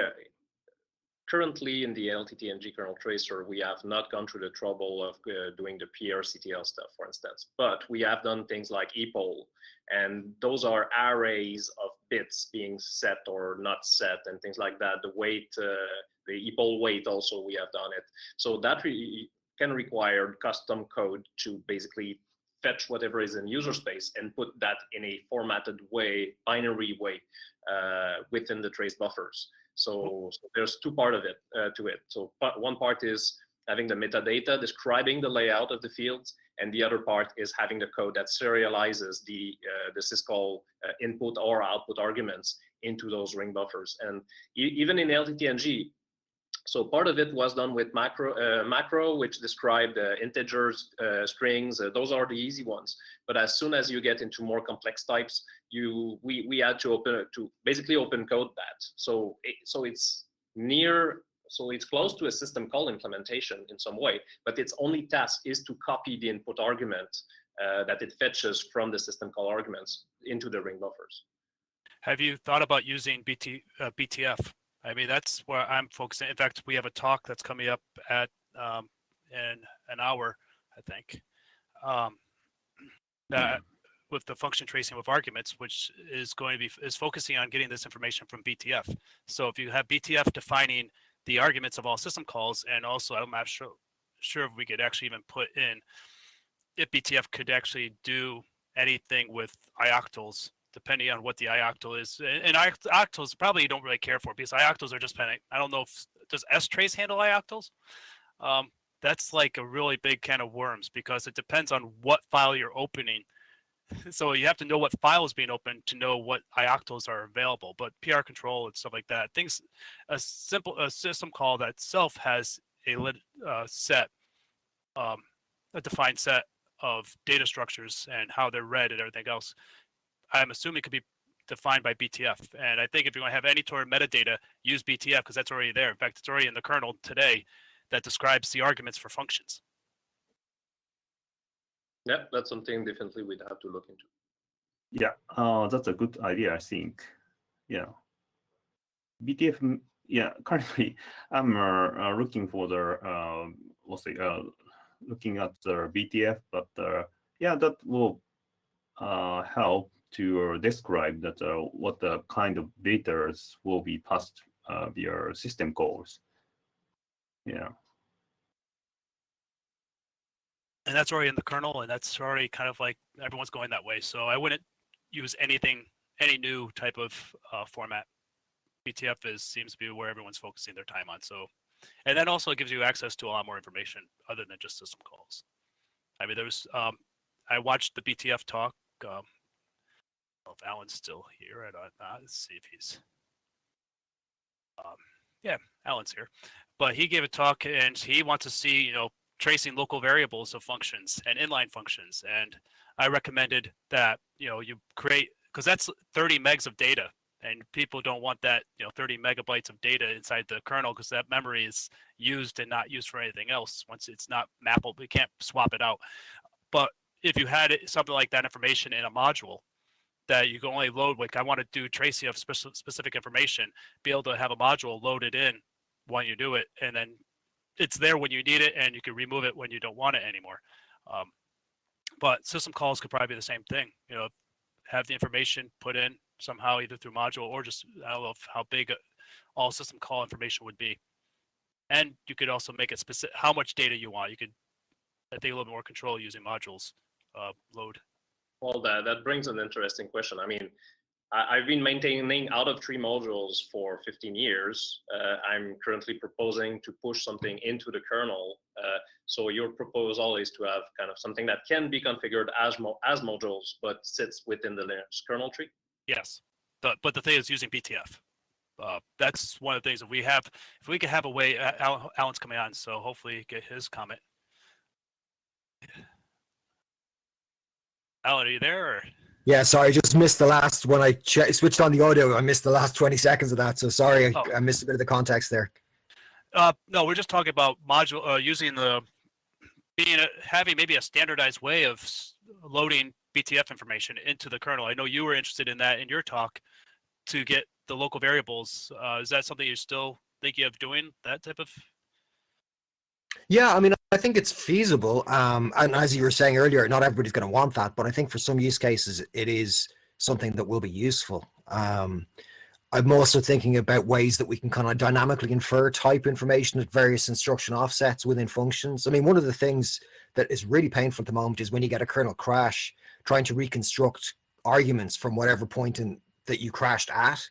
currently in the LTTNG kernel tracer, we have not gone through the trouble of doing the PRCTL stuff, for instance, but we have done things like EPOL, and those are arrays of bits being set or not set and things like that. The weight, the EPOL weight also, we have done it. So that can require custom code to basically fetch whatever is in user space and put that in a formatted way, binary way, within the trace buffers. So there's two parts of it to it. So one part is having the metadata describing the layout of the fields, and the other part is having the code that serializes the syscall input or output arguments into those ring buffers. And even in LTTNG, so part of it was done with macro, which described integers, strings. Those are the easy ones. But as soon as you get into more complex types, we had to basically open code that. So it's close to a system call implementation in some way. But its only task is to copy the input argument that it fetches from the system call arguments into the ring buffers. Have you thought about using BTF? I mean, that's where I'm focusing. In fact, we have a talk that's coming up at in an hour, I think, with the function tracing with arguments, which is going to be focusing on getting this information from BTF. So if you have BTF defining the arguments of all system calls, and also I'm not sure if we could actually even put in if BTF could actually do anything with ioctals, depending on what the ioctal is. And ioctals probably don't really care for, because ioctals are just depending. I don't know if does strace handle ioctals. That's like a really big can of worms, because it depends on what file you're opening. So you have to know what file is being opened to know what ioctals are available. But PR control and stuff like that, things, a system call that itself has a set, a defined set of data structures and how they're read and everything else. I'm assuming it could be defined by BTF. And I think if you're going to have any sort of metadata, use BTF, because that's already there. In fact, it's already in the kernel today that describes the arguments for functions. Yeah, that's something definitely we'd have to look into. Yeah, that's a good idea, I think. Yeah. BTF, yeah, currently I'm looking for the, let's say, looking at the BTF, but yeah, that will help to describe that what the kind of data will be passed via system calls. Yeah. And that's already in the kernel, and that's already kind of like everyone's going that way. So I wouldn't use any new type of format. BTF seems to be where everyone's focusing their time on. So, and that also gives you access to a lot more information other than just system calls. I mean, I watched the BTF talk. I don't know if Alan's still here. Let's see if he's. Yeah, Alan's here, but he gave a talk, and he wants to see, tracing local variables of functions and inline functions. And I recommended that, you create, because that's 30 megs of data, and people don't want that, 30 megabytes of data inside the kernel, because that memory is used and not used for anything else. Once it's not mappable, we can't swap it out. But if you had something like that information in a module that you can only load, like I want to do tracing of specific information, be able to have a module loaded in when you do it, and then it's there when you need it, and you can remove it when you don't want it anymore. But system calls could probably be the same thing. Have the information put in somehow, either through module or just, I don't know how big all system call information would be. And you could also make it specific how much data you want. You could, I think, a little bit more control using modules load. Well, that brings an interesting question. I mean, I've been maintaining out of tree modules for 15 years. I'm currently proposing to push something into the kernel. So your proposal is to have kind of something that can be configured as modules, but sits within the Linux kernel tree. Yes, but the thing is using BTF. That's one of the things that we have. If we could have a way, Alan's coming on, so hopefully get his comment. Alan, are you there? Or? Yeah, sorry, I just missed the last when I switched on the audio. I missed the last 20 seconds of that, so sorry, I missed a bit of the context there. No, we're just talking about module using the having maybe a standardized way of loading BTF information into the kernel. I know you were interested in that in your talk to get the local variables. Is that something you're still thinking of doing? That type of? Yeah, I mean, I think it's feasible. And as you were saying earlier, not everybody's going to want that, but I think for some use cases, it is something that will be useful. I'm also thinking about ways that we can kind of dynamically infer type information at various instruction offsets within functions. I mean, one of the things that is really painful at the moment is when you get a kernel crash, trying to reconstruct arguments from whatever point in that you crashed at.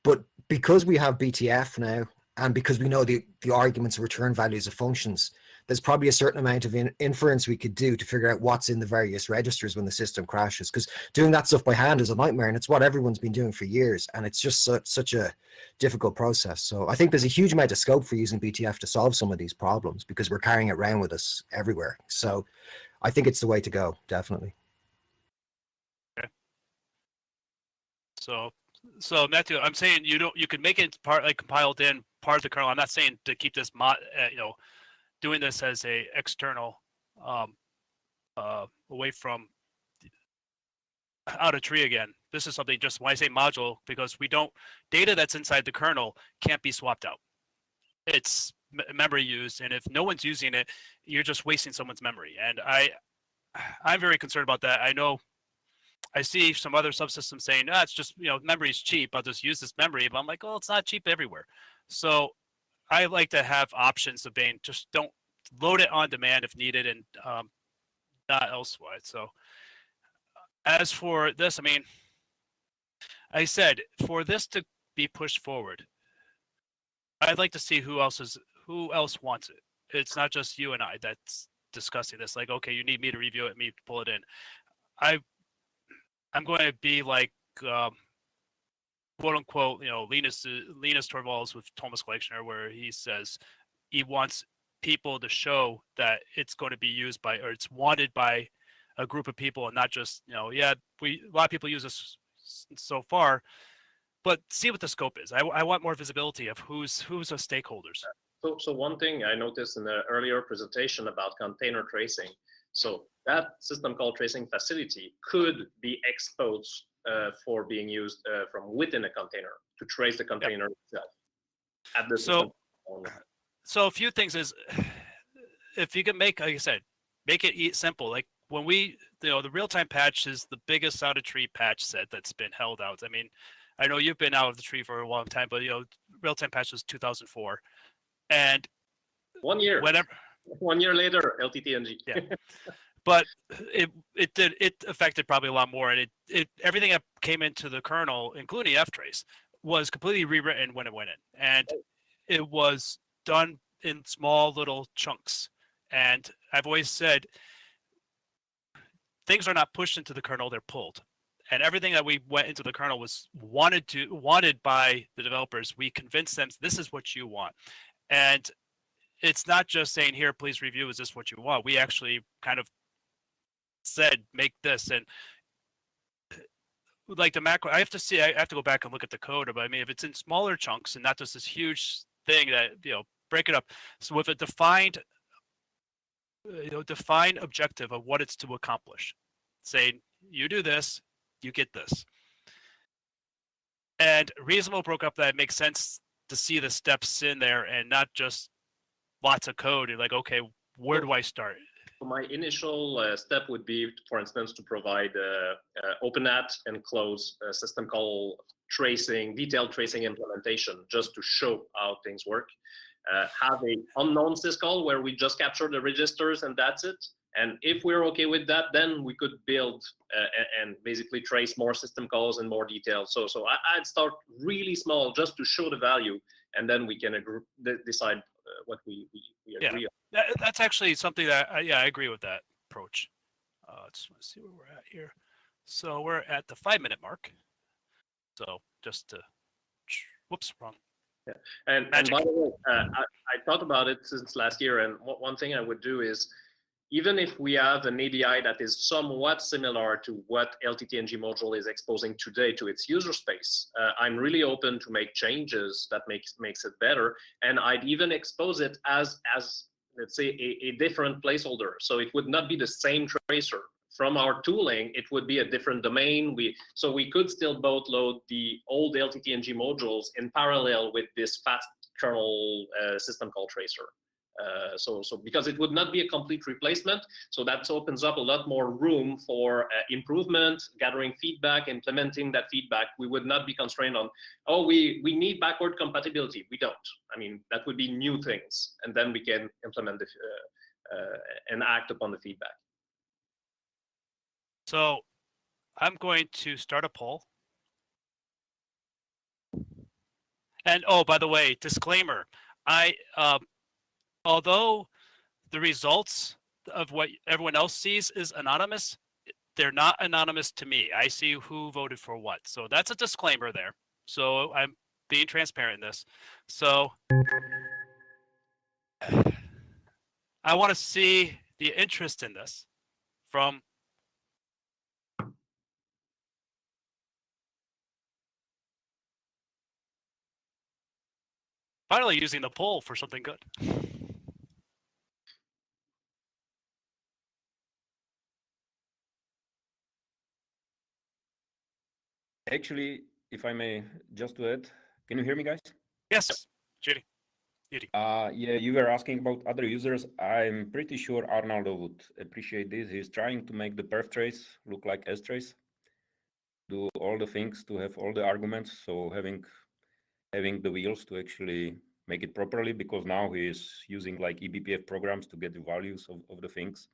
But because we have BTF now, and because we know the arguments and return values of functions, there's probably a certain amount of inference we could do to figure out what's in the various registers when the system crashes. Because doing that stuff by hand is a nightmare, and it's what everyone's been doing for years, and it's just such a difficult process. So I think there's a huge amount of scope for using BTF to solve some of these problems because we're carrying it around with us everywhere. So I think it's the way to go, definitely. Okay. So Matthew, I'm saying you can make it part like compiled in part of the kernel. I'm not saying to keep this doing this as a external away from out of tree again. This is something just when I say module, because data that's inside the kernel can't be swapped out. It's memory used, and if no one's using it, you're just wasting someone's memory. And I'm very concerned about that. I know I see some other subsystems saying, it's just, memory's cheap, I'll just use this memory. But I'm like, it's not cheap everywhere. So I like to have options of being, just don't load it on demand if needed and not elsewhere. So as for this, I mean, I said, for this to be pushed forward, I'd like to see who else wants it. It's not just you and I that's discussing this. Like, okay, you need me to review it, me to pull it in. I'm going to be like, quote unquote, Linus Torvalds with Thomas Gleichner, where he says he wants people to show that it's going to be used by, or it's wanted by a group of people, and not just, a lot of people use this so far, but see what the scope is. I want more visibility of who's the stakeholders. So one thing I noticed in the earlier presentation about container tracing, so that system call tracing facility could be exposed for being used from within a container to trace the container itself. At the so a few things is, if you can make, like I said, make it simple. Like when we, the real-time patch is the biggest out of tree patch set that's been held out. I mean, I know you've been out of the tree for a long time, but real-time patch was 2004, and 1 year. Whenever 1 year later, LTTNG. Yeah. But it affected probably a lot more, and it everything that came into the kernel, including ftrace, was completely rewritten when it went in, and it was done in small little chunks. And I've always said things are not pushed into the kernel; they're pulled. And everything that we went into the kernel was wanted by the developers. We convinced them this is what you want, and it's not just saying here, please review. Is this what you want? We actually kind of said make this, and like the macro, I have to go back and look at the code. But I mean, if it's in smaller chunks and not just this huge thing that break it up. So with a defined objective of what it's to accomplish, saying you do this, you get this, and reasonable broke up that makes sense to see the steps in there and not just lots of code. You're like, okay, where do I start? My initial step would be, for instance, to provide open at and close system call tracing, detailed tracing implementation, just to show how things work. Have a unknown syscall where we just capture the registers and that's it. And if we're okay with that, then we could build and basically trace more system calls in more detail. So I'd start really small just to show the value, and then we can decide what we agree on. That's actually something that I agree with that approach. Just want to see where we're at here. So we're at the 5-minute mark. So just to, whoops, wrong. Yeah, and by the way, I thought about it since last year, and one thing I would do is, even if we have an ADI that is somewhat similar to what LTTNG module is exposing today to its user space, I'm really open to make changes that makes it better, and I'd even expose it as let's say a different placeholder. So it would not be the same tracer. From our tooling, it would be a different domain. So we could still both load the old LTTNG modules in parallel with this fast kernel system call tracer. So because it would not be a complete replacement, so that opens up a lot more room for improvement, gathering feedback, implementing that feedback. We would not be constrained on, oh, we need backward compatibility. We don't. I mean, that would be new things, and then we can implement the, and act upon the feedback. So I'm going to start a poll. And oh, by the way, disclaimer, although the results of what everyone else sees is anonymous, they're not anonymous to me. I see who voted for what. So that's a disclaimer there. So I'm being transparent in this. So I want to see the interest in this from finally using the poll for something good. Actually, if I may just to add, can you hear me, guys? Yes, Judy. Yeah, you were asking about other users. I'm pretty sure Arnaldo would appreciate this. He's trying to make the perf trace look like S trace, do all the things to have all the arguments. So having the wheels to actually make it properly, because now he is using like eBPF programs to get the values of the things.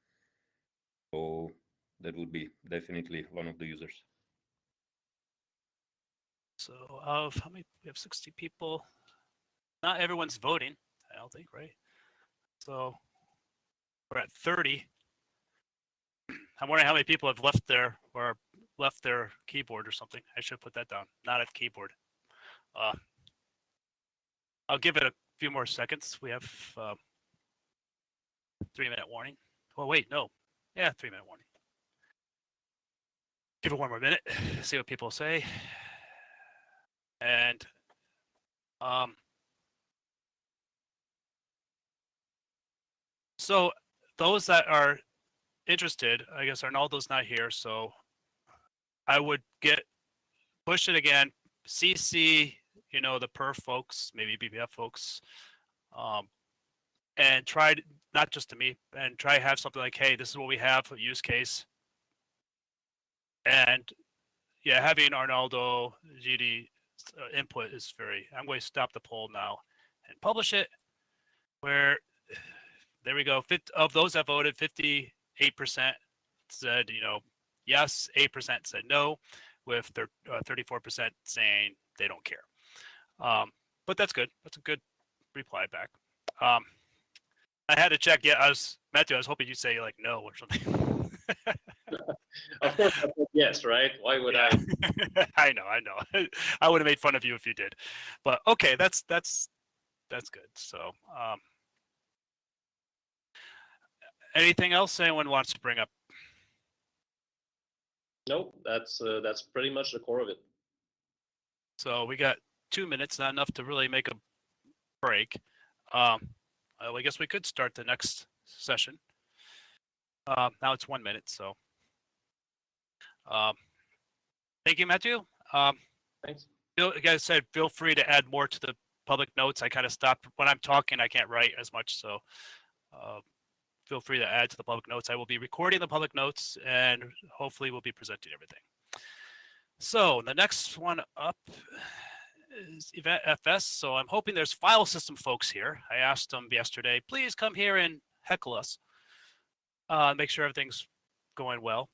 So that would be definitely one of the users. So of how many? We have 60 people. Not everyone's voting, I don't think, right? So we're at 30. I'm wondering how many people have left their keyboard or something. I should put that down. Not at the keyboard. I'll give it a few more seconds. We have 3-minute warning. Well, wait, no. Yeah, 3-minute warning. Give it one more minute. See what people say. And so those that are interested, I guess Arnaldo's not here, so I would push it again, CC, the perf folks, maybe BPF folks, and try, not just to me, and try to have something like, hey, this is what we have, a use case. And yeah, having Arnaldo, GD input is I'm going to stop the poll now and publish it, where, there we go. Of those that voted, 58% said, yes, 8% said no, with 34% saying they don't care. But that's good. That's a good reply back. I had to check. Yeah, Matthew, I was hoping you'd say like no or something. Of course, I said yes, right? Why would I? I know. I would have made fun of you if you did. But okay, that's good. So anything else anyone wants to bring up? Nope, that's pretty much the core of it. So we got 2 minutes, not enough to really make a break. I guess we could start the next session. Now it's 1 minute, so thank you, Matthew. Thanks. Like I said, feel free to add more to the public notes. I kind of stopped when I'm talking. I can't write as much, so feel free to add to the public notes. I will be recording the public notes, and hopefully we'll be presenting everything. So the next one up is Event FS. So I'm hoping there's file system folks here. I asked them yesterday, please come here and heckle us. make sure everything's going well.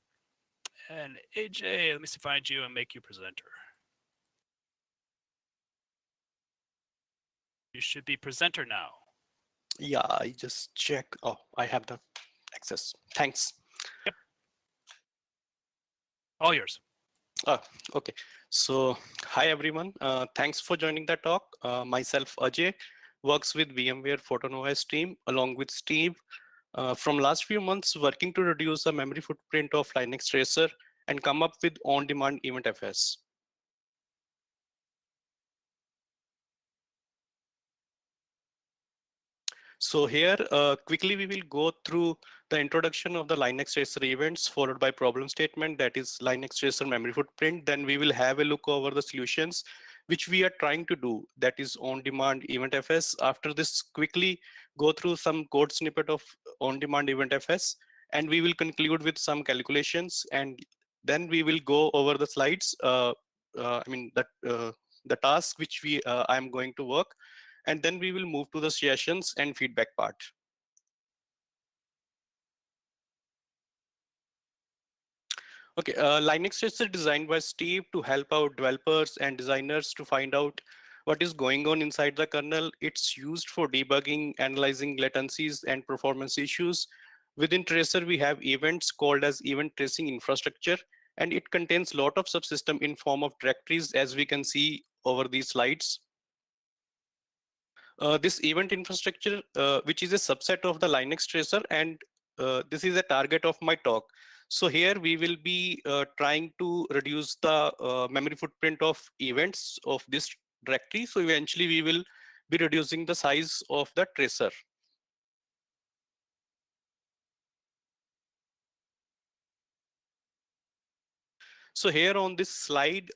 And AJ, let me see, find you and make you presenter. You should be presenter now. Yeah, I just check. Oh, I have the access. Thanks. Yep. All yours. Okay. So, hi everyone. Thanks for joining the talk. Myself, Ajay, works with VMware PhotonOS team along with Steve. From last few months, working to reduce the memory footprint of Linux Tracer and come up with on-demand event FS. So here, quickly, we will go through the introduction of the Linux Tracer events, followed by problem statement, that is Linux Tracer memory footprint. Then we will have a look over the solutions, which we are trying to do, that is on-demand event FS. After this, quickly go through some code snippet of on-demand event FS, and we will conclude with some calculations, and then we will go over the slides. The task which I am going to work, and then we will move to the sessions and feedback part. Okay, Linux Tracer designed by Steve to help out developers and designers to find out what is going on inside the kernel. It's used for debugging, analyzing latencies and performance issues. Within Tracer, we have events called as event tracing infrastructure, and it contains a lot of subsystem in form of directories, as we can see over these slides. This event infrastructure, which is a subset of the Linux Tracer, and this is a target of my talk. So here we will be trying to reduce the memory footprint of events of this directory. So eventually we will be reducing the size of the tracer. So here on this slide,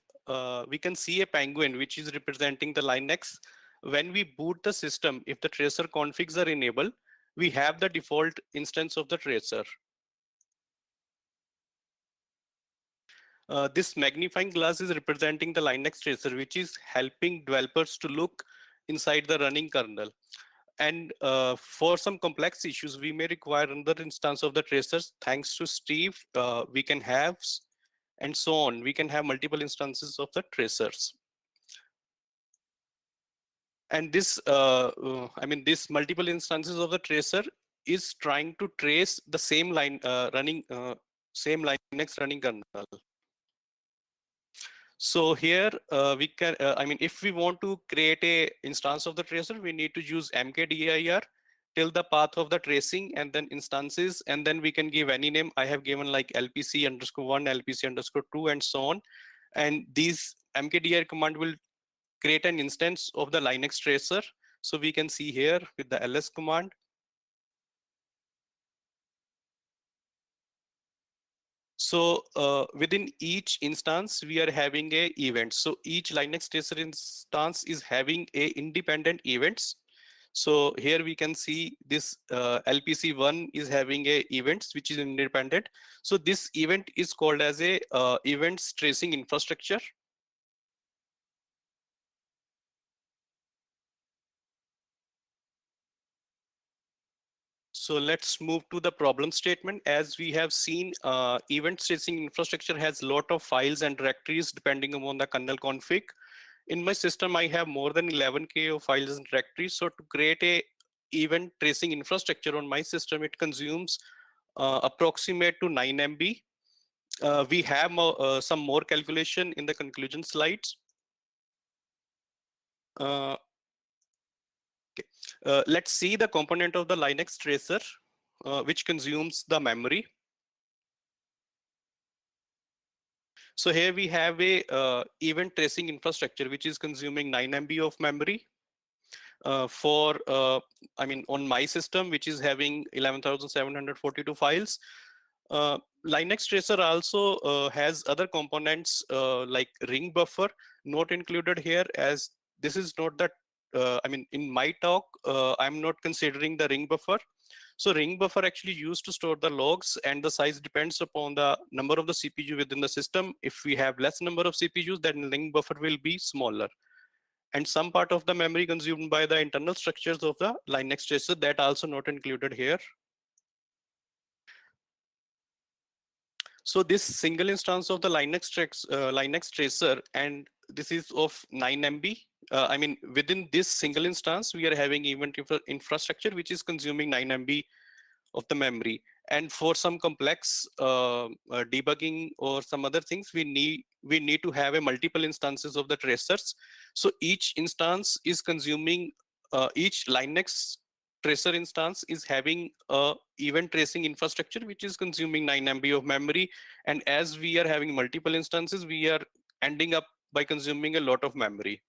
we can see a penguin, which is representing the Linux. When we boot the system, if the tracer configs are enabled, we have the default instance of the tracer. This magnifying glass is representing the Linux tracer, which is helping developers to look inside the running kernel. And for some complex issues, we may require another instance of the tracers. Thanks to Steve, we can have, and so on. We can have multiple instances of the tracers. And this, this multiple instances of the tracer is trying to trace the same same Linux running kernel. So here we can, if we want to create a instance of the tracer, we need to use mkdir till the path of the tracing and then instances, and then we can give any name. I have given like LPC_1, LPC_2, and so on. And these mkdir command will create an instance of the Linux tracer. So we can see here with the ls command. So within each instance, we are having a event. So each Linux tracer instance is having a independent events. So here we can see this LPC1 is having a events which is independent. So this event is called as a events tracing infrastructure. So let's move to the problem statement. As we have seen, event tracing infrastructure has a lot of files and directories depending upon the kernel config. In my system, I have more than 11K of files and directories. So to create a event tracing infrastructure on my system, it consumes approximate to 9 MB. We have some more calculation in the conclusion slides. Let's see the component of the Linux tracer, which consumes the memory. So here we have a event tracing infrastructure, which is consuming 9 MB of memory. On my system, which is having 11,742 files. Linux Tracer also has other components like ring buffer, not included here, as this is not that, in my talk, I'm not considering the ring buffer. So ring buffer actually used to store the logs, and the size depends upon the number of the CPU within the system. If we have less number of CPUs, then ring buffer will be smaller. And some part of the memory consumed by the internal structures of the Linux tracer, that also not included here. So this single instance of the Linux tracer, and this is of 9 MB. I mean, within this single instance, we are having event infrastructure, which is consuming 9 MB of the memory. And for some complex debugging or some other things, we need to have a multiple instances of the tracers. So each instance is consuming, each Linux tracer instance is having a event tracing infrastructure which is consuming 9 MB of memory. And as we are having multiple instances, we are ending up by consuming a lot of memory.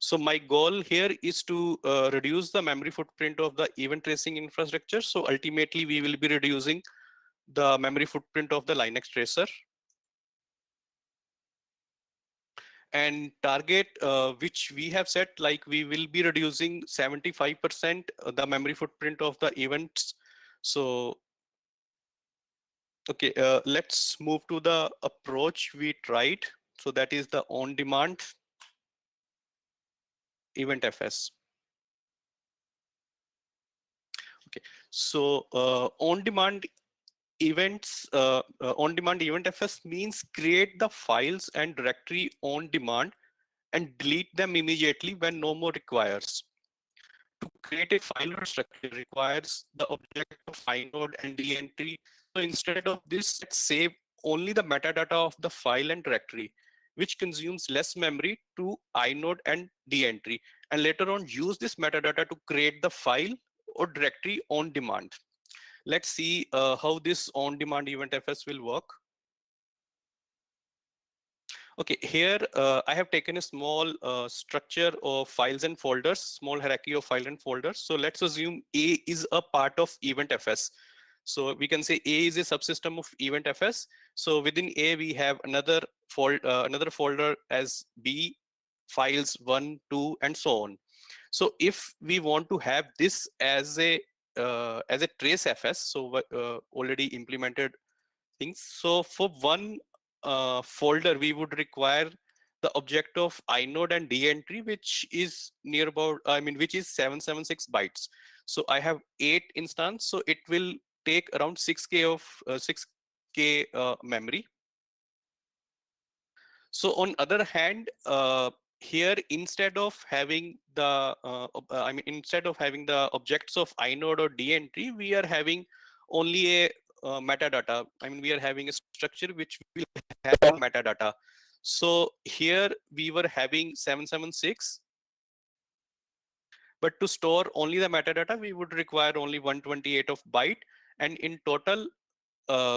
So my goal here is to reduce the memory footprint of the event tracing infrastructure. So ultimately, we will be reducing the memory footprint of the Linux tracer. And target which we have set, like we will be reducing 75% the memory footprint of the events. So, okay, let's move to the approach we tried. So that is the on-demand event FS. Okay, so on-demand on-demand event FS means create the files and directory on demand and delete them immediately when no more requires. To create a file or structure requires the object of inode and dentry. So instead of this, let's save only the metadata of the file and directory, which consumes less memory to inode and dentry, and later on use this metadata to create the file or directory on demand. Let's see how this on-demand event FS will work. Okay, here I have taken a small structure of files and folders, small hierarchy of file and folders. So let's assume A is a part of event FS. So we can say A is a subsystem of event FS. So within A, we have another folder as B, files 1, 2, and so on. So if we want to have this as a trace FS, so already implemented things. So for one folder, we would require the object of inode and dentry, which is near about, which is 776 bytes. So I have 8 instance, so it will take around 6K of 6K memory. So on other hand, here instead of having the objects of inode or dentry, we are having only a metadata. We are having a structure which will have metadata. So here we were having 776, but to store only the metadata, we would require only 128 of byte, and in total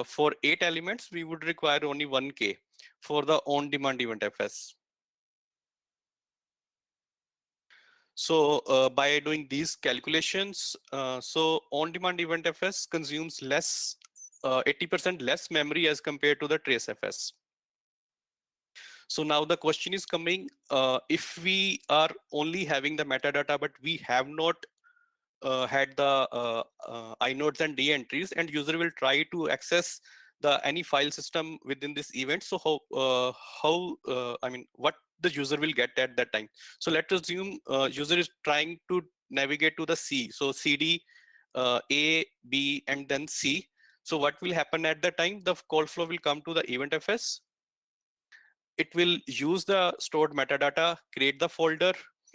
for 8 elements, we would require only 1K for the on-demand event FS. So by doing these calculations, so on-demand event FS consumes less, 80% less memory as compared to the trace FS. So now the question is coming, if we are only having the metadata, but we have not had the inodes and dentries, and user will try to access any file system within this event. So what the user will get at that time. So let's assume user is trying to navigate to the C. So CD, A, B, and then C. So what will happen at that time? The call flow will come to the event FS. It will use the stored metadata, create the folder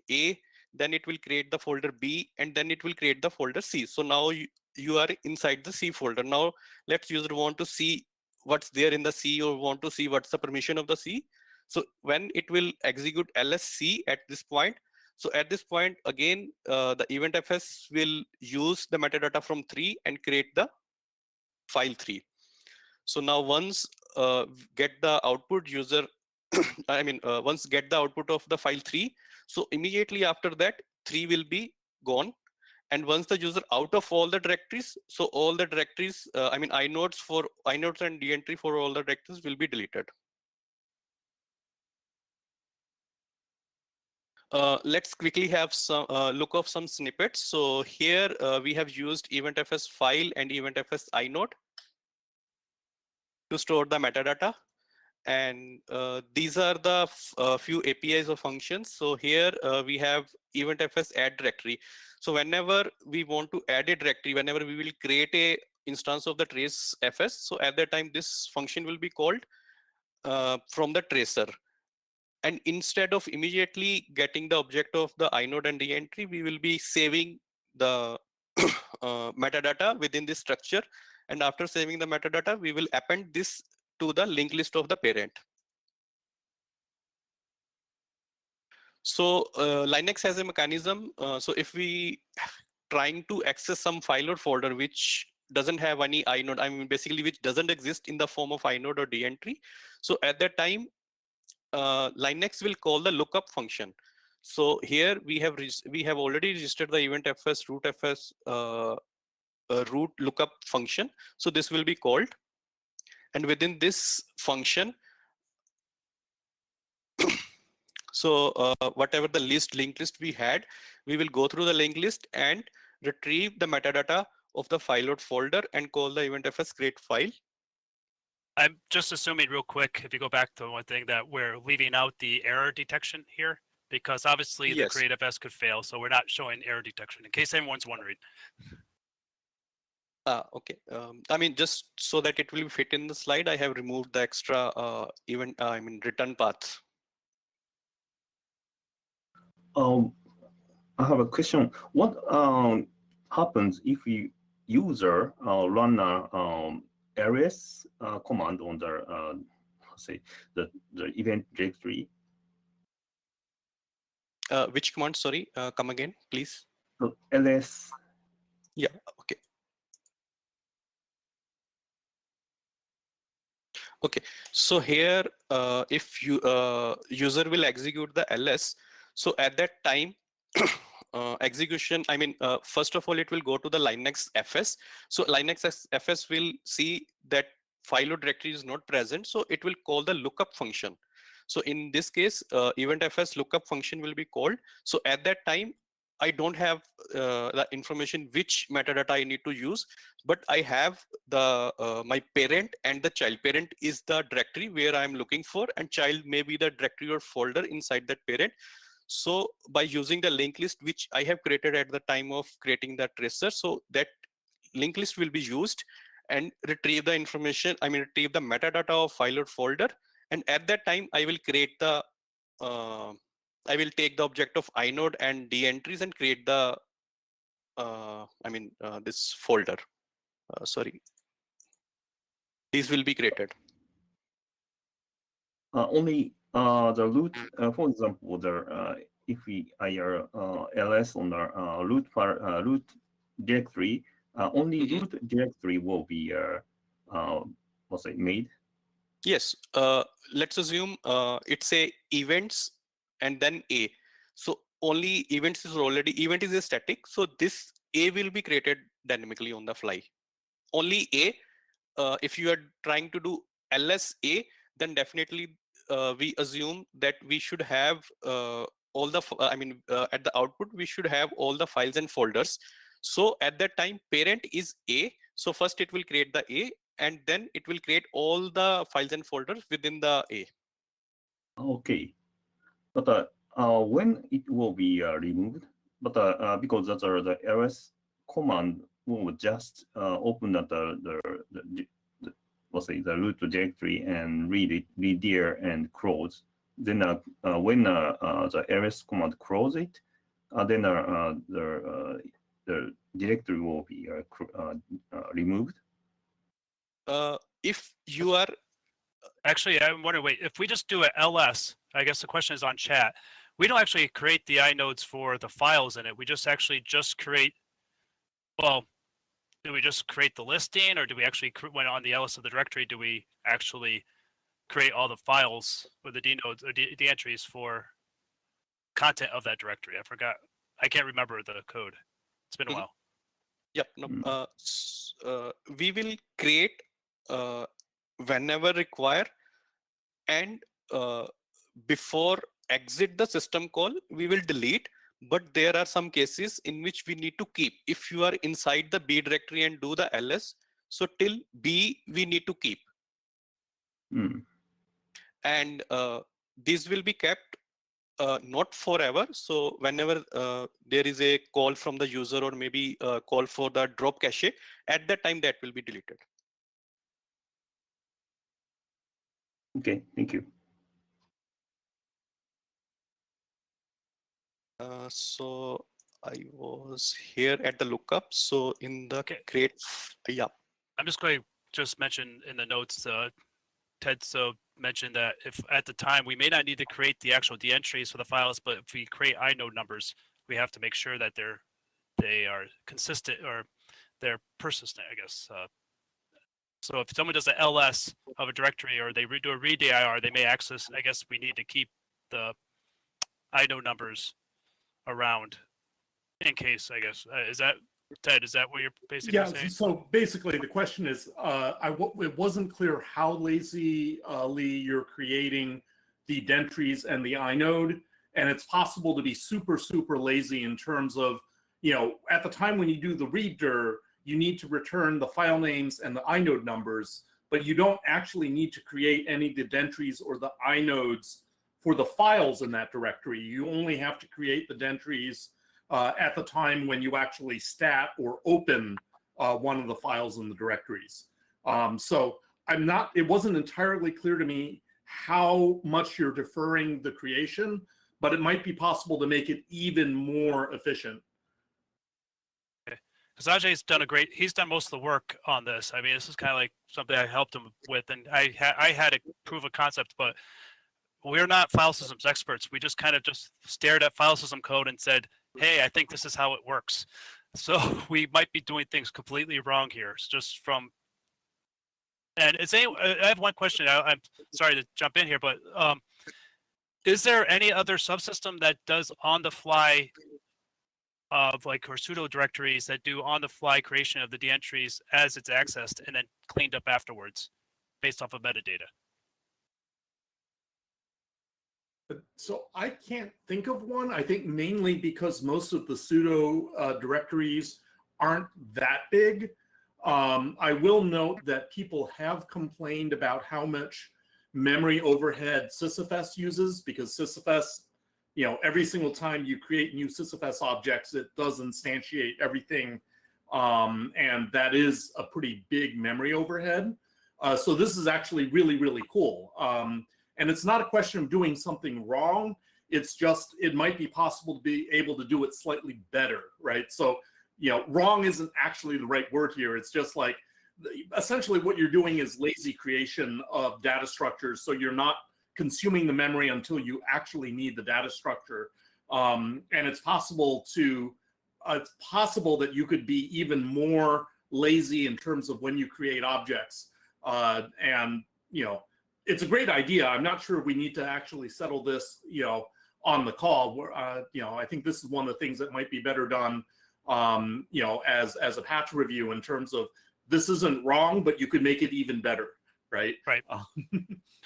A, then it will create the folder B, and then it will create the folder C. So now you are inside the C folder. Now let's user want to see what's there in the C, or want to see what's the permission of the C. So when it will execute lsc at this point, so at this point again the event FS will use the metadata from 3 and create the file 3. So now once get the output user once get the output of the file 3, so immediately after that 3 will be gone. And once the user out of all the directories, so all the directories, inodes and dentry for all the directories will be deleted. Let's quickly have some look of some snippets. So here we have used eventfs file and eventfs inode to store the metadata. And these are the few APIs or functions. So here we have eventfs add directory. So whenever we want to add a directory, whenever we will create a instance of the trace fs. So at that time, this function will be called from the tracer. And instead of immediately getting the object of the inode and reentry, we will be saving the metadata within this structure. And after saving the metadata, we will append this to the linked list of the parent. So Linux has a mechanism. So if we trying to access some file or folder which doesn't have any inode, I mean basically which doesn't exist in the form of inode or reentry. So at that time, Linux will call the lookup function. So here we have already registered the event fs root fs root lookup function. So this will be called, and within this function, so whatever the linked list we had, we will go through the linked list and retrieve the metadata of the file or folder and call the event fs create file. I'm just assuming real quick, if you go back to one thing, that we're leaving out the error detection here, because obviously the Yes. create fs could fail, so we're not showing error detection, in case anyone's wondering. Okay. I mean, just so that it will fit in the slide, I have removed the extra return path. I have a question. What happens if we user run a ls command on the say the event directory? Which command? Sorry, come again, please. So ls. Yeah. Okay. Okay. So here, if you user will execute the ls, so at that time, execution, I mean, first of all, it will go to the Linux fs. So Linux fs will see that file or directory is not present, so it will call the lookup function. So in this case, event fs lookup function will be called. So at that time, I don't have the information which metadata I need to use, but I have the my parent and the child. Parent is the directory where I'm looking for, and child may be the directory or folder inside that parent. So by using the linked list which I have created at the time of creating the tracer, so that linked list will be used and retrieve the information, I mean retrieve the metadata of file or folder, and at that time I will create the I will take the object of inode and d entries and create the this folder. Sorry, these will be created. Only the root, for example, if we ir ls on the root directory, only root directory will be what's it made? Yes. Let's assume it's a events and then a. So only events is already event is a static. So this a will be created dynamically on the fly. Only a. If you are trying to do ls a, then definitely we assume that we should have all the at the output we should have all the files and folders. So at that time parent is a, so first it will create the a and then it will create all the files and folders within the a. Okay, but when it will be removed, but because that's the ls command will just open the let's say the root directory and read there and close. Then when the ls command close it, then the directory will be removed. If you are actually, I'm wondering, wait, if we just do a ls, I guess the question is on chat, we don't actually create the inodes for the files in it. We just actually create, well, do we just create the listing, or do we actually, when on the ls of the directory, do we actually create all the files or the dnodes or the entries for content of that directory? I forgot. I can't remember the code. It's been a while. Yep. No. We will create whenever required, and before exit the system call, we will delete. But there are some cases in which we need to keep. If you are inside the B directory and do the ls, so till B we need to keep. And these will be kept not forever. So whenever there is a call from the user or maybe a call for the drop cache, at that time that will be deleted. Okay, thank you. So I was here at the lookup. So in the create, yeah. I'm just going to just mention in the notes, Ted mentioned that if at the time we may not need to create the actual D entries for the files, but if we create inode numbers, we have to make sure that they are consistent or they're persistent, I guess. So if someone does an ls of a directory or they do a read dir, they may access. I guess we need to keep the inode numbers around in case. I guess is that Ted? Is that what you're basically saying? So basically, the question is, it wasn't clear how lazily you're creating the dentries and the inode, and it's possible to be super lazy in terms of, at the time when you do the reader, you need to return the file names and the inode numbers, but you don't actually need to create any of the dentries or the inodes for the files in that directory. You only have to create the dentries at the time when you actually stat or open one of the files in the directories. So it wasn't entirely clear to me how much you're deferring the creation, but it might be possible to make it even more efficient. Because Ajay's he's done most of the work on this. I mean, this is kind of like something I helped him with, and I had to prove a concept, but we're not file systems experts. We just kind of just stared at file system code and said, hey, I think this is how it works. So we might be doing things completely wrong here. It's just from, and I have one question. I'm sorry to jump in here, but is there any other subsystem that does on the fly of or pseudo directories that do on the fly creation of the D entries as it's accessed and then cleaned up afterwards based off of metadata? So I can't think of one. I think mainly because most of the pseudo directories aren't that big. I will note that people have complained about how much memory overhead SysFS uses, because SysFS, every single time you create new SysFS objects, it does instantiate everything, and that is a pretty big memory overhead. So this is actually really cool. And it's not a question of doing something wrong. It's just, it might be possible to be able to do it slightly better, right? So, wrong isn't actually the right word here. It's just like, essentially what you're doing is lazy creation of data structures. So you're not consuming the memory until you actually need the data structure. And it's possible that you could be even more lazy in terms of when you create objects. And, it's a great idea. I'm not sure we need to actually settle this, on the call. I think this is one of the things that might be better done, as a patch review, in terms of, this isn't wrong, but you could make it even better, right? Right.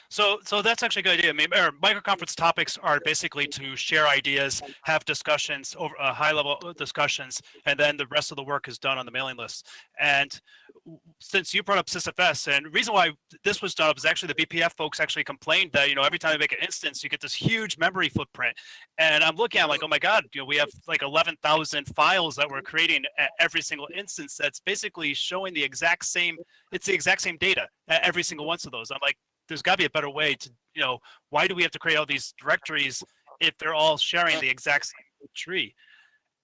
So that's actually a good idea. I mean, microconference topics are basically to share ideas, have discussions, over high-level discussions, and then the rest of the work is done on the mailing list. And since you brought up SysFS, and the reason why this was done up is actually the BPF folks actually complained that, every time you make an instance, you get this huge memory footprint. And I'm looking at like, oh my God, we have like 11,000 files that we're creating at every single instance. That's basically showing the exact same data at every single one of those. I'm like, there's got to be a better way to, why do we have to create all these directories if they're all sharing the exact same tree?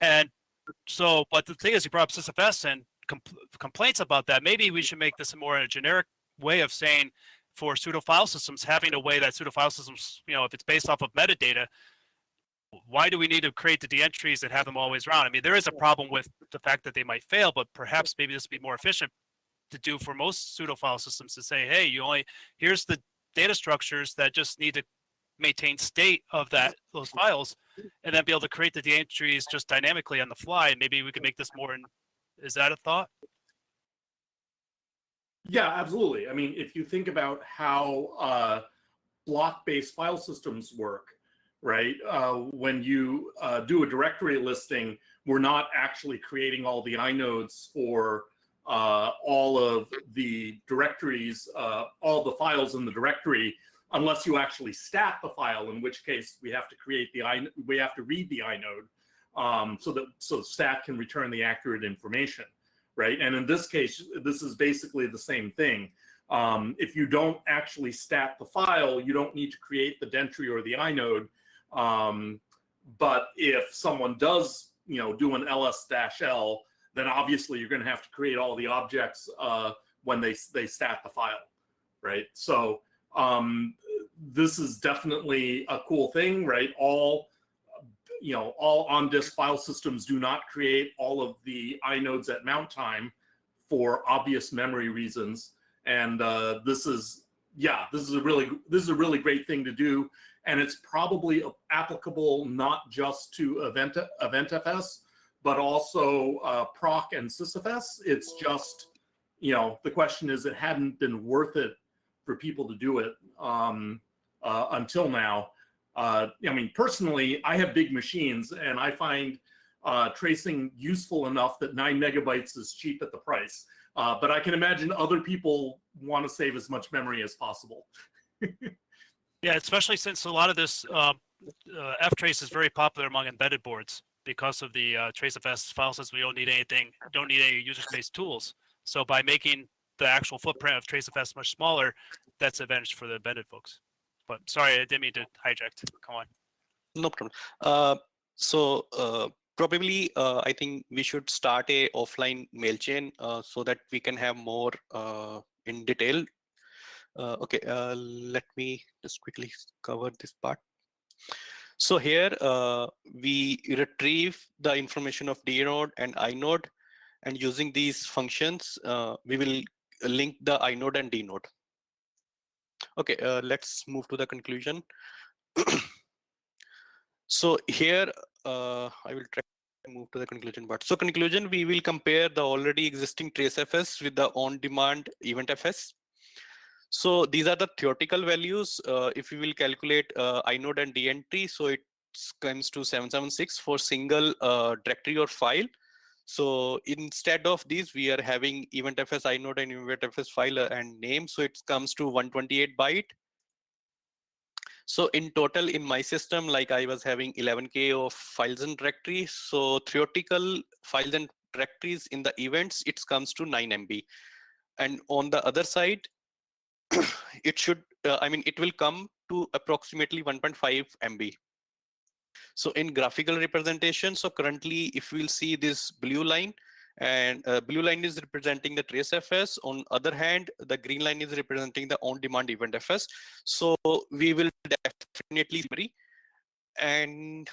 And so, but the thing is, you brought up SysFS and complaints about that. Maybe we should make this a more generic way of saying, for pseudo file systems, having a way that pseudo file systems, if it's based off of metadata, why do we need to create the D entries and have them always around? I mean, there is a problem with the fact that they might fail, but perhaps maybe this would be more efficient to do for most pseudo file systems, to say, hey, here's the data structures that just need to maintain state of those files, and then be able to create the D entries just dynamically on the fly. And maybe we could make this more. Is that a thought? Yeah, absolutely. I mean, if you think about how block-based file systems work, right? When you do a directory listing, we're not actually creating all the inodes for all of the directories, all the files in the directory. unless you actually stat the file, in which case we have to create we have to read the inode so stat can return the accurate information, right? And in this case, this is basically the same thing. If you don't actually stat the file, you don't need to create the dentry or the inode. But if someone does, do an ls-l, then obviously you're going to have to create all the objects when they stat the file, right? So this is definitely a cool thing, right? All on-disk file systems do not create all of the inodes at mount time for obvious memory reasons, and this is a really great thing to do, and it's probably applicable not just to EventFS, but also proc and sysfs. It's just, the question is, it hadn't been worth it for people to do it until now. I mean, personally, I have big machines, and I find tracing useful enough that 9 megabytes is cheap at the price. But I can imagine other people want to save as much memory as possible. Yeah, especially since a lot of this ftrace is very popular among embedded boards because of the tracefs file says we don't need any user space tools. So by making the actual footprint of tracefs much smaller, that's an advantage for the embedded folks. But sorry, I didn't mean to hijack. Come on. No problem. Probably, I think we should start a offline mail chain so that we can have more in detail. Okay, let me just quickly cover this part. So here we retrieve the information of dnode and inode, and using these functions, we will link the inode and dnode. Okay, let's move to the conclusion. So here I will try to move to the conclusion part. So conclusion, we will compare the already existing tracefs with the on-demand eventfs. So these are the theoretical values. If we will calculate inode and dentry, so it comes to 776 for single directory or file. So instead of these, we are having eventfs inode and eventfs file and name. So it comes to 128 byte. So in total in my system, like I was having 11K of files and directories. So theoretical files and directories in the events, it comes to 9 MB. And on the other side, it should, it will come to approximately 1.5 MB. So in graphical representation, so currently if we'll see this blue line, and blue line is representing the tracefs. On other hand, the green line is representing the on-demand eventfs. So we will definitely see. And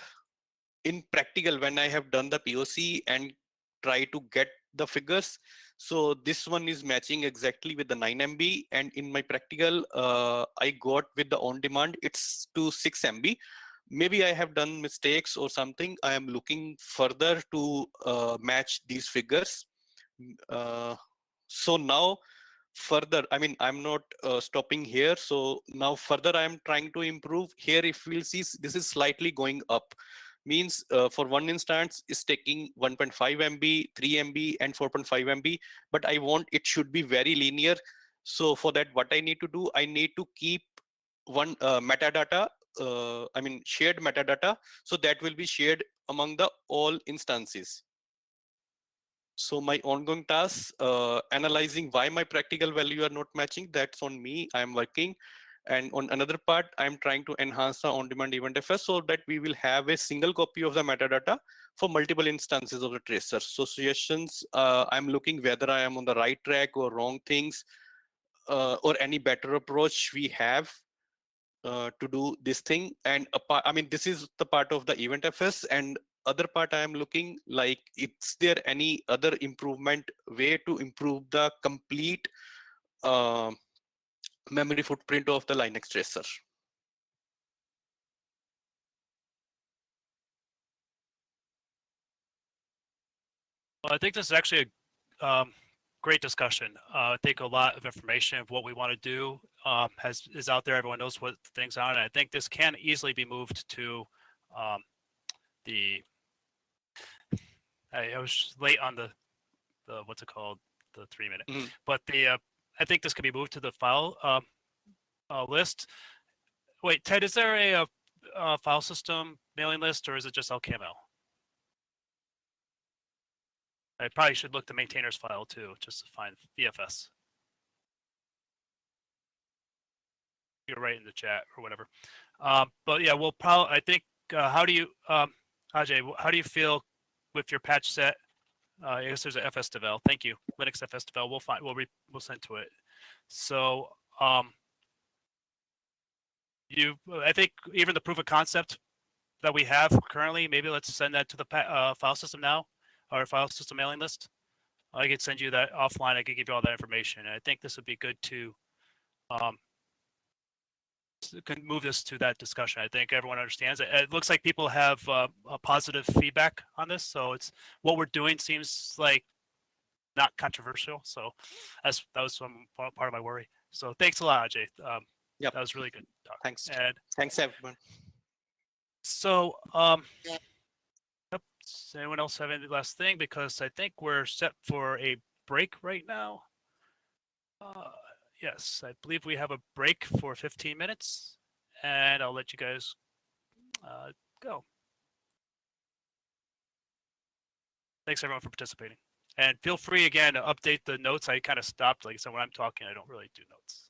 in practical, when I have done the POC and try to get the figures, so this one is matching exactly with the 9 MB, and in my practical, I got with the on-demand, it's to 6 MB. Maybe I have done mistakes or something. I am looking further to match these figures. So now further, I'm not stopping here. So now further, I am trying to improve here. If we'll see, this is slightly going up. Means for one instance is taking 1.5 MB, 3 MB, and 4.5 MB. But I want it should be very linear. So for that, what I need to do, I need to keep one metadata. Shared metadata, so that will be shared among the all instances. So my ongoing tasks, analyzing why my practical value are not matching, that's on me. I am working. And on another part, I'm trying to enhance the on-demand eventfs so that we will have a single copy of the metadata for multiple instances of the tracer. So suggestions, I'm looking whether I am on the right track or wrong things, or any better approach we have to do this thing. And this is the part of the eventfs, and other part I am looking like, is there any other improvement way to improve the complete memory footprint of the Linux tracer? Well, I think this is actually a great discussion. I think a lot of information of what we want to do is out there. Everyone knows what things are, and I think this can easily be moved to I was late on the what's it called, the 3 minute, but I think this can be moved to the file list, Wait, Ted, is there a file system mailing list, or is it just LKML? I probably should look the maintainer's file too, just to find VFS. You're right in the chat or whatever. But yeah, we'll probably. I think. How do you, Ajay? How do you feel with your patch set? I guess there's a fsdevel. Thank you, Linux fsdevel. We'll find. We'll send to it. So I think even the proof of concept that we have currently, maybe let's send that to the file system now, or file system mailing list. I could send you that offline. I could give you all that information. And I think this would be good to can move this to that discussion. I think everyone understands it. It looks like people have a positive feedback on this, so it's what we're doing seems like not controversial. So that was some part of my worry. So thanks a lot, Ajay. Yep. That was really good talk. Thanks. And thanks everyone. So yep. Does anyone else have any last thing? Because I think we're set for a break right now. Yes, I believe we have a break for 15 minutes, and I'll let you guys go. Thanks everyone for participating. And feel free again to update the notes. I kind of stopped, like I said, when I'm talking, I don't really do notes.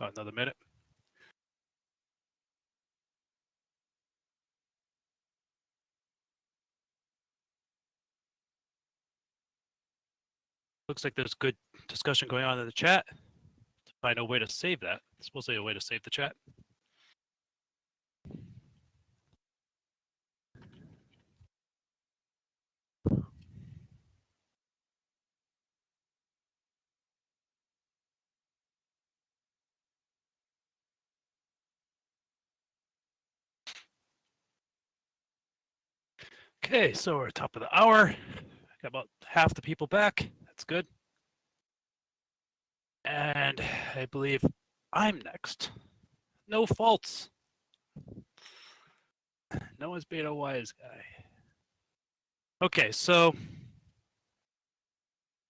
About another minute. Looks like there's good discussion going on in the chat. Find a way to save that. There's supposedly a way to save the chat. Okay, so we're at the top of the hour. Got about half the people back. That's good. And I believe I'm next. No faults. No one's being a wise guy. Okay, so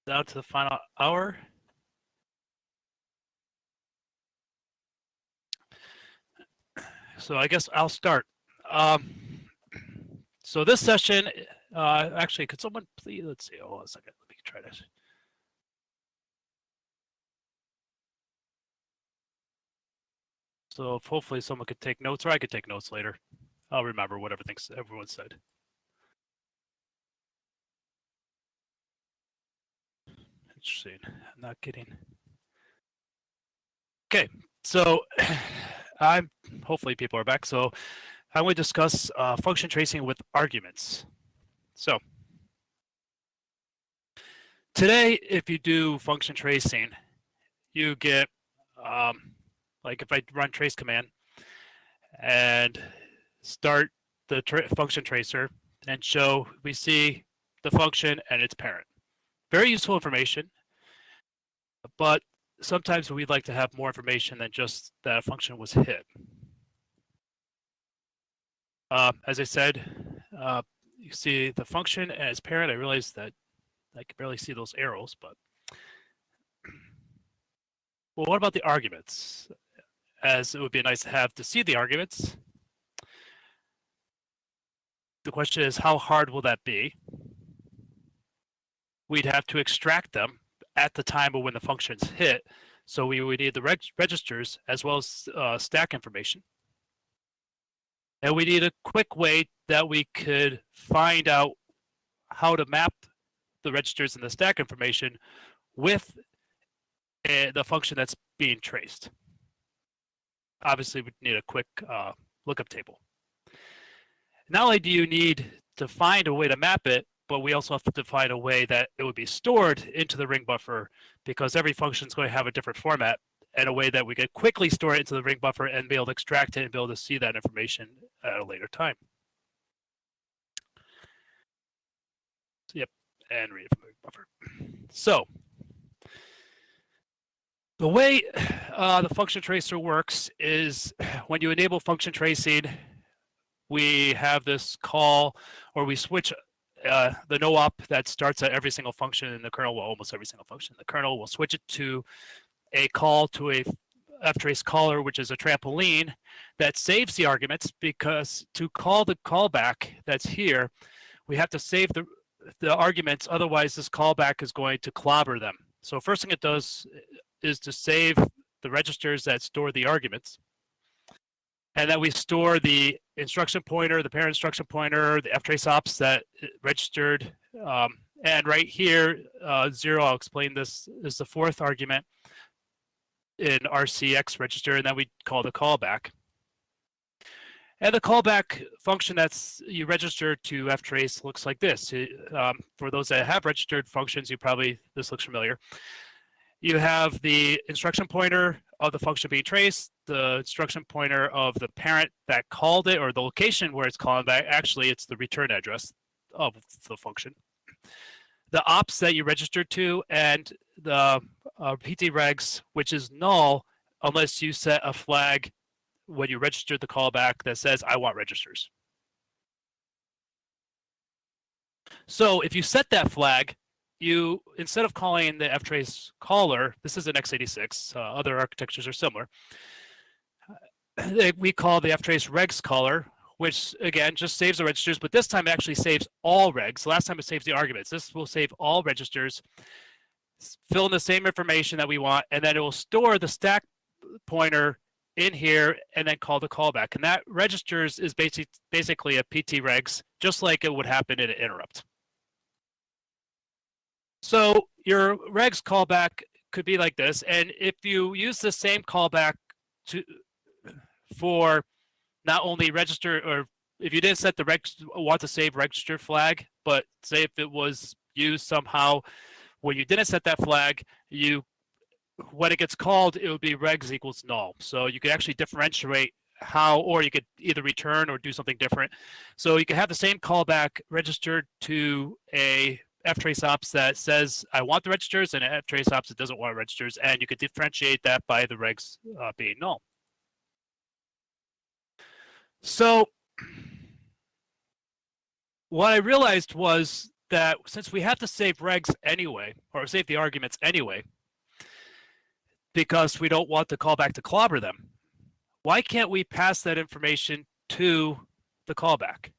down to the final hour. So I guess I'll start. So this session, actually, could someone please, let's see, hold on a second. Let me try this. So hopefully someone could take notes, or I could take notes later. I'll remember what everyone said. Interesting. I'm not getting. Okay, so hopefully people are back. So I'm going to discuss function tracing with arguments. So today, if you do function tracing, you get like if I run trace command and start the function tracer and show, we see the function and its parent. Very useful information, but sometimes we'd like to have more information than just that a function was hit. As I said, you see the function and its parent. I realize that I can barely see those arrows, but well, what about the arguments? As it would be nice to have to see the arguments. The question is, how hard will that be? We'd have to extract them at the time of when the function's hit. So we would need the registers as well as stack information. And we need a quick way that we could find out how to map the registers and the stack information with the function that's being traced. Obviously, we need a quick lookup table. Not only do you need to find a way to map it, but we also have to find a way that it would be stored into the ring buffer, because every function is going to have a different format, and a way that we could quickly store it into the ring buffer and be able to extract it and be able to see that information at a later time. Yep, and read it from the ring buffer. So the way the function tracer works is when you enable function tracing, we have this call, or we switch the no-op that starts at every single function in the kernel, well, almost every single function in the kernel. We'll switch it to a call to a ftrace caller, which is a trampoline that saves the arguments, because to call the callback that's here, we have to save the arguments. Otherwise, this callback is going to clobber them. So first thing it does is to save the registers that store the arguments. And then we store the instruction pointer, the parent instruction pointer, the ftrace ops that registered. And right here, 0, I'll explain this, is the fourth argument in RCX register, and then we call the callback. And the callback function that's you register to ftrace looks like this. For those that have registered functions, this looks familiar. You have the instruction pointer of the function being traced, the instruction pointer of the parent that called it, or the location where it's calling back. Actually, it's the return address of the function. The ops that you registered to, and the PT regs, which is null unless you set a flag when you registered the callback that says, I want registers. So if you set that flag, you, instead of calling the ftrace caller, this is an x86, other architectures are similar, we call the ftrace regs caller, which again just saves the registers, but this time it actually saves all regs. Last time it saves the arguments. This will save all registers, fill in the same information that we want, and then it will store the stack pointer in here and then call the callback. And that registers is basically a PT regs, just like it would happen in an interrupt. So your regs callback could be like this. And if you use the same callback for not only register, or if you didn't set the want to save register flag, but say if it was used somehow when you didn't set that flag, when it gets called, it would be regs equals null. So you could actually differentiate how, or you could either return or do something different. So you could have the same callback registered to a ftrace ops that says I want the registers, and an ftrace ops that doesn't want registers, and you could differentiate that by the regs being null. So what I realized was that since we have to save regs anyway, or save the arguments anyway, because we don't want the callback to clobber them, why can't we pass that information to the callback?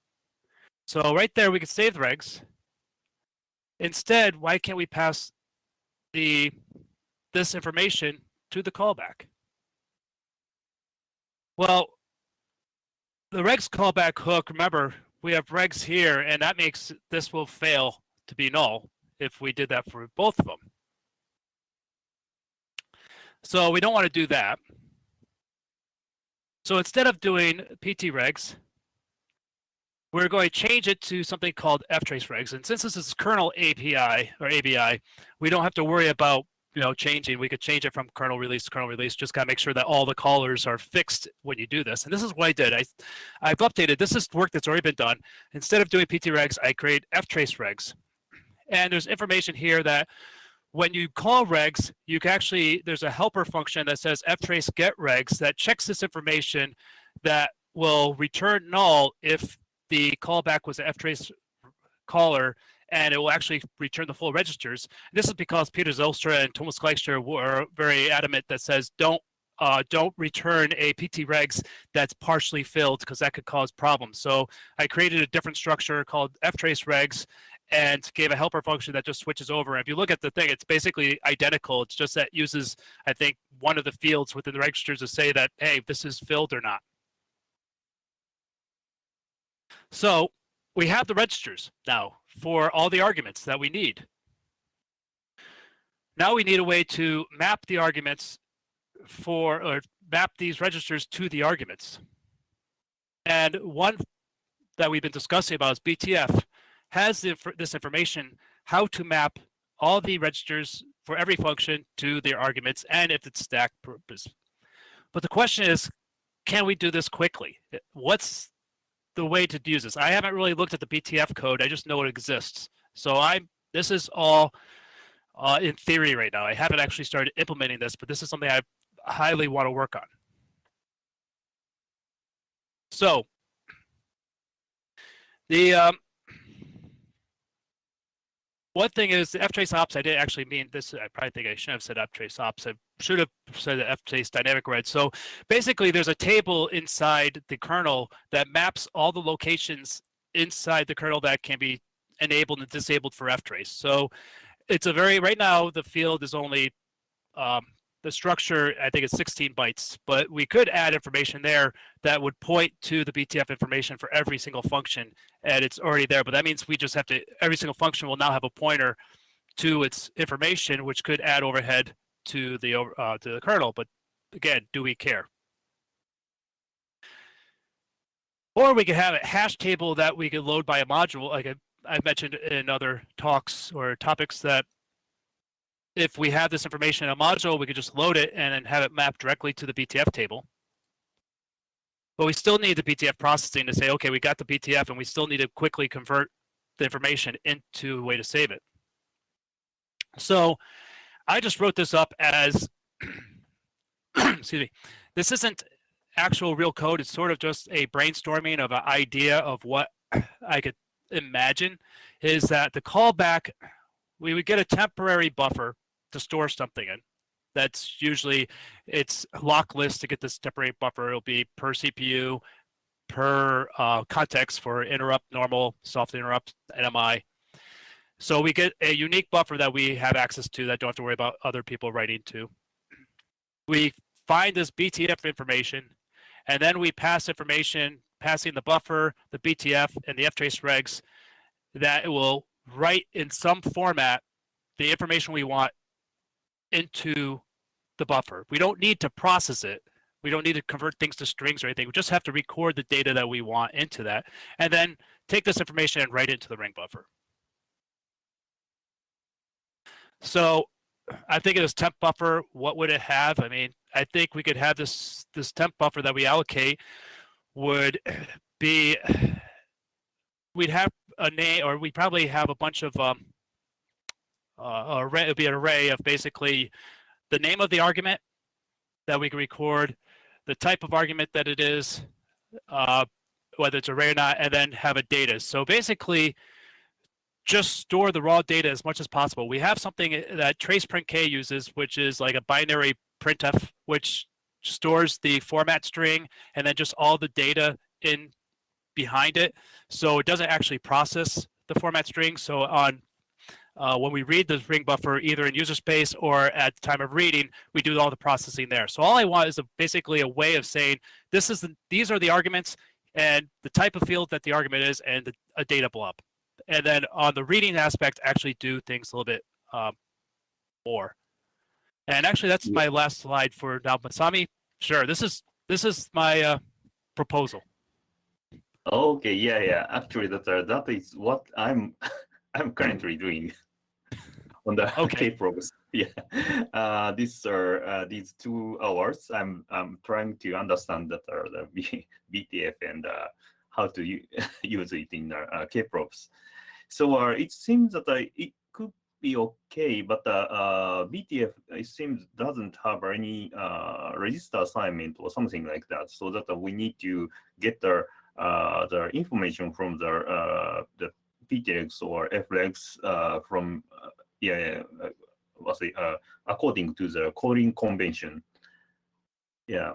So right there, we can save the regs. Instead, why can't we pass this information to the callback? Well, the regs callback hook, remember, we have regs here, and that makes this will fail to be null if we did that for both of them. So we don't want to do that. So instead of doing PT regs, we're going to change it to something called ftrace regs. And since this is kernel API or ABI, we don't have to worry about changing. We could change it from kernel release to kernel release. Just gotta make sure that all the callers are fixed when you do this. And this is what I did. I've updated. This is work that's already been done. Instead of doing PT regs, I create ftrace regs. And there's information here that when you call regs, you can actually, there's a helper function that says ftrace get regs that checks this information that will return null if the callback was an ftrace caller, and it will actually return the full registers. And this is because Peter Zylstra and Thomas Gleichster were very adamant that says don't return a PT regs that's partially filled, because that could cause problems. So I created a different structure called ftrace regs and gave a helper function that just switches over. And if you look at the thing, it's basically identical. It's just that uses, I think, one of the fields within the registers to say that, hey, this is filled or not. So we have the registers now for all the arguments that we need. Now we need a way to map the arguments or map these registers to the arguments. And one that we've been discussing about is BTF has this information, how to map all the registers for every function to their arguments, and if it's stack purpose. But the question is, can we do this quickly? What's the way to use this? I haven't really looked at the BTF code. I just know it exists. So this is all in theory right now. I haven't actually started implementing this, but this is something I highly want to work on. So the one thing is the ftrace ops. I didn't actually mean this. I probably think I shouldn't have said ftrace ops. I should have said the ftrace dynamic read. So basically, there's a table inside the kernel that maps all the locations inside the kernel that can be enabled and disabled for ftrace. So it's right now the field is only the structure, I think it's 16 bytes, but we could add information there that would point to the BTF information for every single function, and it's already there. But that means we just have to, every single function will now have a pointer to its information, which could add overhead to the kernel. But again, do we care? Or we could have a hash table that we could load by a module, like I mentioned in other talks or topics, that if we have this information in a module, we could just load it and then have it mapped directly to the BTF table. But we still need the BTF processing to say, okay, we got the BTF, and we still need to quickly convert the information into a way to save it. So I just wrote this up as, excuse me, this isn't actual real code. It's sort of just a brainstorming of an idea of what I could imagine, is that the callback, we would get a temporary buffer to store something in. That's usually, it's lock list to get this temporary buffer. It'll be per CPU, per context for interrupt, normal, soft interrupt, NMI. So we get a unique buffer that we have access to that don't have to worry about other people writing to. We find this BTF information, and then we pass information, passing the buffer, the BTF, and the ftrace regs, that it will write in some format the information we want into the buffer. We don't need to process it. We don't need to convert things to strings or anything. We just have to record the data that we want into that, and then take this information and write it into the ring buffer. So I'm thinking this temp buffer, what would it have? I mean, I think we could have this temp buffer that we allocate would be, we'd have a name, or we'd probably have a bunch of array. It'd be an array of basically the name of the argument that we can record, the type of argument that it is, whether it's array or not, and then have a data. So basically, just store the raw data as much as possible. We have something that traceprintk uses, which is like a binary printf, which stores the format string and then just all the data in behind it. So it doesn't actually process the format string. So on when we read the ring buffer, either in user space or at the time of reading, we do all the processing there. So all I want is basically a way of saying, these are the arguments and the type of field that the argument is, and a data blob. And then on the reading aspect, actually do things a little bit more. And actually, that's my last slide for now. Masami, sure, this is my proposal. Okay, yeah. Actually, that is what I'm currently doing on the K-probes. Yeah, these 2 hours. I'm trying to understand that the BTF and how to use it in K-probes. So it seems that it could be okay, but BTF, it seems, doesn't have any register assignment or something like that. So that we need to get the information from the PTX or FLEX from according to the calling convention. Yeah.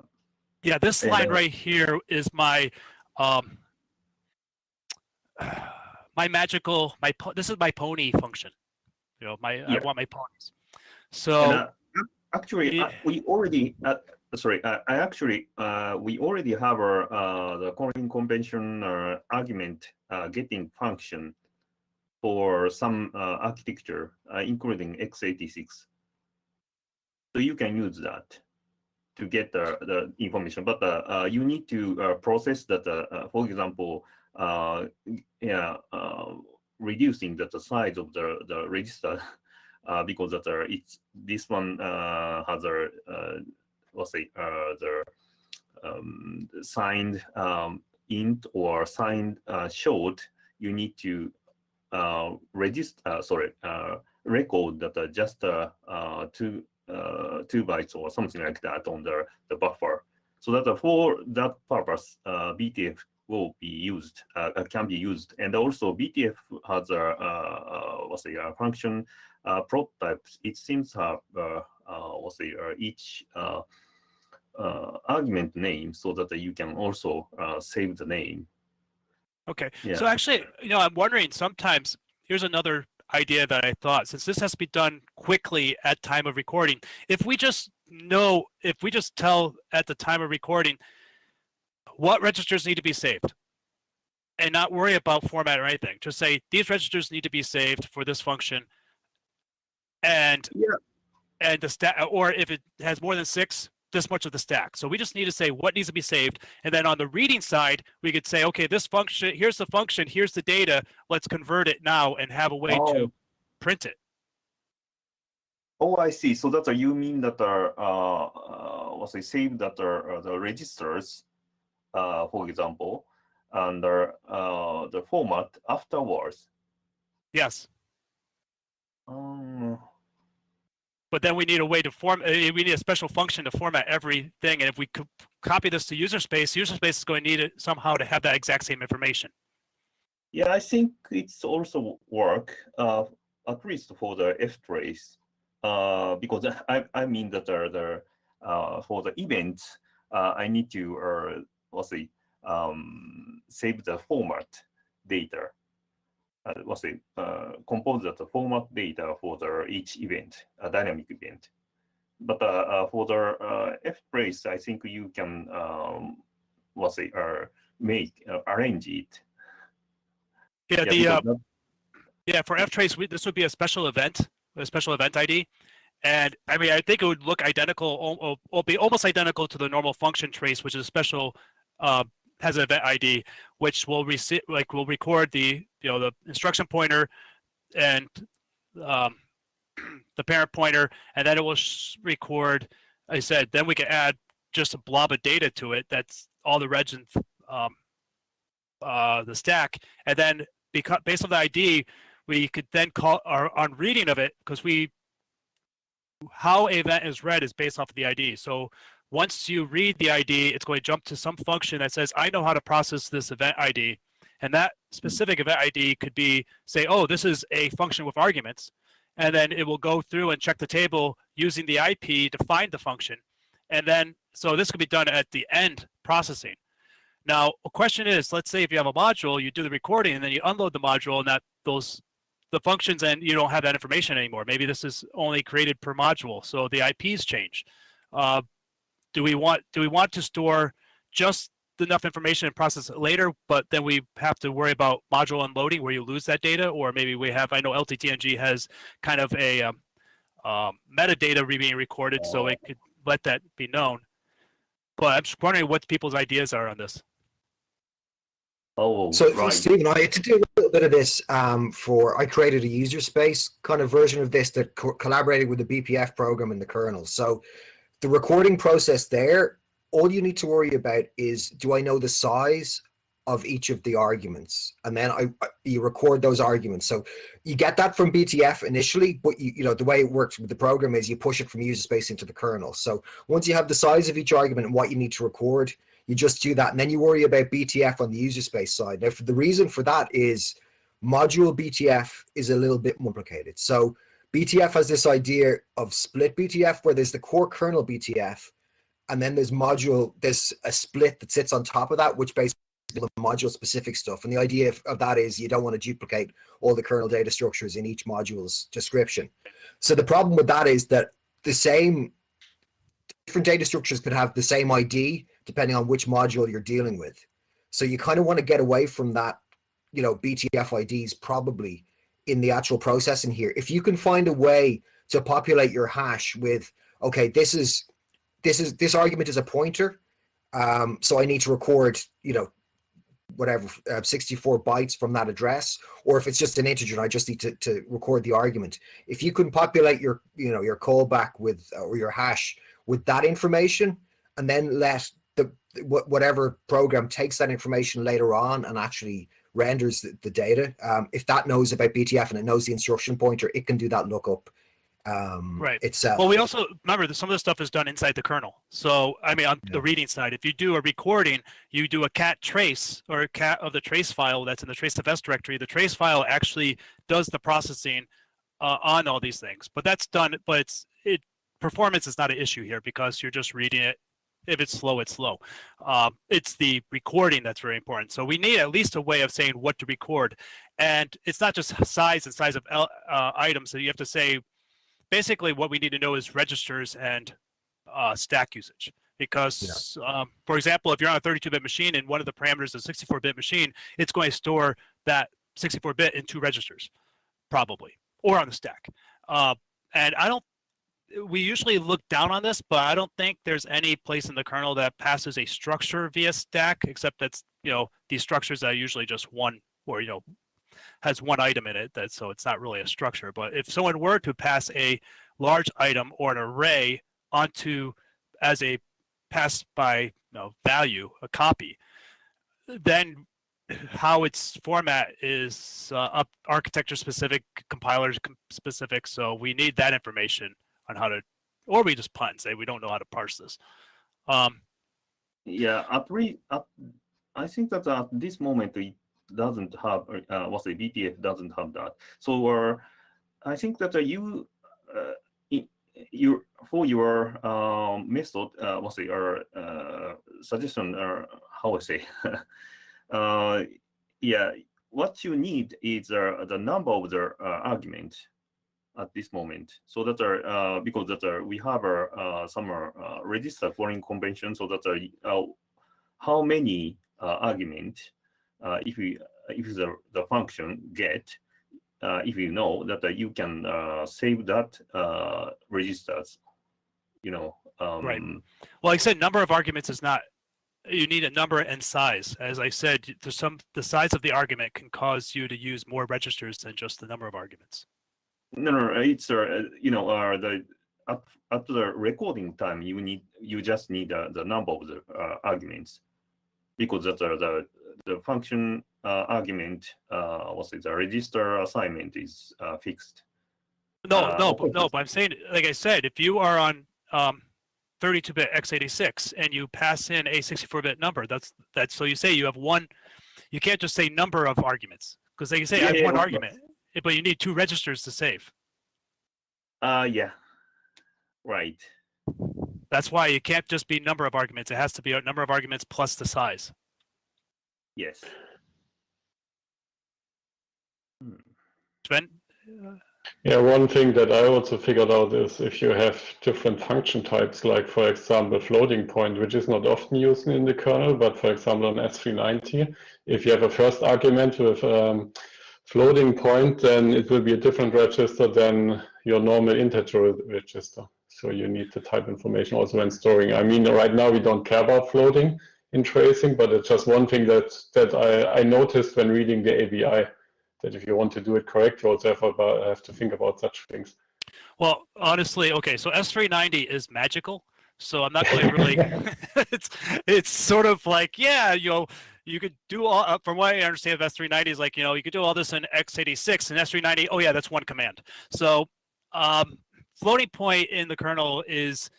Yeah, this line right here is my this is my pony function. You know, I want my ponies. So actually, we already we already have the calling convention argument getting function for some architecture, including x86. So you can use that to get the information, but you need to process that. For example, reducing the size of the register because that this one has a the signed int or signed short. You need to record that just 2 bytes or something like that on the buffer. So that for that purpose, BTF will be used, can be used, and also BTF has a function prototypes. It seems have each argument name, so that you can also save the name. Okay. Yeah. So actually, I'm wondering sometimes, here's another idea that I thought, since this has to be done quickly at time of recording, if we just tell at the time of recording what registers need to be saved and not worry about format or anything, just say these registers need to be saved for this function, and the stack, or if it has more than 6, this much of the stack. So we just need to say what needs to be saved, and then on the reading side, we could say, okay, this function, here's the function, here's the data, let's convert it now and have a way to print it. Oh, I see. So that you mean that save that the registers, for example, and the format afterwards. Yes. But then we need a way to we need a special function to format everything. And if we could copy this to user space is going to need it somehow to have that exact same information. Yeah, I think it's also work, at least for the ftrace, because I mean that for the events, I need to save the format data. Compose the format data for each event, a dynamic event. but for the F trace, I think you can arrange it. Yeah, because yeah, for ftrace, this would be a special event ID. And I mean, I think it would look identical, or be almost identical to the normal function trace, which is a special, has an event ID, which will will record the the instruction pointer and the parent pointer, and then it will record. I said, then we can add just a blob of data to it. That's all the regs and the stack, and then because based on the ID, we could then call on reading of it, because how an event is read is based off of the ID. So once you read the ID, it's going to jump to some function that says, I know how to process this event ID. And that specific event ID could be, say, oh, this is a function with arguments. And then it will go through and check the table using the IP to find the function. And then, so this could be done at the end processing. Now, a question is, let's say if you have a module, you do the recording, and then you unload the module, and the functions, and you don't have that information anymore. Maybe this is only created per module, so the IPs change. Do we want to store just enough information and process it later, but then we have to worry about module unloading where you lose that data? Or maybe we have, I know LTTNG has kind of a metadata being recorded, so it could let that be known. But I'm just wondering what people's ideas are on this. Oh, so right. Stephen, I had to do a little bit of this I created a user space kind of version of this that collaborated with the BPF program in the kernel. So the recording process there, all you need to worry about is, do I know the size of each of the arguments? And then you record those arguments. So you get that from BTF initially, but you know the way it works with the program is you push it from user space into the kernel. So once you have the size of each argument and what you need to record, you just do that, and then you worry about BTF on the user space side. Now, the reason for that is module BTF is a little bit more complicated. So BTF has this idea of split BTF, where there's the core kernel BTF, and then there's a split that sits on top of that, which basically is module specific stuff. And the idea of that is you don't want to duplicate all the kernel data structures in each module's description. So the problem with that is that different data structures could have the same ID depending on which module you're dealing with. So you kind of want to get away from that, BTF IDs probably in the actual processing here. If you can find a way to populate your hash with, okay, this argument is a pointer, so I need to record, 64 bytes from that address, or if it's just an integer, I just need to record the argument. If you can populate your callback with, or your hash with that information, and then let whatever program takes that information later on and actually renders the data, if that knows about BTF and it knows the instruction pointer, it can do that lookup itself. Well, we also remember that some of this stuff is done inside the kernel. So I mean, on the reading side, if you do a recording, you do a cat trace or a cat of the trace file that's in the trace.fs directory. The trace file actually does the processing on all these things. But that's done. But performance is not an issue here because you're just reading it. If it's slow, it's slow. It's the recording that's very important. So we need at least a way of saying what to record. And it's not just size and size of items. So you have to say, basically what we need to know is registers and stack usage. Because, for example, if you're on a 32-bit machine and one of the parameters is a 64-bit machine, it's going to store that 64-bit in 2 registers, probably, or on the stack. And we usually look down on this, but I don't think there's any place in the kernel that passes a structure via stack, except that's, these structures are usually just one, or, has one item in it, so it's not really a structure. But if someone were to pass a large item or an array onto as a pass by value, a copy, then how it's format is architecture specific, compiler specific. So we need that information on how to, or we just punt and say we don't know how to parse this. Yeah, I think that at this moment it doesn't have BTF doesn't have that. So I think that for your method, suggestion, or how I say, yeah, what you need is the number of the argument. at this moment. So that because that we have some register foreign convention, so that how many argument if the function get, if you know that you can save that registers, Right. Well, like I said, number of arguments is not. You need a number and size. As I said, the size of the argument can cause you to use more registers than just the number of arguments. No, it's the at the recording time you just need the number of the arguments, because that the function argument the register assignment is fixed. No, but I'm saying, like I said, if you are on 32-bit x86 and you pass in a 64-bit number, that's so you say you have one. You can't just say number of arguments, because they can say I have one argument, but you need two registers to save. Yeah, right. That's why it can't just be number of arguments. It has to be a number of arguments plus the size. Yes. Sven? Yeah, one thing that I also figured out is if you have different function types, like for example, floating point, which is not often used in the kernel, but for example on S390, if you have a first argument with floating point, then it will be a different register than your normal integer register. So you need the type information also when storing. I mean, right now we don't care about floating in tracing, but it's just one thing that I noticed when reading the ABI, that if you want to do it correct, you also have to think about such things. Well, honestly, okay, so S390 is magical, so I'm not going to really. it's sort of like, yeah, you could do all. From what I understand of S390 is like, you could do all this in x86 and S390. Oh yeah, that's one command. So floating point in the kernel is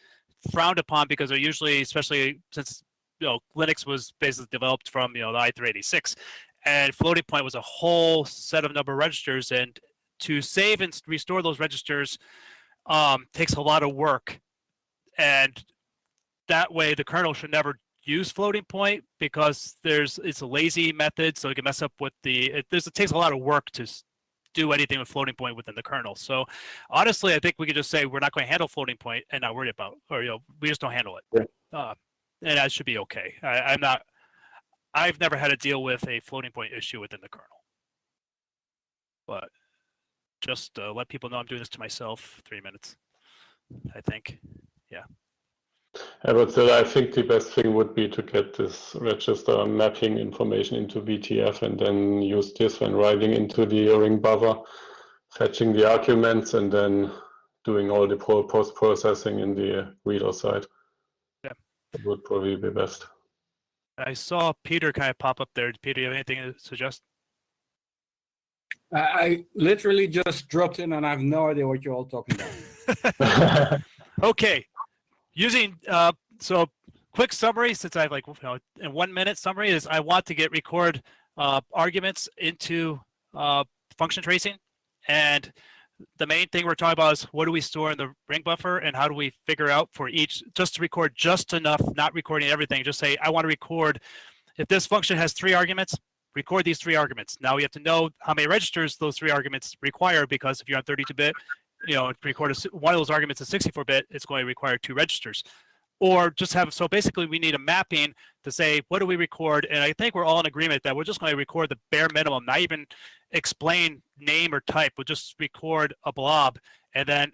frowned upon because they're usually, especially since Linux was basically developed from the i386. And floating point was a whole set of number of registers, and to save and restore those registers takes a lot of work. And that way, the kernel should never use floating point because it's a lazy method, so it can mess up with it takes a lot of work to do anything with floating point within the kernel. So honestly, I think we could just say we're not going to handle floating point and not worry about, or we just don't handle it, and that should be okay. I've never had to deal with a floating point issue within the kernel. But just let people know I'm doing this to myself. 3 minutes, I think. Yeah. But still, I think the best thing would be to get this register mapping information into BTF and then use this when writing into the ring buffer, fetching the arguments, and then doing all the post-processing in the reader side. Yeah. That would probably be best. I saw Peter kind of pop up there. Peter, you have anything to suggest? I literally just dropped in and I have no idea what you're all talking about. Okay. Using, so quick summary, since I have in 1 minute summary is I want to record arguments into function tracing. And the main thing we're talking about is what do we store in the ring buffer and how do we figure out for each, just to record just enough, not recording everything. Just say, I want to record, if this function has 3 arguments, record these 3 arguments. Now we have to know how many registers those 3 arguments require, because if you're on 32-bit, record one of those arguments is 64-bit, it's going to require 2 registers. Or just so basically we need a mapping to say, what do we record? And I think we're all in agreement that we're just going to record the bare minimum, not even explain name or type. We'll just record a blob, and then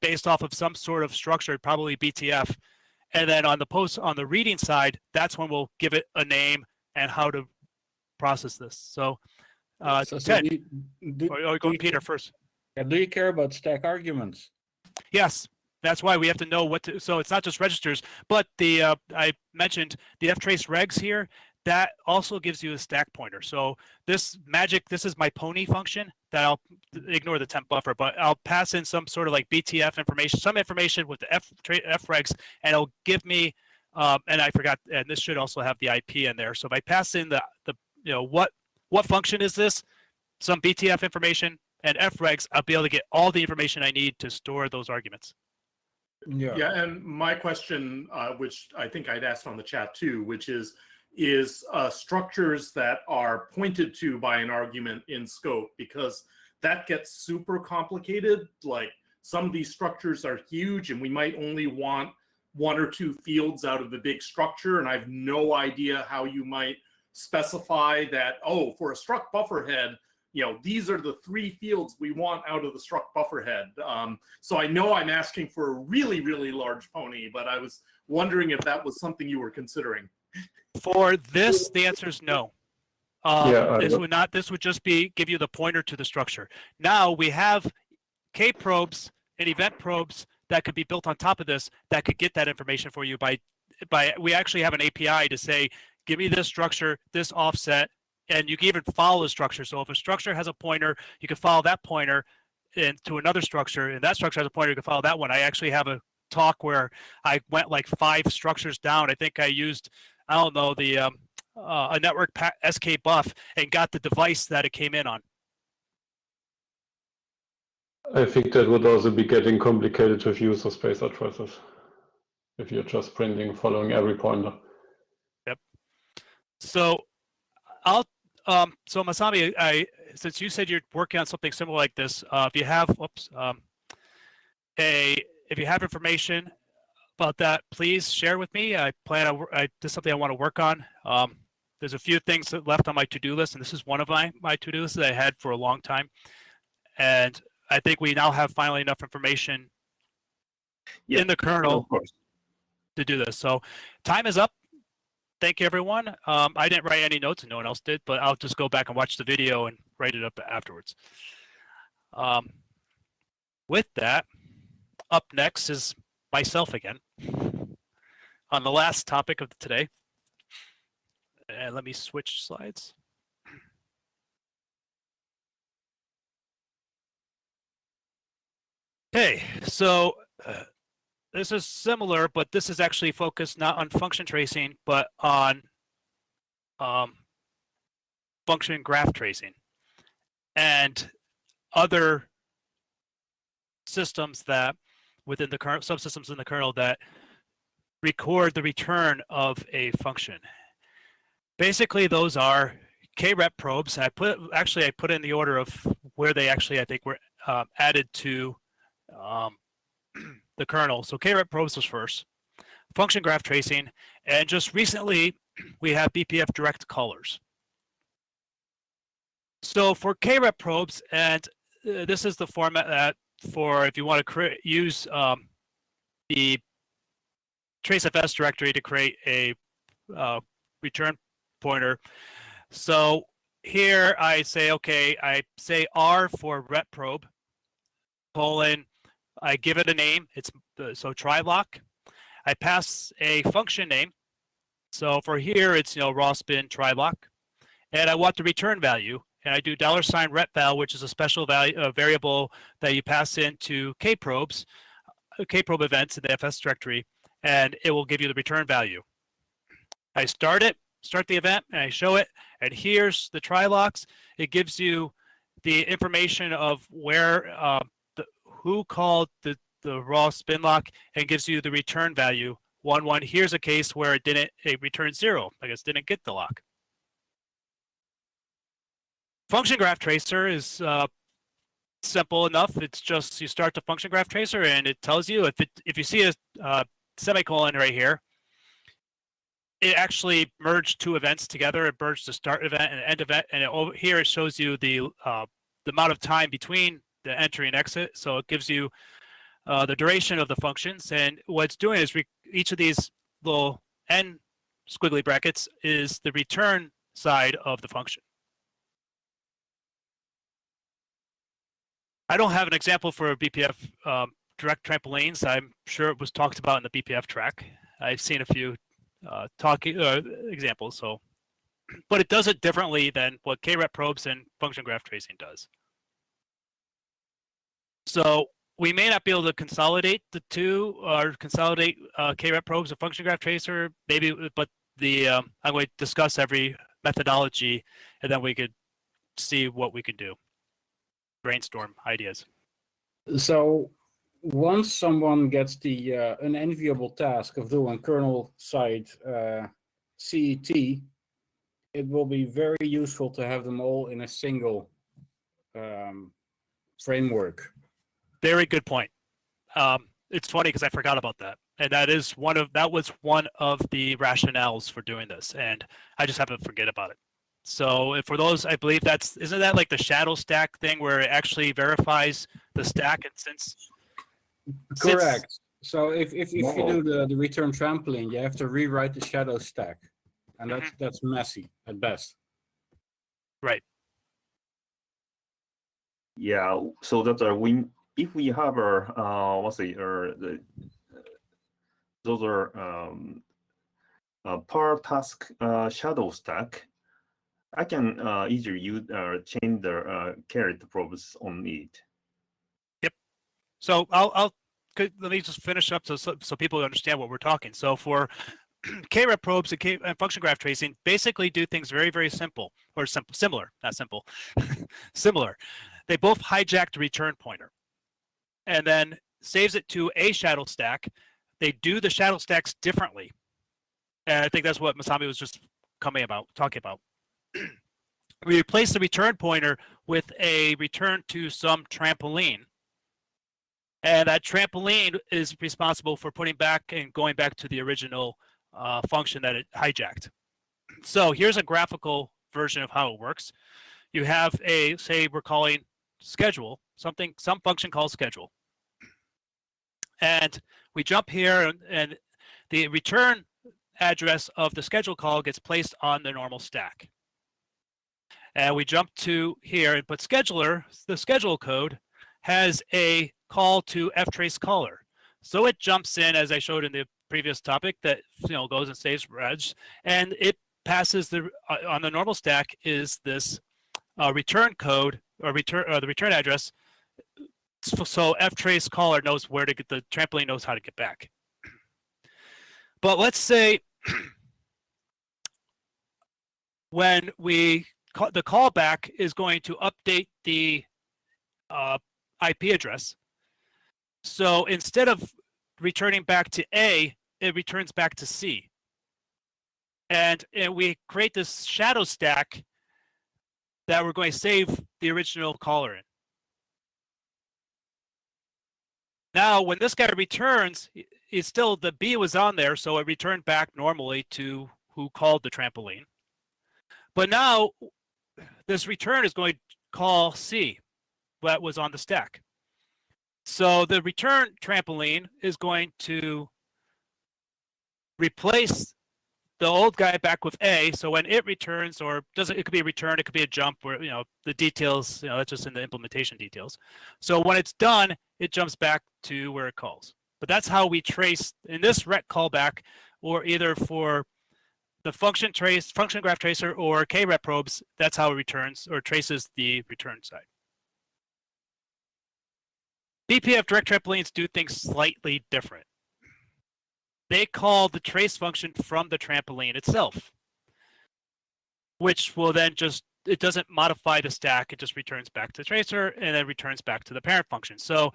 based off of some sort of structure, probably BTF. And then on the reading side, that's when we'll give it a name and how to process this. So Ted, go Peter first. Do you care about stack arguments? Yes. That's why we have to know what to, so it's not just registers, but I mentioned the ftrace regs here, that also gives you a stack pointer. So this is my pony function that I'll ignore the temp buffer, but I'll pass in some sort of like BTF information, some information with the fregs, and it'll give me, and I forgot, and this should also have the IP in there. So if I pass in the what function is this, some BTF information and fregs, I'll be able to get all the information I need to store those arguments. Yeah, and my question, which I think I'd asked on the chat too, which is structures that are pointed to by an argument in scope, because that gets super complicated. Like some of these structures are huge and we might only want 1 or 2 fields out of the big structure. And I have no idea how you might specify that, oh, for a struct buffer head, you know, these are the 3 fields we want out of the struct buffer head. So I know I'm asking for a really, really large pony, but I was wondering if that was something you were considering. For this, the answer is no. This would just be give you the pointer to the structure. Now we have K probes and event probes that could be built on top of this that could get that information for you by we actually have an API to say, give me this structure, this offset, and you can even follow the structure. So if a structure has a pointer, you can follow that pointer into another structure, and that structure has a pointer, you can follow that one. I actually have a talk where I went like 5 structures down. I think I used, I don't know, the a network SK buff and got the device that it came in on. I think that would also be getting complicated with user space addresses if you're just printing following every pointer. Yep. So I'll so Masami, since you said you're working on something similar like this, if you have if you have information about that, please share with me. I plan on this is something I want to work on. There's a few things left on my to-do list, and this is one of my to-do lists that I had for a long time. And I think we now have finally enough information in the kernel to do this. So time is up. Thank you, everyone. I didn't write any notes, and no one else did, but I'll just go back and watch the video and write it up afterwards. With that, up next is myself again on the last topic of today. And let me switch slides. Okay, so this is similar, but this is actually focused not on function tracing, but on function graph tracing and other systems that within the current subsystems in the kernel that record the return of a function. Basically, those are krep probes. I put in the order of where they actually I think were added to the kernel. So krep probes was first, function graph tracing, and just recently we have BPF direct callers. So for krep probes, and this is the format that for if you want to use the tracefs directory to create a return pointer. So here I say, okay, I say R for rep probe, colon, I give it a name, it's so trilock. I pass a function name. So for here, it's raw spin trilock, and I want the return value, and I do $repval, which is a special value variable that you pass into kprobes, kprobe events in the FS directory, and it will give you the return value. I start the event, and I show it, and here's the trilocks. It gives you the information of where who called the raw spin lock, and gives you the return value 1-1. Here's a case where it returned 0. I guess didn't get the lock. Function graph tracer is simple enough. It's just you start the function graph tracer, and it tells you if you see a semicolon right here, it actually merged 2 events together. It merged the start event and the end event, and here it shows you the amount of time between the entry and exit. So it gives you the duration of the functions, and what it's doing is each of these little n squiggly brackets is the return side of the function. I don't have an example for BPF direct trampolines. I'm sure it was talked about in the BPF track. I've seen a few examples. So, but it does it differently than what krep probes and function graph tracing does. So we may not be able to consolidate the two or consolidate krep probes or function graph tracer, maybe, but I'm going to discuss every methodology, and then we could see what we can do. Brainstorm ideas. So once someone gets the unenviable task of doing kernel side CET, it will be very useful to have them all in a single framework. Very good point. It's funny because I forgot about that, and that was one of the rationales for doing this, and I just happened to forget about it. So for those, I believe isn't that like the shadow stack thing where it actually verifies the stack, and since Correct. So if you do the return trampoline, you have to rewrite the shadow stack, and that's messy at best. Right. Yeah. So that if we have those are per task shadow stack, I can easily change the caret probes on it. Yep. So let me just finish up so people understand what we're talking. So for K-rep probes and function graph tracing basically do things very, very simple, or similar, not simple, similar. They both hijack the return pointer and then saves it to a shadow stack. They do the shadow stacks differently. And I think that's what Masami was just talking about. We replace the return pointer with a return to some trampoline. And that trampoline is responsible for putting back and going back to the original function that it hijacked. So here's a graphical version of how it works. You have say we're calling schedule, some function called schedule. And we jump here, and the return address of the schedule call gets placed on the normal stack. And we jump to here and put scheduler. The schedule code has a call to ftrace caller. So it jumps in, as I showed in the previous topic, that goes and saves reg, and it passes on the normal stack is this return code or the return address. So ftrace caller knows where to get, the trampoline knows how to get back. But let's say when the callback is going to update the IP address. So instead of returning back to A, it returns back to C. And we create this shadow stack that we're going to save the original caller in. Now, when this guy returns, it's still, the B was on there, so it returned back normally to who called the trampoline. But now, this return is going to call C, that was on the stack. So the return trampoline is going to replace the old guy back with A. So when it returns, or it could be a return, it could be a jump, where the details, that's just in the implementation details. So when it's done, it jumps back to where it calls. But that's how we trace in this rec callback, or either for the function graph tracer or K-rep probes. That's how it returns or traces the return side. BPF direct trampolines do things slightly different. They call the trace function from the trampoline itself, which will then it doesn't modify the stack. It just returns back to the tracer and then returns back to the parent function. So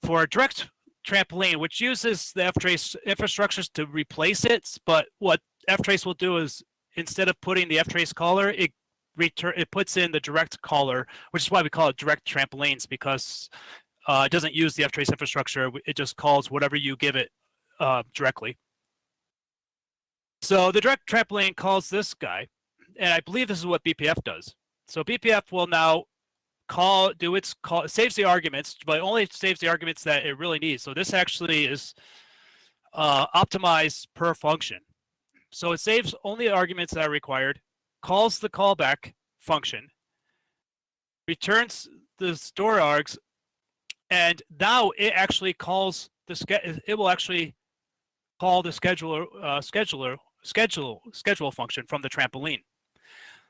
for a direct trampoline, which uses the ftrace infrastructures to replace it, but what ftrace will do is, instead of putting the ftrace caller, it puts in the direct caller, which is why we call it direct trampolines, because it doesn't use the ftrace infrastructure. It just calls whatever you give it directly. So the direct trampoline calls this guy, and I believe this is what BPF does. So BPF will now it saves the arguments, but only saves the arguments that it really needs. So this actually is optimized per function. So it saves only the arguments that are required, calls the callback function, returns the store args, and now it actually calls it will actually call the schedule function from the trampoline.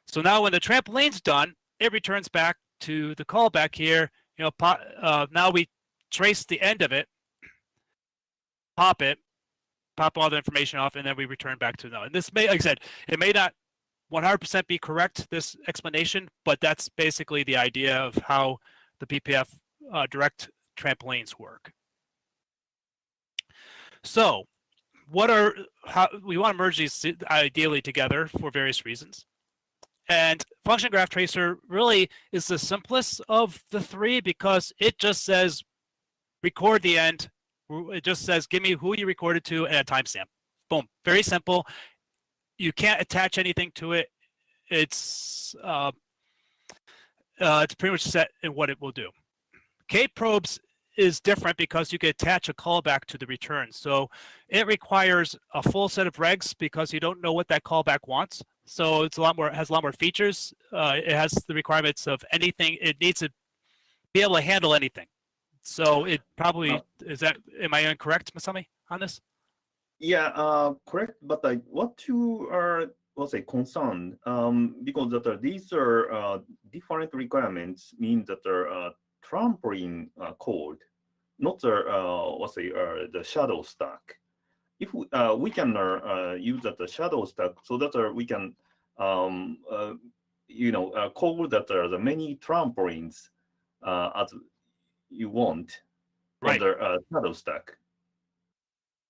So now when the trampoline's done, it returns back to the callback here. Now we trace the end of it, pop all the information off, and then we return back to no. And this may, like I said, it may not 100% be correct, this explanation, but that's basically the idea of how the BPF direct trampolines work. So we want to merge these ideally together for various reasons. And function graph tracer really is the simplest of the three because it just says record the end. It just says give me who you recorded to and a timestamp. Boom, very simple. You can't attach anything to it. It's pretty much set in what it will do. K-probes is different because you can attach a callback to the return. So it requires a full set of regs because you don't know what that callback wants. So it's a lot more, has a lot more features. It has the requirements of anything. It needs to be able to handle anything. So it probably is that. Am I incorrect, Masami, on this? Yeah, correct. But what you are concerned because that these are different requirements mean that trampoline code, not the the shadow stack. If we can use that shadow stack so that we can call that the many trampolines as you want under shadow stack.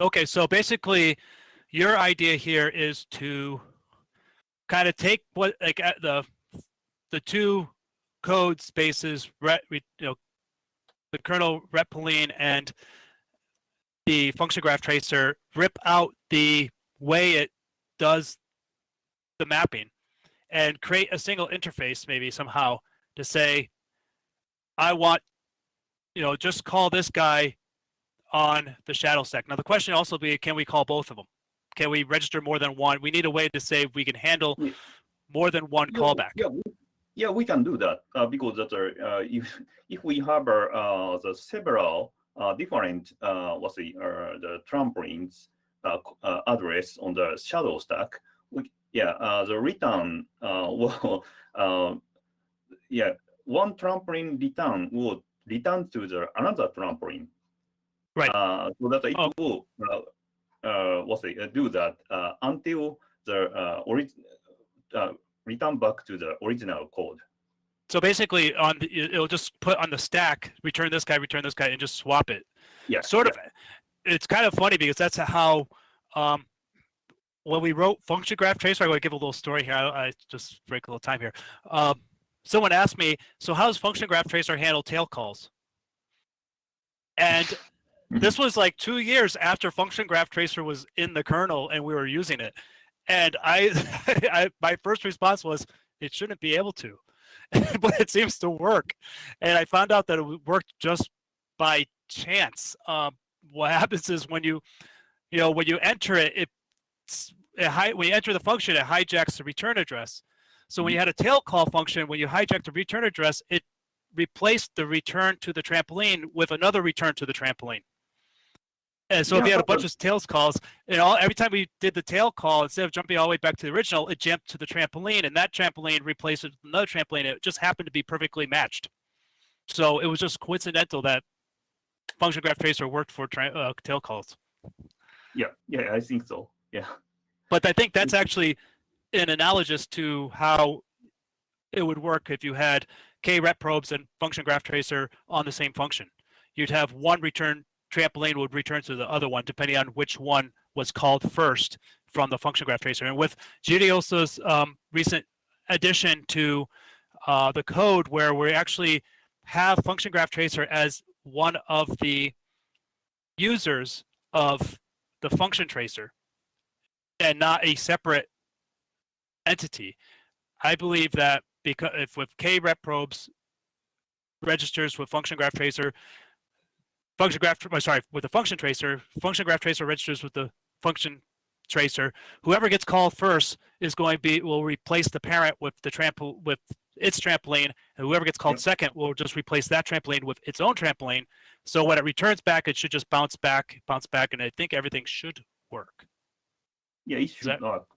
Okay, so basically, your idea here is to kind of take what like the two code spaces, the kernel retpoline and the function graph tracer, rip out the way it does the mapping, and create a single interface maybe somehow to say, I want, just call this guy on the shadow stack. Now the question also be, can we call both of them? Can we register more than one? We need a way to say we can handle more than one callback. Yeah, we can do that because that if we have the several different the trampolines address on the shadow stack, the return one trampoline return would return to the another trampoline. Right. So that it will do that until the return back to the original code. So basically, it'll just put on the stack, return this guy, and just swap it. Yeah. Sort of. It's kind of funny because that's how when we wrote function graph tracer. I'm going to give a little story here. I just break a little time here. Someone asked me, so how does function graph tracer handle tail calls? And this was like 2 years after function graph tracer was in the kernel and we were using it. And my first response was, it shouldn't be able to, but it seems to work. And I found out that it worked just by chance. What happens is when you enter it, when you enter the function, it hijacks the return address. So when you had a tail call function, when you hijacked the return address, it replaced the return to the trampoline with another return to the trampoline. And so if you had a bunch of tails calls, every time we did the tail call, instead of jumping all the way back to the original, it jumped to the trampoline, and that trampoline replaced it with another trampoline. It just happened to be perfectly matched. So it was just coincidental that function graph tracer worked for tail calls. Yeah, I think so. Yeah. But I think that's actually an analogous to how it would work if you had k-rep probes and function graph tracer on the same function. You'd have one return trampoline would return to the other one depending on which one was called first from the function graph tracer. And with Girioso's recent addition to the code where we actually have function graph tracer as one of the users of the function tracer and not a separate entity, I believe that because if with k-rep probes registers with function graph tracer, with the function graph tracer registers with the function tracer. Whoever gets called first is will replace the parent with its trampoline, and whoever gets called second will just replace that trampoline with its own trampoline. So when it returns back, it should just bounce back, and I think everything should work. Yeah, it should work.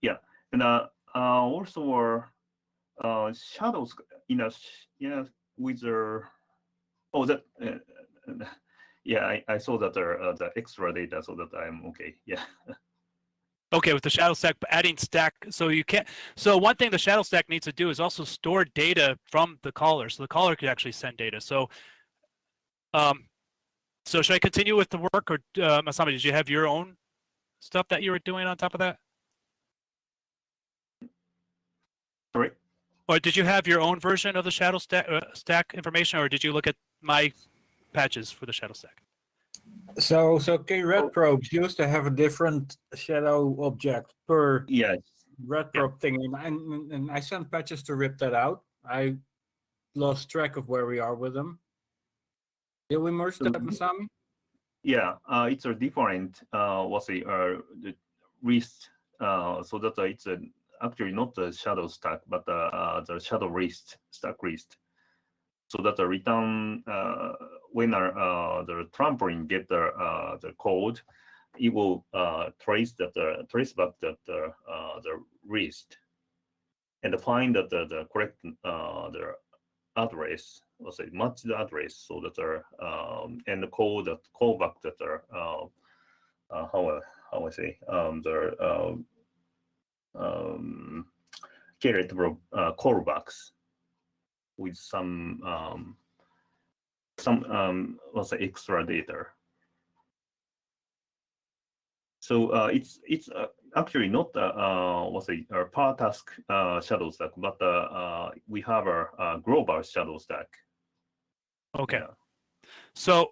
Yeah, and also shadows with I saw that the extra data, so that I'm okay. Yeah. Okay, with the shadow stack, adding stack, so you can't. So one thing the shadow stack needs to do is also store data from the caller, so the caller could actually send data. So, so should I continue with the work, or Masami, did you have your own stuff that you were doing on top of that? Sorry. Or did you have your own version of the shadow stack information, or did you look at my patches for the shadow stack? So red probes used to have a different shadow object per red probe thing, and I sent patches to rip that out. I lost track of where we are with them. Did we merge that, Masami? Yeah, it's a different the wrist. So that it's actually not the shadow stack, but the shadow wrist stack wrist. So that the return when the trampoline get the code, it will trace back the wrist and find that the correct the address, or say match the address, so that and call back that how I say carrot callbacks with some what's the extra data. So it's actually not per task shadow stack, but we have a global shadow stack. Okay. Yeah. So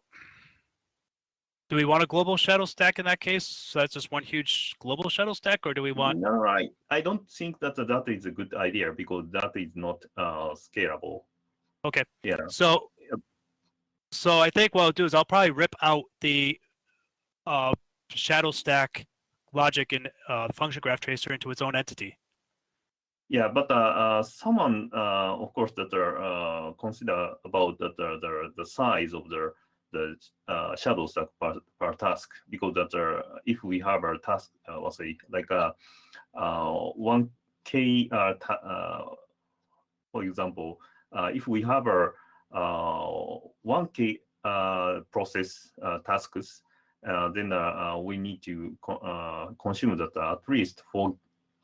do we want a global shadow stack in that case? So that's just one huge global shadow stack, or do we want? No, I don't think that that is a good idea, because that is not scalable. Okay. Yeah. So I think what I'll do is I'll probably rip out the shadow stack logic in the function graph tracer into its own entity. Yeah, but someone, of course, that are consider about the size of the shadow stack per task, because that if we have a task, let's say like 1K, for example, if we have a 1K process tasks, then we need to consume that at least 4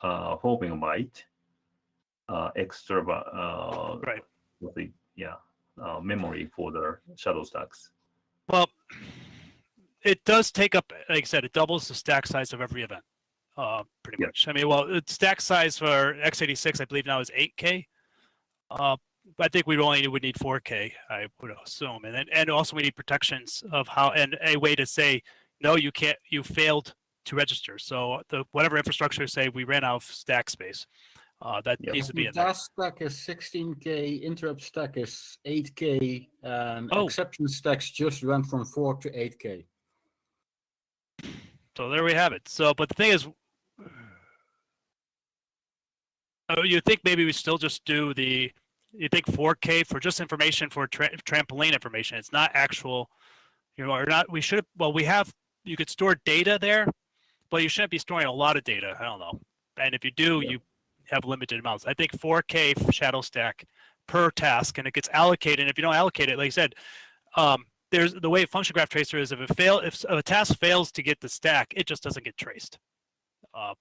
megabyte extra right. Memory for the shadow stacks. Well, it does take up, like I said, it doubles the stack size of every event, pretty much. I mean, well, the stack size for x86, I believe now is 8K. But I think we would need 4K, I would assume, and also we need protections of how, and a way to say no, you can't, you failed to register. So whatever infrastructure say we ran out of stack space, that needs to be in there. Task stack is 16K, interrupt stack is 8K, and Oh. exception stacks just went from 4 to 8K. So there we have it. So, but the thing is, you think maybe we still just do you think 4K for just information for trampoline information. It's not actual, or not, we should, well, you could store data there, but you shouldn't be storing a lot of data. I don't know. And if you do, you have limited amounts. I think 4K shadow stack per task, and it gets allocated. And if you don't allocate it, like I said, there's the way function graph tracer is, if a task fails to get the stack, it just doesn't get traced. I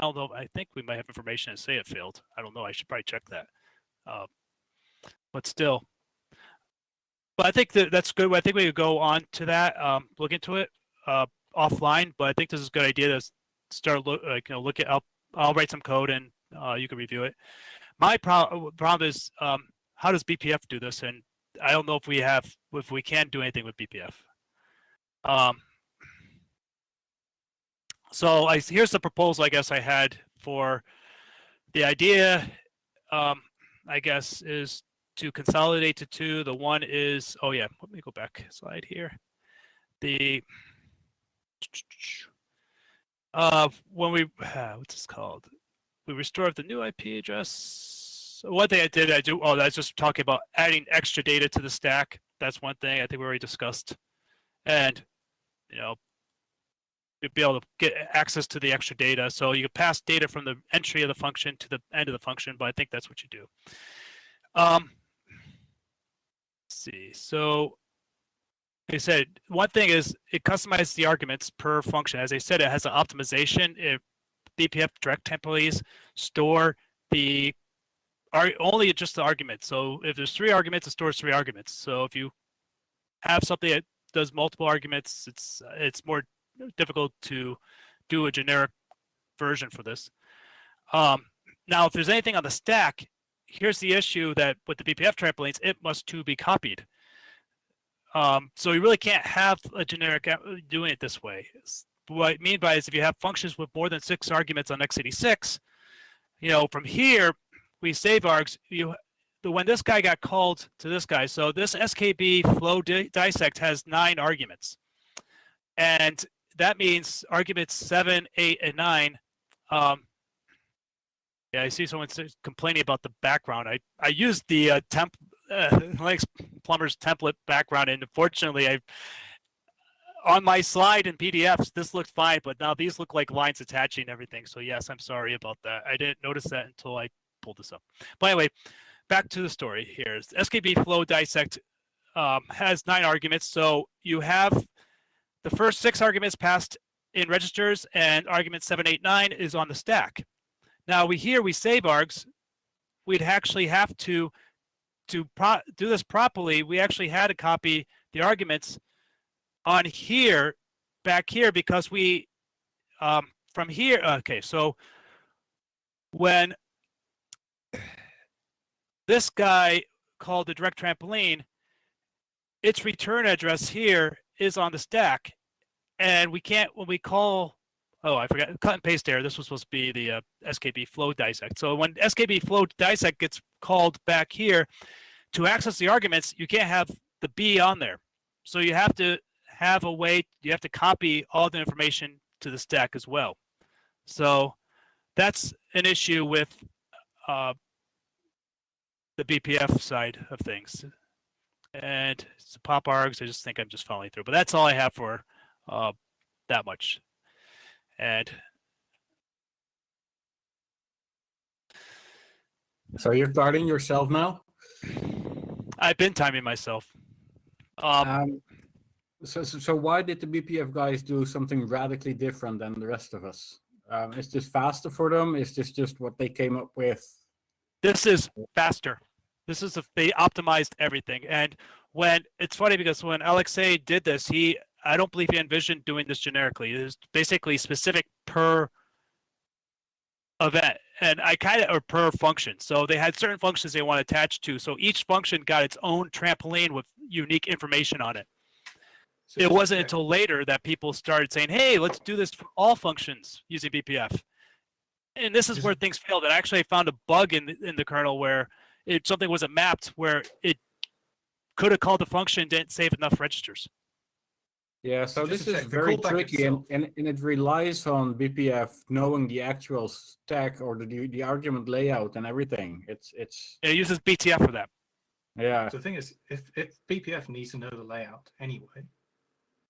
don't know. I think we might have information to say it failed. I don't know. I should probably check that. But still, but I think that's good. I think we could go on to that, look into it offline. But I think this is a good idea to start look at. I'll write some code and you can review it. My problem is how does BPF do this? And I don't know if we can do anything with BPF. So here's the proposal I guess I had for the idea. I guess is to consolidate to 2. The one is, oh yeah, let me go back slide here. When we what's this called? We restore the new IP address. So one thing that's just talking about adding extra data to the stack. That's one thing I think we already discussed. And you'd be able to get access to the extra data. So you can pass data from the entry of the function to the end of the function, but I think that's what you do. Let's see. So like I said, one thing is it customizes the arguments per function. As I said, it has an optimization. BPF direct templates store only just the arguments. So if there's 3 arguments, it stores 3 arguments. So if you have something that does multiple arguments, it's more difficult to do a generic version for this. Now, if there's anything on the stack, here's the issue that with the BPF trampolines, it must too be copied. So you really can't have a generic doing it this way. What I mean by is if you have functions with more than 6 arguments on x86, from here we save args. When this guy got called to this guy, so this SKB flow dissect has 9 arguments, and that means arguments 7, 8, and 9. Yeah, I see someone complaining about the background. I used the Linux Plumbers template background, and unfortunately, on my slide in PDFs, this looked fine, but now these look like lines attaching and everything. So yes, I'm sorry about that. I didn't notice that until I pulled this up. But anyway, back to the story here. SKB flow dissect has 9 arguments, so you have the first 6 arguments passed in registers, and argument 7, 8, 9 is on the stack. Now we save args. We'd actually have to do this properly. We actually had to copy the arguments on here, back here, because we from here. Okay, so when this guy called the direct trampoline, its return address here is on the stack, and we can't when we call. Oh, I forgot. Cut and paste error. This was supposed to be the SKB flow dissect. So when SKB flow dissect gets called back here, to access the arguments, you can't have the B on there. So you have to have a way, you have to copy all the information to the stack as well. So that's an issue with the BPF side of things. And it's pop args, I just think I'm just following through. But that's all I have for that much. And so you're starting yourself now? I've been timing myself. So why did the BPF guys do something radically different than the rest of us? Is this faster for them? Is this just what they came up with? This is faster. This is they optimized everything. And when it's funny because when Alexei did this, I don't believe he envisioned doing this generically. It was basically specific per event, and or per function. So they had certain functions they want to attach to. So each function got its own trampoline with unique information on it. So it wasn't until later that people started saying, "Hey, let's do this for all functions using BPF." And this is where things failed. And actually, I found a bug in the kernel where something wasn't mapped, where it could have called the function, didn't save enough registers. Yeah, so this is very tricky, and it relies on BPF knowing the actual stack or the argument layout and everything. It uses BTF for that. Yeah. So the thing is, if BPF needs to know the layout anyway,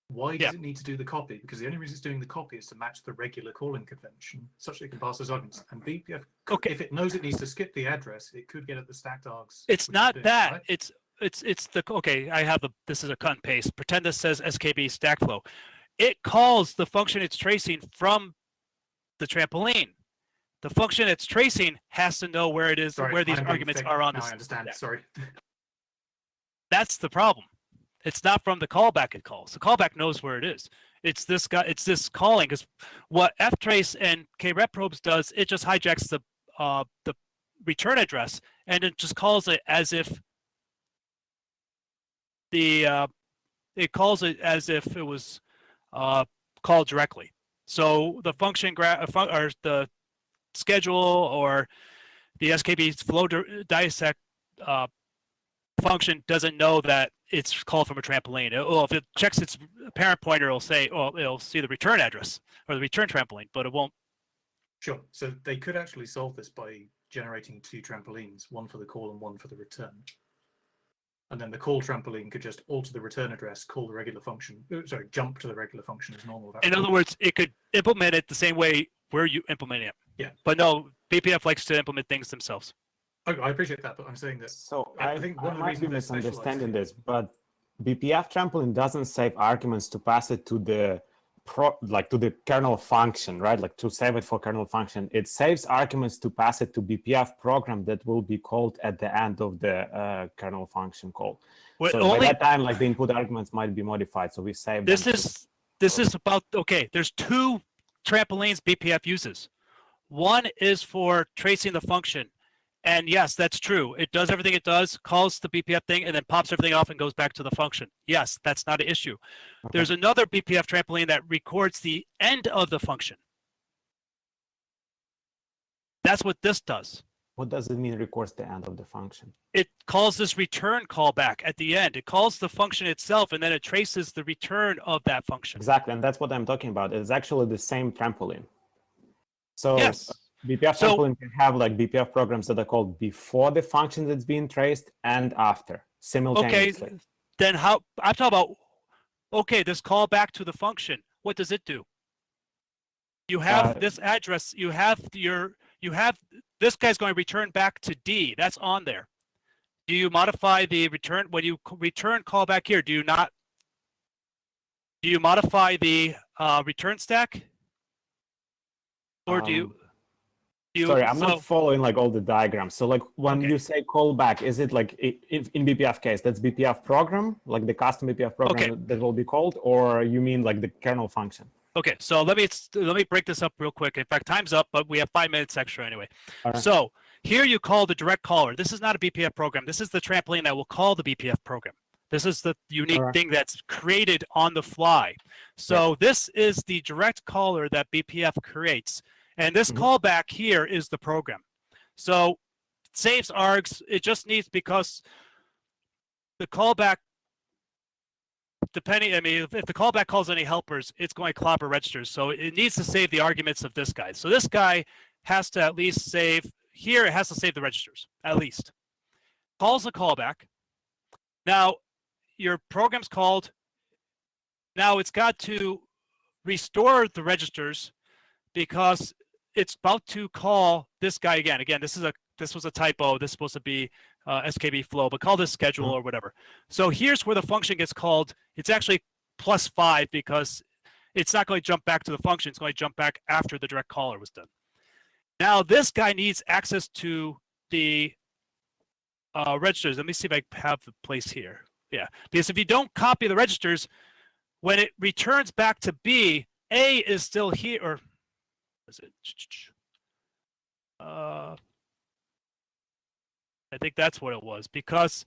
why does it need to do the copy? Because the only reason it's doing the copy is to match the regular calling convention, such that it can pass those arguments. And BPF, if it knows it needs to skip the address, it could get at the stacked args. It's not that. Right? It's the okay. I have this is a cut and paste. Pretend this says SKB stack flow. It calls the function it's tracing from the trampoline. The function it's tracing has to know where it is, where these arguments are on the stack. I understand. Sorry. That's the problem. It's not from the callback it calls. The callback knows where it is. It's this guy. It's this calling. Because what ftrace and krepprobes does, it just hijacks the return address and it just calls it as if it calls it as if it was called directly. So the function or the schedule or the SKB flow dissect function doesn't know that it's called from a trampoline. If it checks its parent pointer, it'll say, it'll see the return address or the return trampoline, but it won't. Sure. So they could actually solve this by generating 2 trampolines, one for the call and one for the return. And then the call trampoline could just alter the return address, call the regular function, jump to the regular function as normal. In other words, it could implement it the same way where you implement it. Yeah. But no, BPF likes to implement things themselves. I appreciate that, but I'm saying that. So I think one I of the might be reasons misunderstanding this, but BPF trampoline doesn't save arguments to pass it to the to the kernel function, right? Like to save it for kernel function. It saves arguments to pass it to BPF program that will be called at the end of the kernel function call. Well, so by that time, like the input arguments might be modified. So we save this them. This is about there's 2 trampolines BPF uses. One is for tracing the function, And yes, that's true. It does everything it does, calls the BPF thing, and then pops everything off and goes back to the function. Yes, that's not an issue. Okay. There's another BPF trampoline that records the end of the function. That's what this does. What does it mean records the end of the function? It calls this return callback at the end. It calls the function itself, and then it traces the return of that function. Exactly, and that's what I'm talking about. It's actually the same trampoline. So yes. BPF trampoline can have like BPF programs that are called before the function that's being traced and after simultaneously. Okay, then how? I'm talking about. Okay, this callback to the function. What does it do? You have this address. You have this guy's going to return back to D. That's on there. Do you modify the return when you return callback here? Do you not? Do you modify the return stack, or do you? Sorry, I'm not following like all the diagrams. So like when you say callback, is it like in BPF case, that's BPF program, like the custom BPF program that will be called, or you mean like the kernel function? Okay, so let me break this up real quick. In fact, time's up, but we have 5 minutes extra anyway. Right. So here you call the direct caller. This is not a BPF program. This is the trampoline that will call the BPF program. This is the unique thing that's created on the fly. So this is the direct caller that BPF creates. And this callback here is the program. So it saves args. It just needs, because the callback, depending, I mean, if the callback calls any helpers, it's going to clobber registers. So it needs to save the arguments of this guy. So this guy has to at least save, here it has to save the registers, at least. Calls a callback. Now, your program's called. Now it's got to restore the registers because it's about to call this guy again. Again, this was a typo. This is supposed to be SKB flow, but call this schedule or whatever. So here's where the function gets called. It's actually +5 because it's not going to jump back to the function. It's going to jump back after the direct caller was done. Now this guy needs access to the registers. Let me see if I have the place here. Yeah, because if you don't copy the registers, when it returns back to B, A is still here, or is it? I think that's what it was, because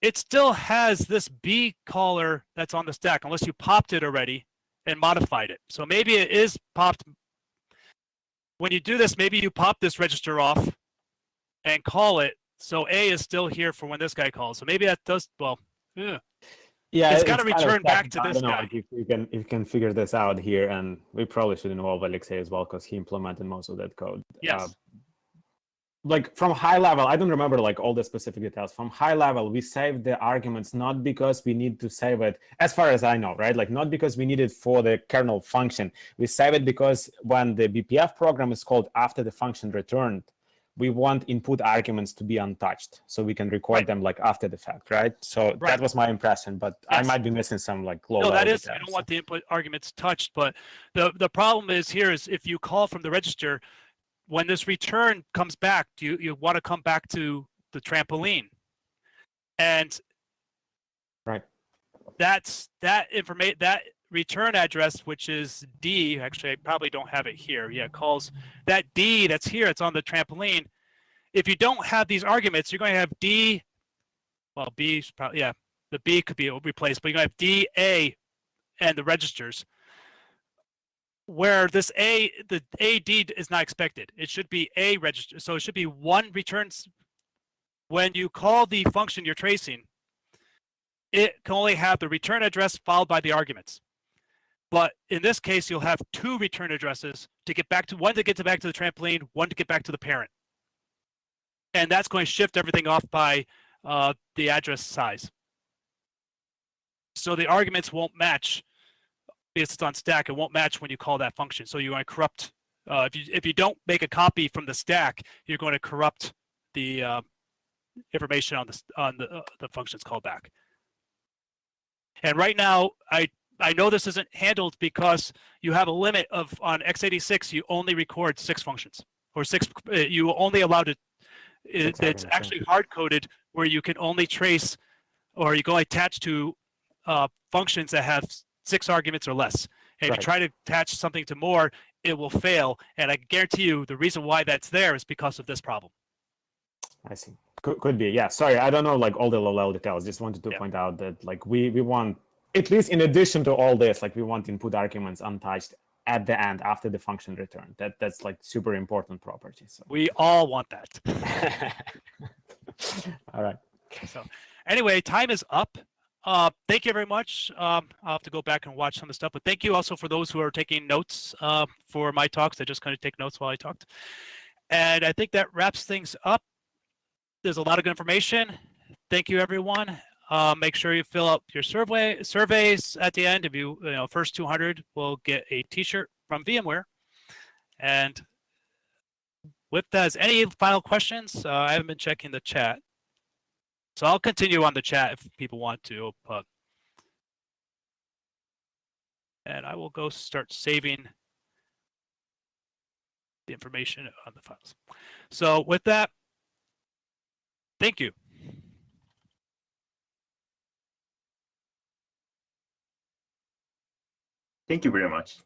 it still has this B caller that's on the stack, unless you popped it already and modified it. So maybe it is popped. When you do this, maybe you pop this register off and call it. So A is still here for when this guy calls. So maybe that does, well, yeah. It's got to return back to this guy. Like if you can figure this out here, and we probably should involve Alexei as well because he implemented most of that code. Yes. Like from high level, I don't remember like all the specific details. From high level, we save the arguments not because we need to save it, as far as I know, right? Like not because we need it for the kernel function. We save it because when the BPF program is called after the function returned, we want input arguments to be untouched, so we can record them like after the fact, right? So that was my impression, but I might be missing some like low. No, that is, I don't want the input arguments touched, but the problem is here is if you call from the register, when this return comes back, you want to come back to the trampoline, and that's that information, that return address, which is D. Actually, I probably don't have it here. Yeah, calls that D that's here. It's on the trampoline. If you don't have these arguments, you're going to have D. Well, B is probably, yeah, the B could be replaced, but you're going to have D, A, and the registers. Where this A, the AD is not expected. It should be A register. So it should be one returns. When you call the function you're tracing, it can only have the return address followed by the arguments. But in this case, you'll have 2 return addresses to get back to, one to get back to the trampoline, one to get back to the parent. And that's going to shift everything off by the address size. So the arguments won't match. Because it's on stack, it won't match when you call that function. So you're going to corrupt, if you don't make a copy from the stack, you're going to corrupt the information on the functions called back. And right now, I know this isn't handled because you have a limit of, on x86, you only record 6 functions, or 6, you only allowed it, it's actually hard-coded where you can only trace, or you can only attach to functions that have 6 arguments or less. And if you try to attach something to more, it will fail. And I guarantee you the reason why that's there is because of this problem. I see. Could be. Yeah. Sorry, I don't know like all the low-level details. Just wanted to point out that like we want, at least in addition to all this, like we want input arguments untouched at the end after the function return. That's like super important property. So We all want that. all right. So anyway, time is up. Thank you very much. I'll have to go back and watch some of the stuff, but thank you also for those who are taking notes for my talks. I just kind of take notes while I talked. And I think that wraps things up. There's a lot of good information. Thank you, everyone. Make sure you fill out your surveys at the end. If you know, first 200 will get a T-shirt from VMware. And with that, any final questions? I haven't been checking the chat, so I'll continue on the chat if people want to. And I will go start saving the information on the files. So with that, thank you. Thank you very much.